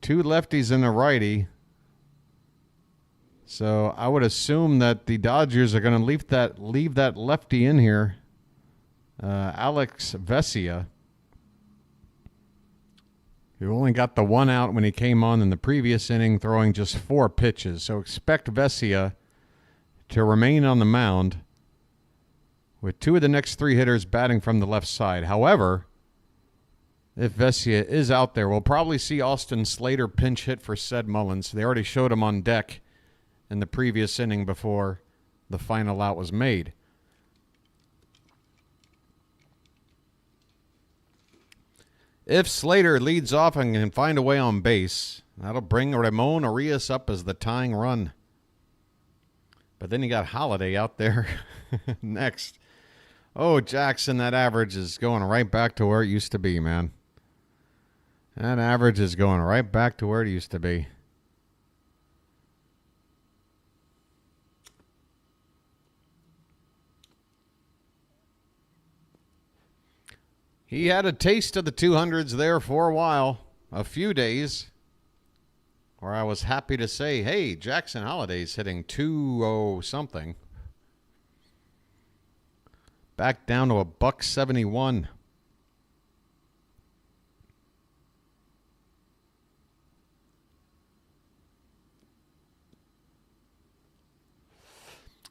2 lefties and a righty. So I would assume that the Dodgers are going to leave that lefty in here, Alex Vesia, who only got the 1 out when he came on in the previous inning, throwing just 4 pitches. So expect Vesia to remain on the mound with 2 of the next 3 hitters batting from the left side. However, if Vesia is out there, we'll probably see Austin Slater pinch hit for Ced Mullins. They already showed him on deck in the previous inning before the final out was made. If Slater leads off and can find a way on base, that'll bring Ramon Urias up as the tying run. But then you got Holiday out there next. Oh, Jackson, that average is going right back to where it used to be, man. That average is going right back to where it used to be. He had a taste of the 200s there for a while, a few days, where I was happy to say, hey, Jackson Holiday's hitting 2-0 something. Back down to $171.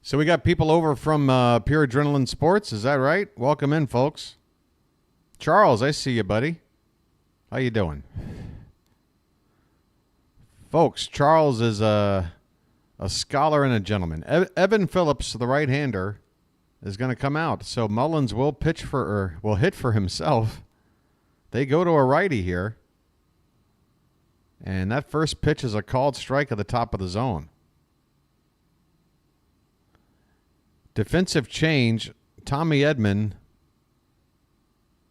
So we got people over from Pure Adrenaline Sports, is that right? Welcome in, folks. Charles, I see you, buddy. How you doing? Folks, Charles is a scholar and a gentleman. Evan Phillips, the right-hander, is going to come out. So Mullins will hit for himself. They go to a righty here. And that first pitch is a called strike at the top of the zone. Defensive change, Tommy Edman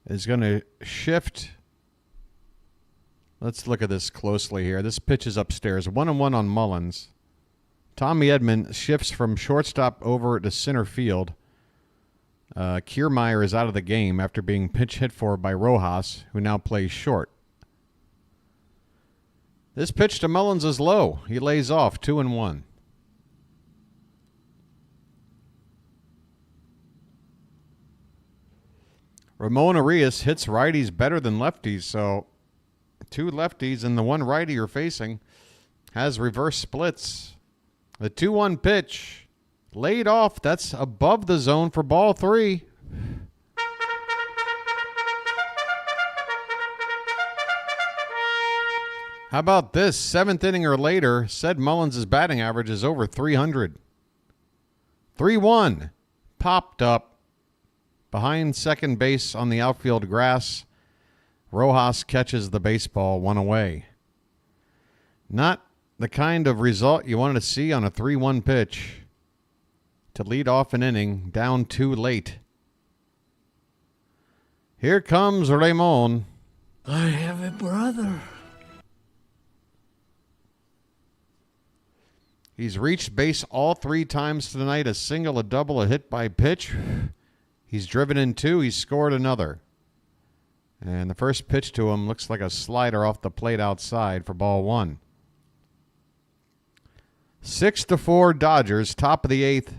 is going to shift. Let's look at this closely here. This pitch is upstairs. 1-1 on Mullins. Tommy Edman shifts from shortstop over to center field. Kiermaier is out of the game after being pinch hit for by Rojas, who now plays short. This pitch to Mullins is low. He lays off 2-1. Ramon Urias hits righties better than lefties, so 2 lefties and the 1 righty you're facing has reverse splits. The 2-1 pitch laid off. That's above the zone for ball 3. How about this? 7th inning or later, Ced Mullins' batting average is over 300. 3-1. Popped up. Behind second base on the outfield grass, Rojas catches the baseball 1 away. Not the kind of result you wanted to see on a 3-1 pitch to lead off an inning down 2 late. Here comes Ramon. I have a brother. He's reached base all 3 times tonight, a single, a double, a hit by pitch. He's driven in 2. He's scored another. And the first pitch to him looks like a slider off the plate outside for ball 1. 6-4 Dodgers, top of the 8th.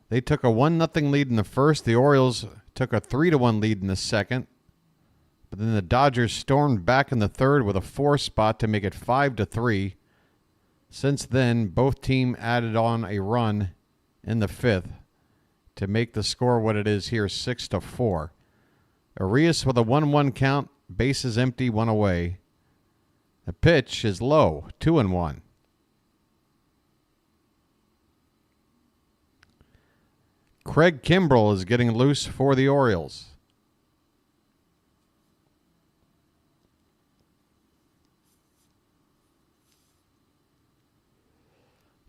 They took a 1-0 lead in the first. The Orioles took a 3-1 lead in the second. But then the Dodgers stormed back in the third with a 4 spot to make it 5-3. Since then, both teams added on a run in the 5th to make the score what it is here, 6-4. Urias with a 1-1 count, bases empty, 1 away. The pitch is low, 2-1. Craig Kimbrell is getting loose for the Orioles.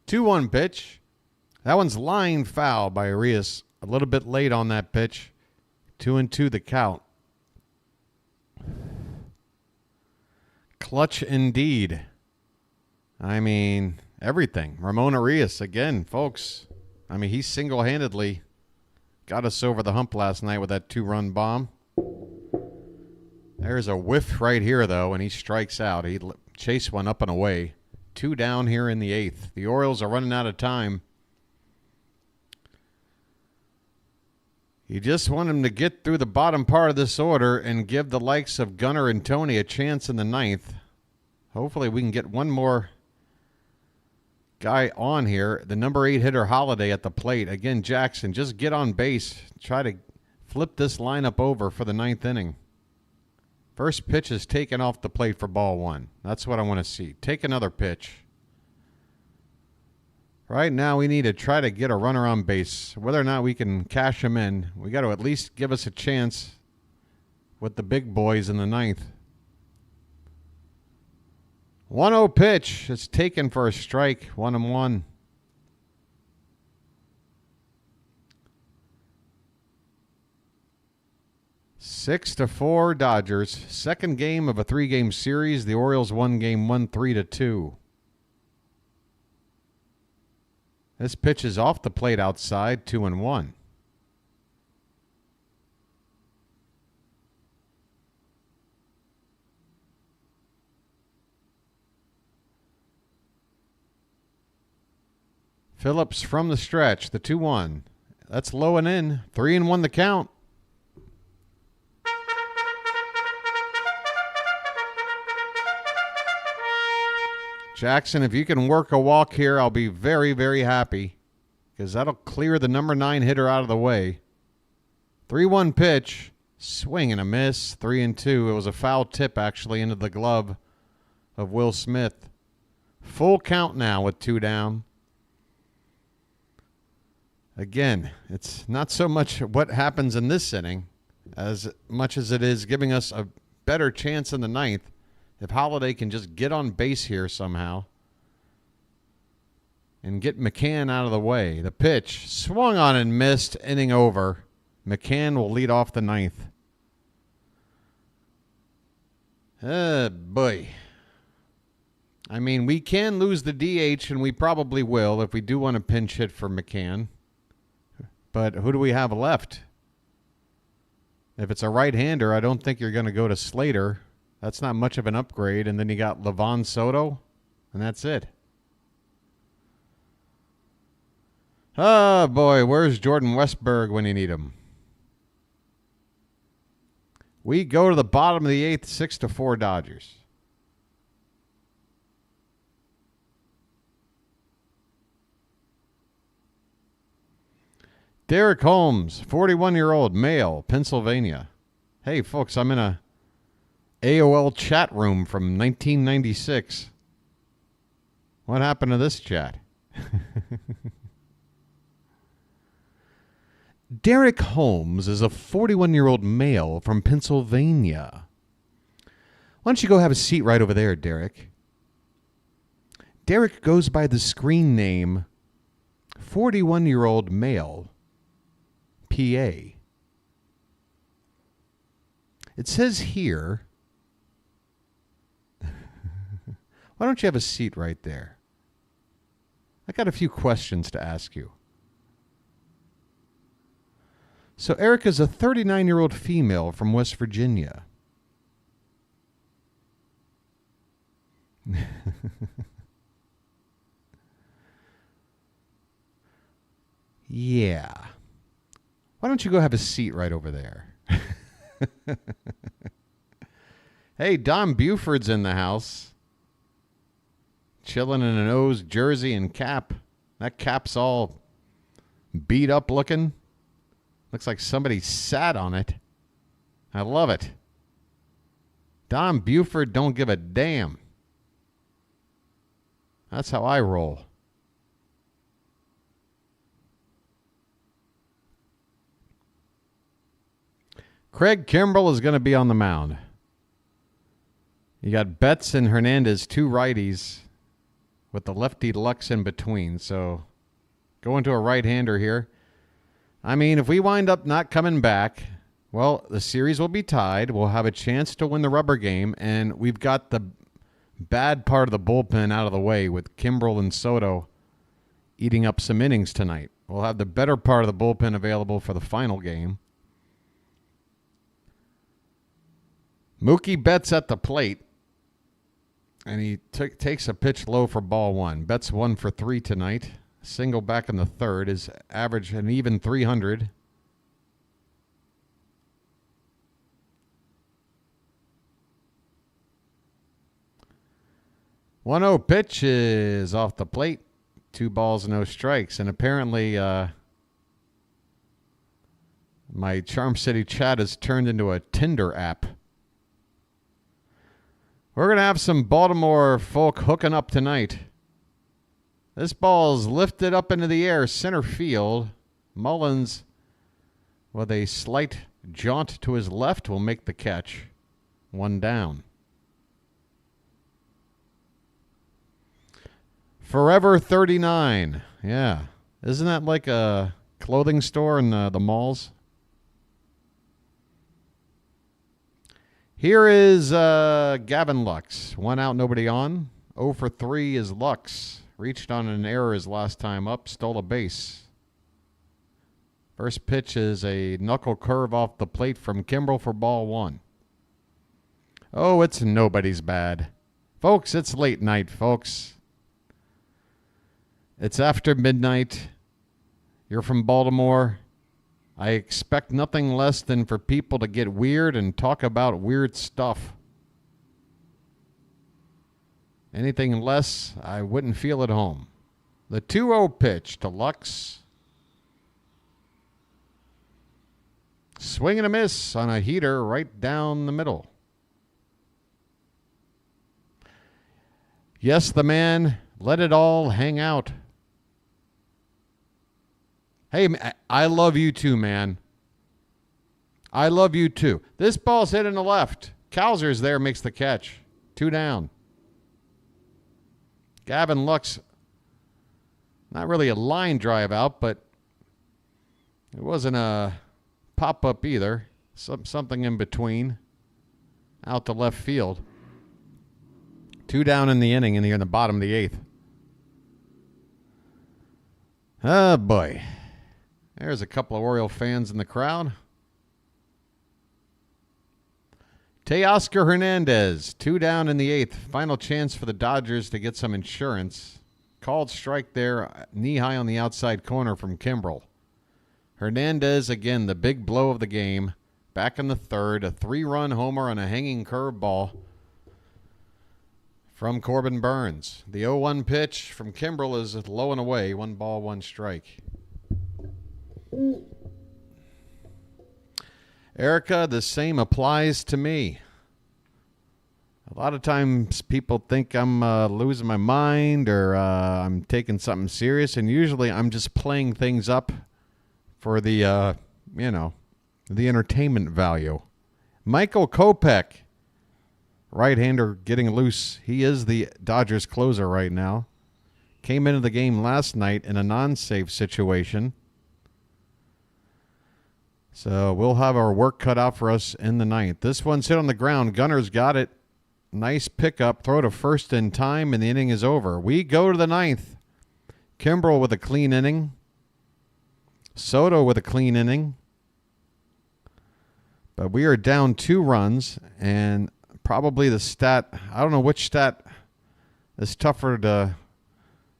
Two-one pitch. That one's line foul by Urias. A little bit late on that pitch. 2-2 the count. Clutch indeed. I mean, everything. Ramon Urias again, folks. I mean, he single-handedly got us over the hump last night with that 2-run bomb. There's a whiff right here, though, and he strikes out. He chased one up and away. 2 down here in the 8th. The Orioles are running out of time. You just want him to get through the bottom part of this order and give the likes of Gunnar and Tony a chance in the 9th. Hopefully we can get one more guy on here. The number 8 hitter, Holiday, at the plate. Again, Jackson, just get on base. Try to flip this lineup over for the 9th inning. First pitch is taken off the plate for ball 1. That's what I want to see. Take another pitch. Right now we need to try to get a runner on base. Whether or not we can cash him in, we got to at least give us a chance with the big boys in the 9th. 1-0 pitch. It's taken for a strike. 1-1. Six to 4 Dodgers. Second game of a 3-game series. The Orioles won game 1 3-2. This pitch is off the plate outside. 2-1. Phillips from the stretch. The 2-1. That's low and in. 3-1 the count. Jackson, if you can work a walk here, I'll be very, very happy because that'll clear the number 9 hitter out of the way. 3-1 pitch, swing and a miss, 3-2. It was a foul tip actually into the glove of Will Smith. Full count now with 2 down. Again, it's not so much what happens in this inning as much as it is giving us a better chance in the 9th. If Holiday can just get on base here somehow and get McCann out of the way. The pitch swung on and missed, inning over. McCann will lead off the 9th. Boy. I mean, we can lose the DH, and we probably will if we do want to pinch hit for McCann. But who do we have left? If it's a right-hander, I don't think you're going to go to Slater. That's not much of an upgrade. And then you got Levon Soto, and that's it. Oh, boy, where's Jordan Westburg when you need him? We go to the bottom of the 8th, 6-4 Dodgers. Derek Holmes, 41-year-old male, Pennsylvania. Hey, folks, I'm in a AOL chat room from 1996. What happened to this chat? Derek Holmes is a 41-year-old male from Pennsylvania. Why don't you go have a seat right over there, Derek? Derek goes by the screen name 41-year-old male, PA. It says here, why don't you have a seat right there? I got a few questions to ask you. So Erica's a 39-year-old female from West Virginia. Yeah. Why don't you go have a seat right over there? Hey, Don Buford's in the house. Chilling in an O's jersey and cap. That cap's all beat up looking. Looks like somebody sat on it. I love it. Don Buford don't give a damn. That's how I roll. Craig Kimbrell is going to be on the mound. You got Betts and Hernandez, two righties, with the lefty Lux in between. So going to a right-hander here. I mean, if we wind up not coming back, well, the series will be tied. We'll have a chance to win the rubber game, and we've got the bad part of the bullpen out of the way with Kimbrell and Soto eating up some innings tonight. We'll have the better part of the bullpen available for the final game. Mookie Betts at the plate, and he takes a pitch low for ball one. Betts 1 for 3 tonight. Single back in the third. His average an even 300. One-oh pitch is off the plate. 2 balls, no strikes. And apparently my Charm City chat has turned into a Tinder app. We're going to have some Baltimore folk hooking up tonight. This ball's lifted up into the air, center field. Mullins, with a slight jaunt to his left, will make the catch. 1 down. Forever 39. Yeah. Isn't that like a clothing store in the malls? Here is Gavin Lux. 1 out, nobody on. 0 for 3 is Lux. Reached on an error his last time up. Stole a base. First pitch is a knuckle curve off the plate from Kimbrell for ball 1. Oh, it's nobody's bad. Folks, it's late night, folks. It's after midnight. You're from Baltimore. I expect nothing less than for people to get weird and talk about weird stuff. Anything less, I wouldn't feel at home. The 2-0 pitch to Lux. Swing and a miss on a heater right down the middle. Yes, the man let it all hang out. Hey, I love you too, man. I love you too. This ball's hit in the left. Cowser's there, makes the catch. 2 down. Gavin Lux, not really a line drive out, but it wasn't a pop-up either. Something in between. Out to left field. 2 down in the inning, and you're in the bottom of the 8th. Oh, boy. There's a couple of Oriole fans in the crowd. Teoscar Hernandez, 2 down in the 8th. Final chance for the Dodgers to get some insurance. Called strike there, knee-high on the outside corner from Kimbrell. Hernandez, again, the big blow of the game. Back in the third, a 3-run homer on a hanging curveball from Corbin Burnes. The 0-1 pitch from Kimbrell is low and away. 1 ball, 1 strike. Erica, the same applies to me. A lot of times people think I'm losing my mind or I'm taking something serious, and usually I'm just playing things up for the, the entertainment value. Michael Kopech, right-hander getting loose. He is the Dodgers closer right now. Came into the game last night in a non-save situation. So we'll have our work cut out for us in the 9th. This one's hit on the ground. Gunner's got it. Nice pickup. Throw to first in time, and the inning is over. We go to the 9th. Kimbrell with a clean inning. Soto with a clean inning. But we are down 2 runs, and probably the stat, I don't know which stat is tougher to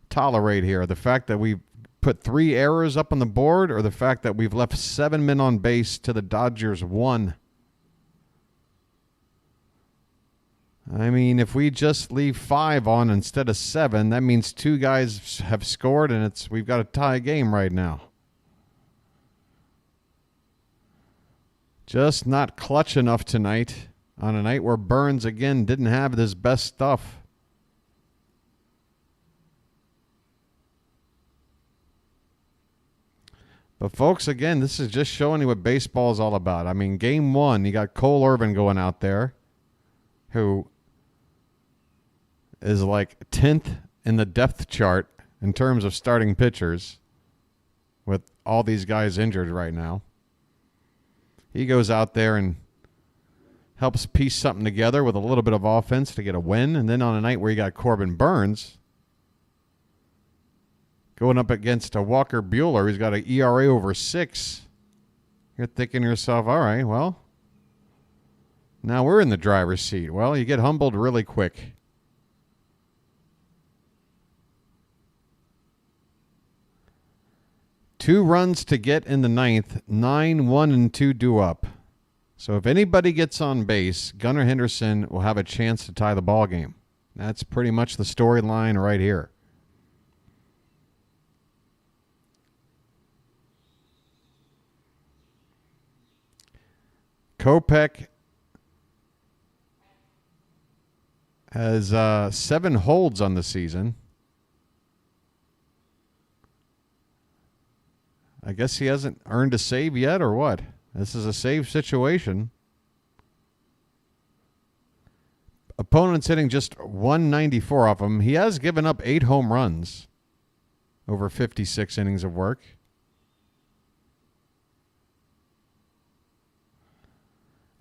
tolerate here. The fact that we put 3 errors up on the board, or the fact that we've left 7 men on base to the Dodgers 1. I mean, if we just leave 5 on instead of 7, that means 2 guys have scored, and we've got a tie game right now. Just not clutch enough tonight on a night where Burnes, again, didn't have his best stuff. But, folks, again, this is just showing you what baseball is all about. I mean, game 1, you got Cole Irvin going out there, who is like 10th in the depth chart in terms of starting pitchers with all these guys injured right now. He goes out there and helps piece something together with a little bit of offense to get a win. And then on a night where you got Corbin Burnes going up against a Walker Buehler who's got an ERA over 6, you're thinking to yourself, all right, well, now we're in the driver's seat. Well, you get humbled really quick. Two runs to get in the 9th, 9-1 and 2 due up. So if anybody gets on base, Gunnar Henderson will have a chance to tie the ball game. That's pretty much the storyline right here. Kopech has 7 holds on the season. I guess he hasn't earned a save yet, or what? This is a save situation. Opponent's hitting just 194 off him. He has given up 8 home runs over 56 innings of work.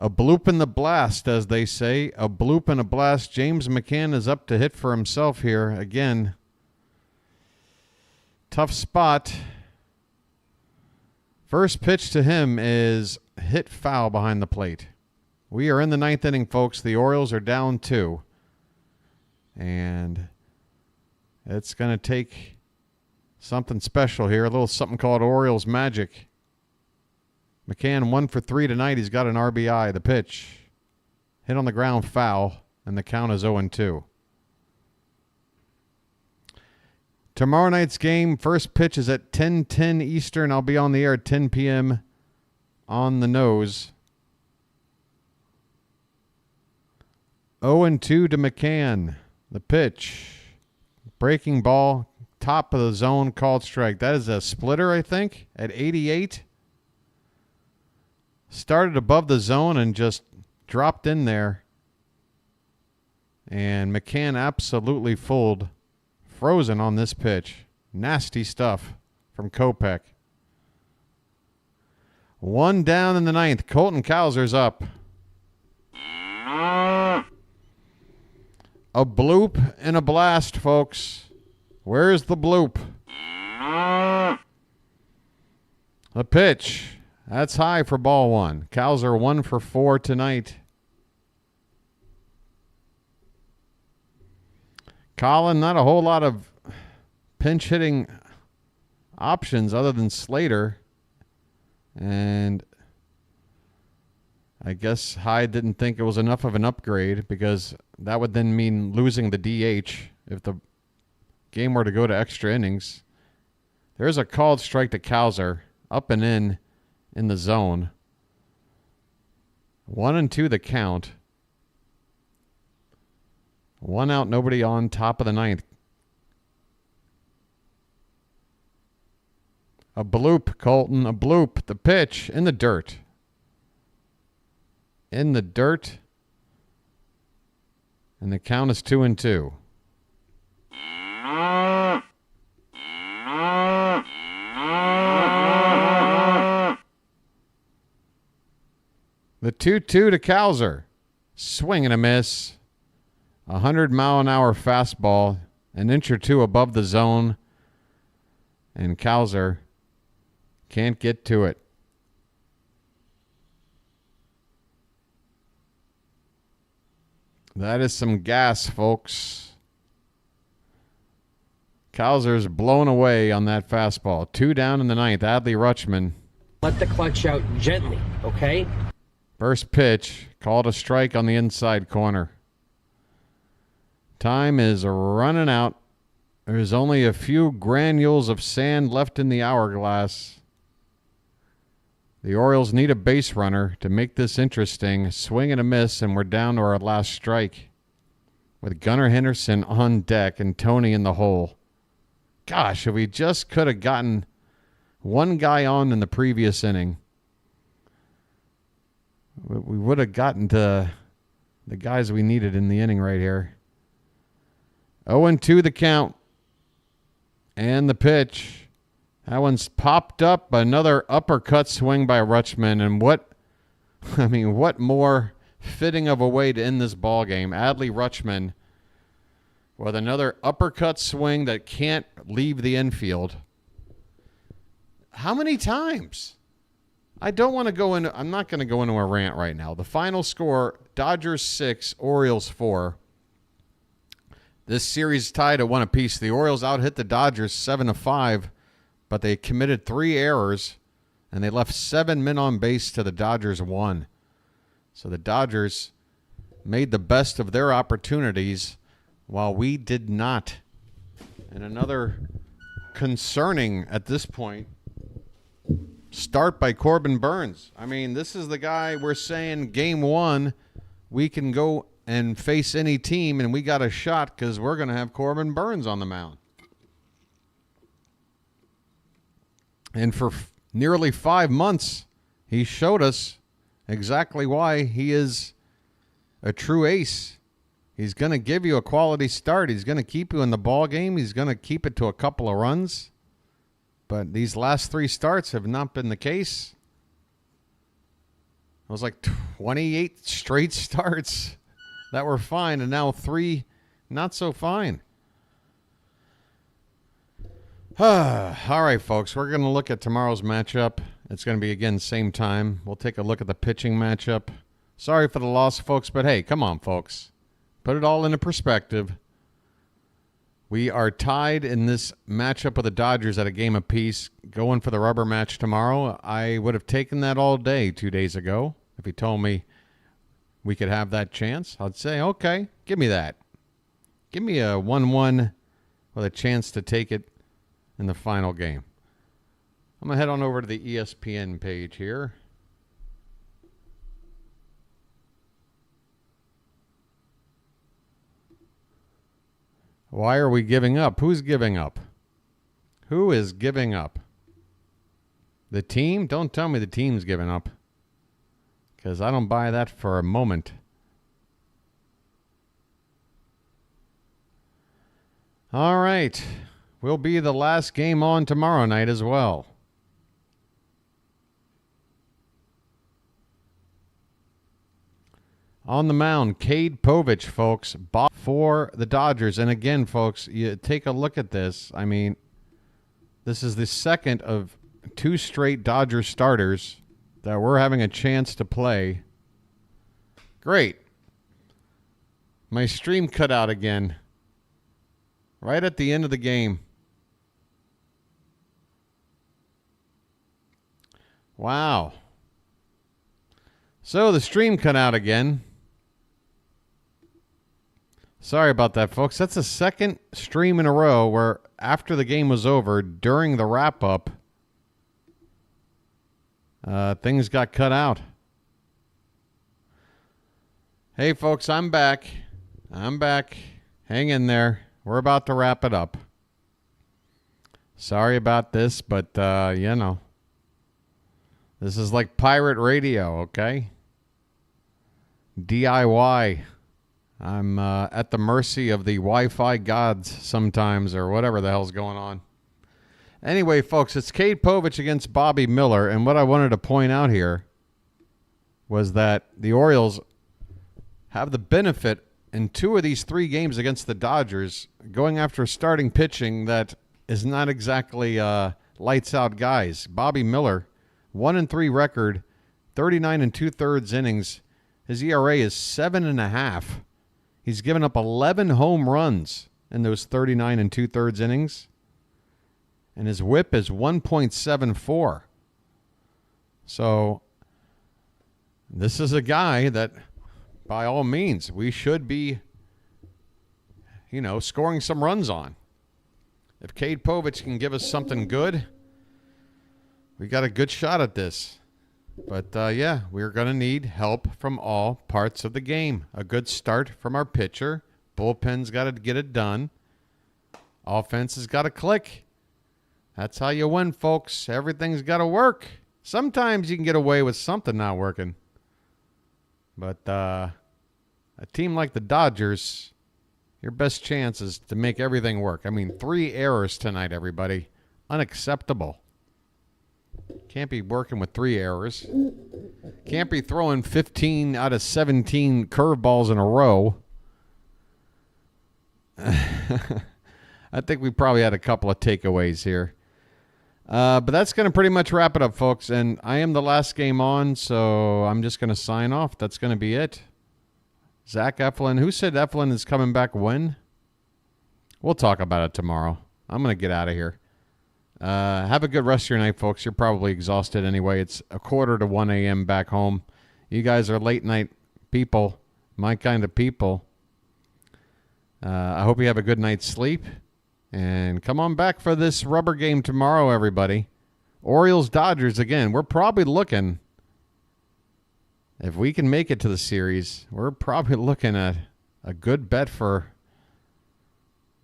A bloop in the blast, as they say. A bloop and a blast. James McCann is up to hit for himself here. Again, tough spot. First pitch to him is hit foul behind the plate. We are in the 9th inning, folks. The Orioles are down 2. And it's going to take something special here. A little something called Orioles magic. McCann 1 for 3 tonight. He's got an RBI. The pitch hit on the ground, foul, and the count is 0-2. Tomorrow night's game, first pitch is at 10:10 Eastern. I'll be on the air at 10 p.m. on the nose. 0-2 to McCann. The pitch. Breaking ball. Top of the zone. Called strike. That is a splitter, I think, at 88. Started above the zone and just dropped in there. And McCann absolutely fooled. Frozen on this pitch. Nasty stuff from Kopech. 1 down in the 9th. Colton Cowser's up. A bloop and a blast, folks. Where's the bloop? The pitch. That's high for ball 1. Cowser 1 for 4 tonight. Colin, not a whole lot of pinch hitting options other than Slater. And I guess Hyde didn't think it was enough of an upgrade because that would then mean losing the DH if the game were to go to extra innings. There's a called strike to Cowser, up and in the zone. 1-2 the count. 1 out, nobody on, top of the 9th. A bloop, Colton, a bloop. The pitch in the dirt. In the dirt. And the count is 2-2. The 2-2 to Cowser. Swing and a miss. 100-mile-an-hour fastball, an inch or two above the zone, and Cowser can't get to it. That is some gas, folks. Cowser's blown away on that fastball. 2 down in the 9th. Adley Rutschman. Let the clutch out gently, okay? First pitch, called a strike on the inside corner. Time is running out. There's only a few granules of sand left in the hourglass. The Orioles need a base runner to make this interesting. Swing and a miss, and we're down to our last strike. With Gunnar Henderson on deck and Tony in the hole. Gosh, if we just could have gotten one guy on in the previous inning, we would have gotten to the guys we needed in the inning right here. 0-2 the count. And the pitch. That one's popped up. Another uppercut swing by Rutschman. And what more fitting of a way to end this ball game? Adley Rutschman with another uppercut swing that can't leave the infield. How many times? I don't want to go into, I'm not going to go into a rant right now. The final score, Dodgers 6, Orioles 4. This series tied at 1 apiece. The Orioles out-hit the Dodgers 7-5, but they committed 3 errors, and they left 7 men on base to the Dodgers 1. So the Dodgers made the best of their opportunities, while we did not. And another concerning, at this point, start by Corbin Burnes. I mean, this is the guy we're saying game 1, we can go and face any team, and we got a shot because we're going to have Corbin Burnes on the mound. And for nearly 5 months, he showed us exactly why he is a true ace. He's going to give you a quality start. He's going to keep you in the ball game. He's going to keep it to a couple of runs. But these last 3 starts have not been the case. It was like 28 straight starts that were fine, and now 3 not so fine. All right, folks, we're going to look at tomorrow's matchup. It's going to be, again, same time. We'll take a look at the pitching matchup. Sorry for the loss, folks, but hey, come on, folks. Put it all into perspective. We are tied in this matchup with the Dodgers at a game apiece, going for the rubber match tomorrow. I would have taken that all day 2 days ago. If he told me we could have that chance, I'd say, okay, give me that. Give me a 1-1 with a chance to take it in the final game. I'm going to head on over to the ESPN page here. Why are we giving up? Who's giving up? Who is giving up? The team? Don't tell me the team's giving up, because I don't buy that for a moment. All right. Will be the last game on tomorrow night as well. On the mound, Cade Povich, folks, for the Dodgers. And again, folks, you take a look at this. I mean, this is the second of 2 straight Dodgers starters that we're having a chance to play. Great. My stream cut out again. Right at the end of the game. Wow. So the stream cut out again. Sorry about that, folks. That's the second stream in a row where after the game was over, during the wrap-up, things got cut out. Hey, folks, I'm back. I'm back. Hang in there. We're about to wrap it up. Sorry about this, but, you know, this is like pirate radio, okay? DIY. I'm at the mercy of the Wi-Fi gods sometimes, or whatever the hell's going on. Anyway, folks, it's Cade Povich against Bobby Miller, and what I wanted to point out here was that the Orioles have the benefit in 2 of these 3 games against the Dodgers going after starting pitching that is not exactly lights-out guys. Bobby Miller, 1-3 record, 39 2/3 innings. His ERA is 7.5. He's given up 11 home runs in those 39 2/3 innings. And his whip is 1.74. So this is a guy that, by all means, we should be scoring some runs on. If Cade Povich can give us something good, we got a good shot at this. But, we're going to need help from all parts of the game. A good start from our pitcher. Bullpen's got to get it done. Offense has got to click. That's how you win, folks. Everything's got to work. Sometimes you can get away with something not working. But a team like the Dodgers, your best chance is to make everything work. I mean, 3 errors tonight, everybody. Unacceptable. Can't be working with 3 errors. Can't be throwing 15 out of 17 curveballs in a row. I think we probably had a couple of takeaways here. But that's going to pretty much wrap it up, folks. And I am the last game on, so I'm just going to sign off. That's going to be it. Zach Eflin. Who said Eflin is coming back when? We'll talk about it tomorrow. I'm going to get out of here. Have a good rest of your night, folks. You're probably exhausted anyway. It's 1:45 a.m. back home. You guys are late night people, my kind of people. I hope you have a good night's sleep. And come on back for this rubber game tomorrow, everybody. Orioles, Dodgers, again. We're probably looking, if we can make it to the series, we're probably looking at a good bet for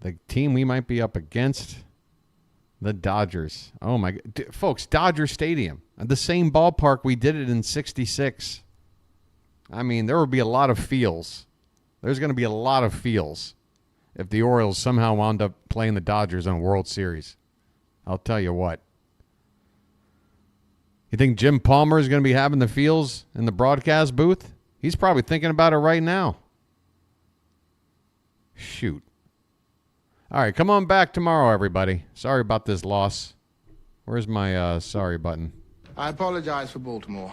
the team we might be up against, the Dodgers. Oh, my God. Folks, Dodger Stadium, the same ballpark we did it in 66. I mean, there would be a lot of feels. There's going to be a lot of feels if the Orioles somehow wound up playing the Dodgers in a World Series. I'll tell you what. You think Jim Palmer is going to be having the feels in the broadcast booth? He's probably thinking about it right now. Shoot. All right, come on back tomorrow, everybody. Sorry about this loss. Where's my sorry button? I apologize for Baltimore.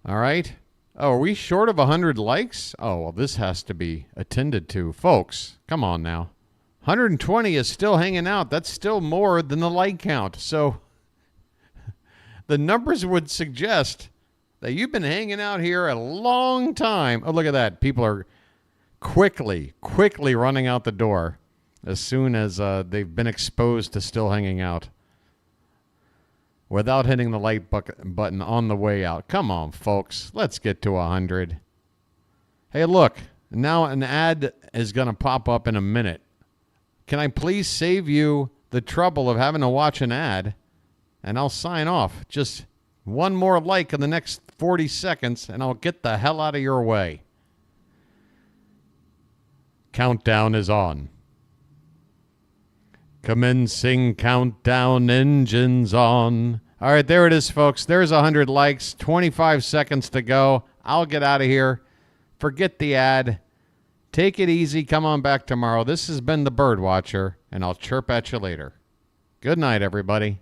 All right. Oh, are we short of 100 likes? Oh, well, this has to be attended to. Folks, come on now. 120 is still hanging out. That's still more than the like count. So the numbers would suggest that you've been hanging out here a long time. Oh, look at that. People are quickly running out the door as soon as they've been exposed to still hanging out without hitting the like button on the way out. Come on, folks. Let's get to 100. Hey, look. Now an ad is going to pop up in a minute. Can I please save you the trouble of having to watch an ad? And I'll sign off. Just one more like in the next 40 seconds, and I'll get the hell out of your way. Countdown is on. Commencing countdown, engines on. All right, there it is, folks. There's 100 likes, 25 seconds to go. I'll get out of here. Forget the ad. Take it easy. Come on back tomorrow. This has been the BirdWatcher, and I'll chirp at you later. Good night, everybody.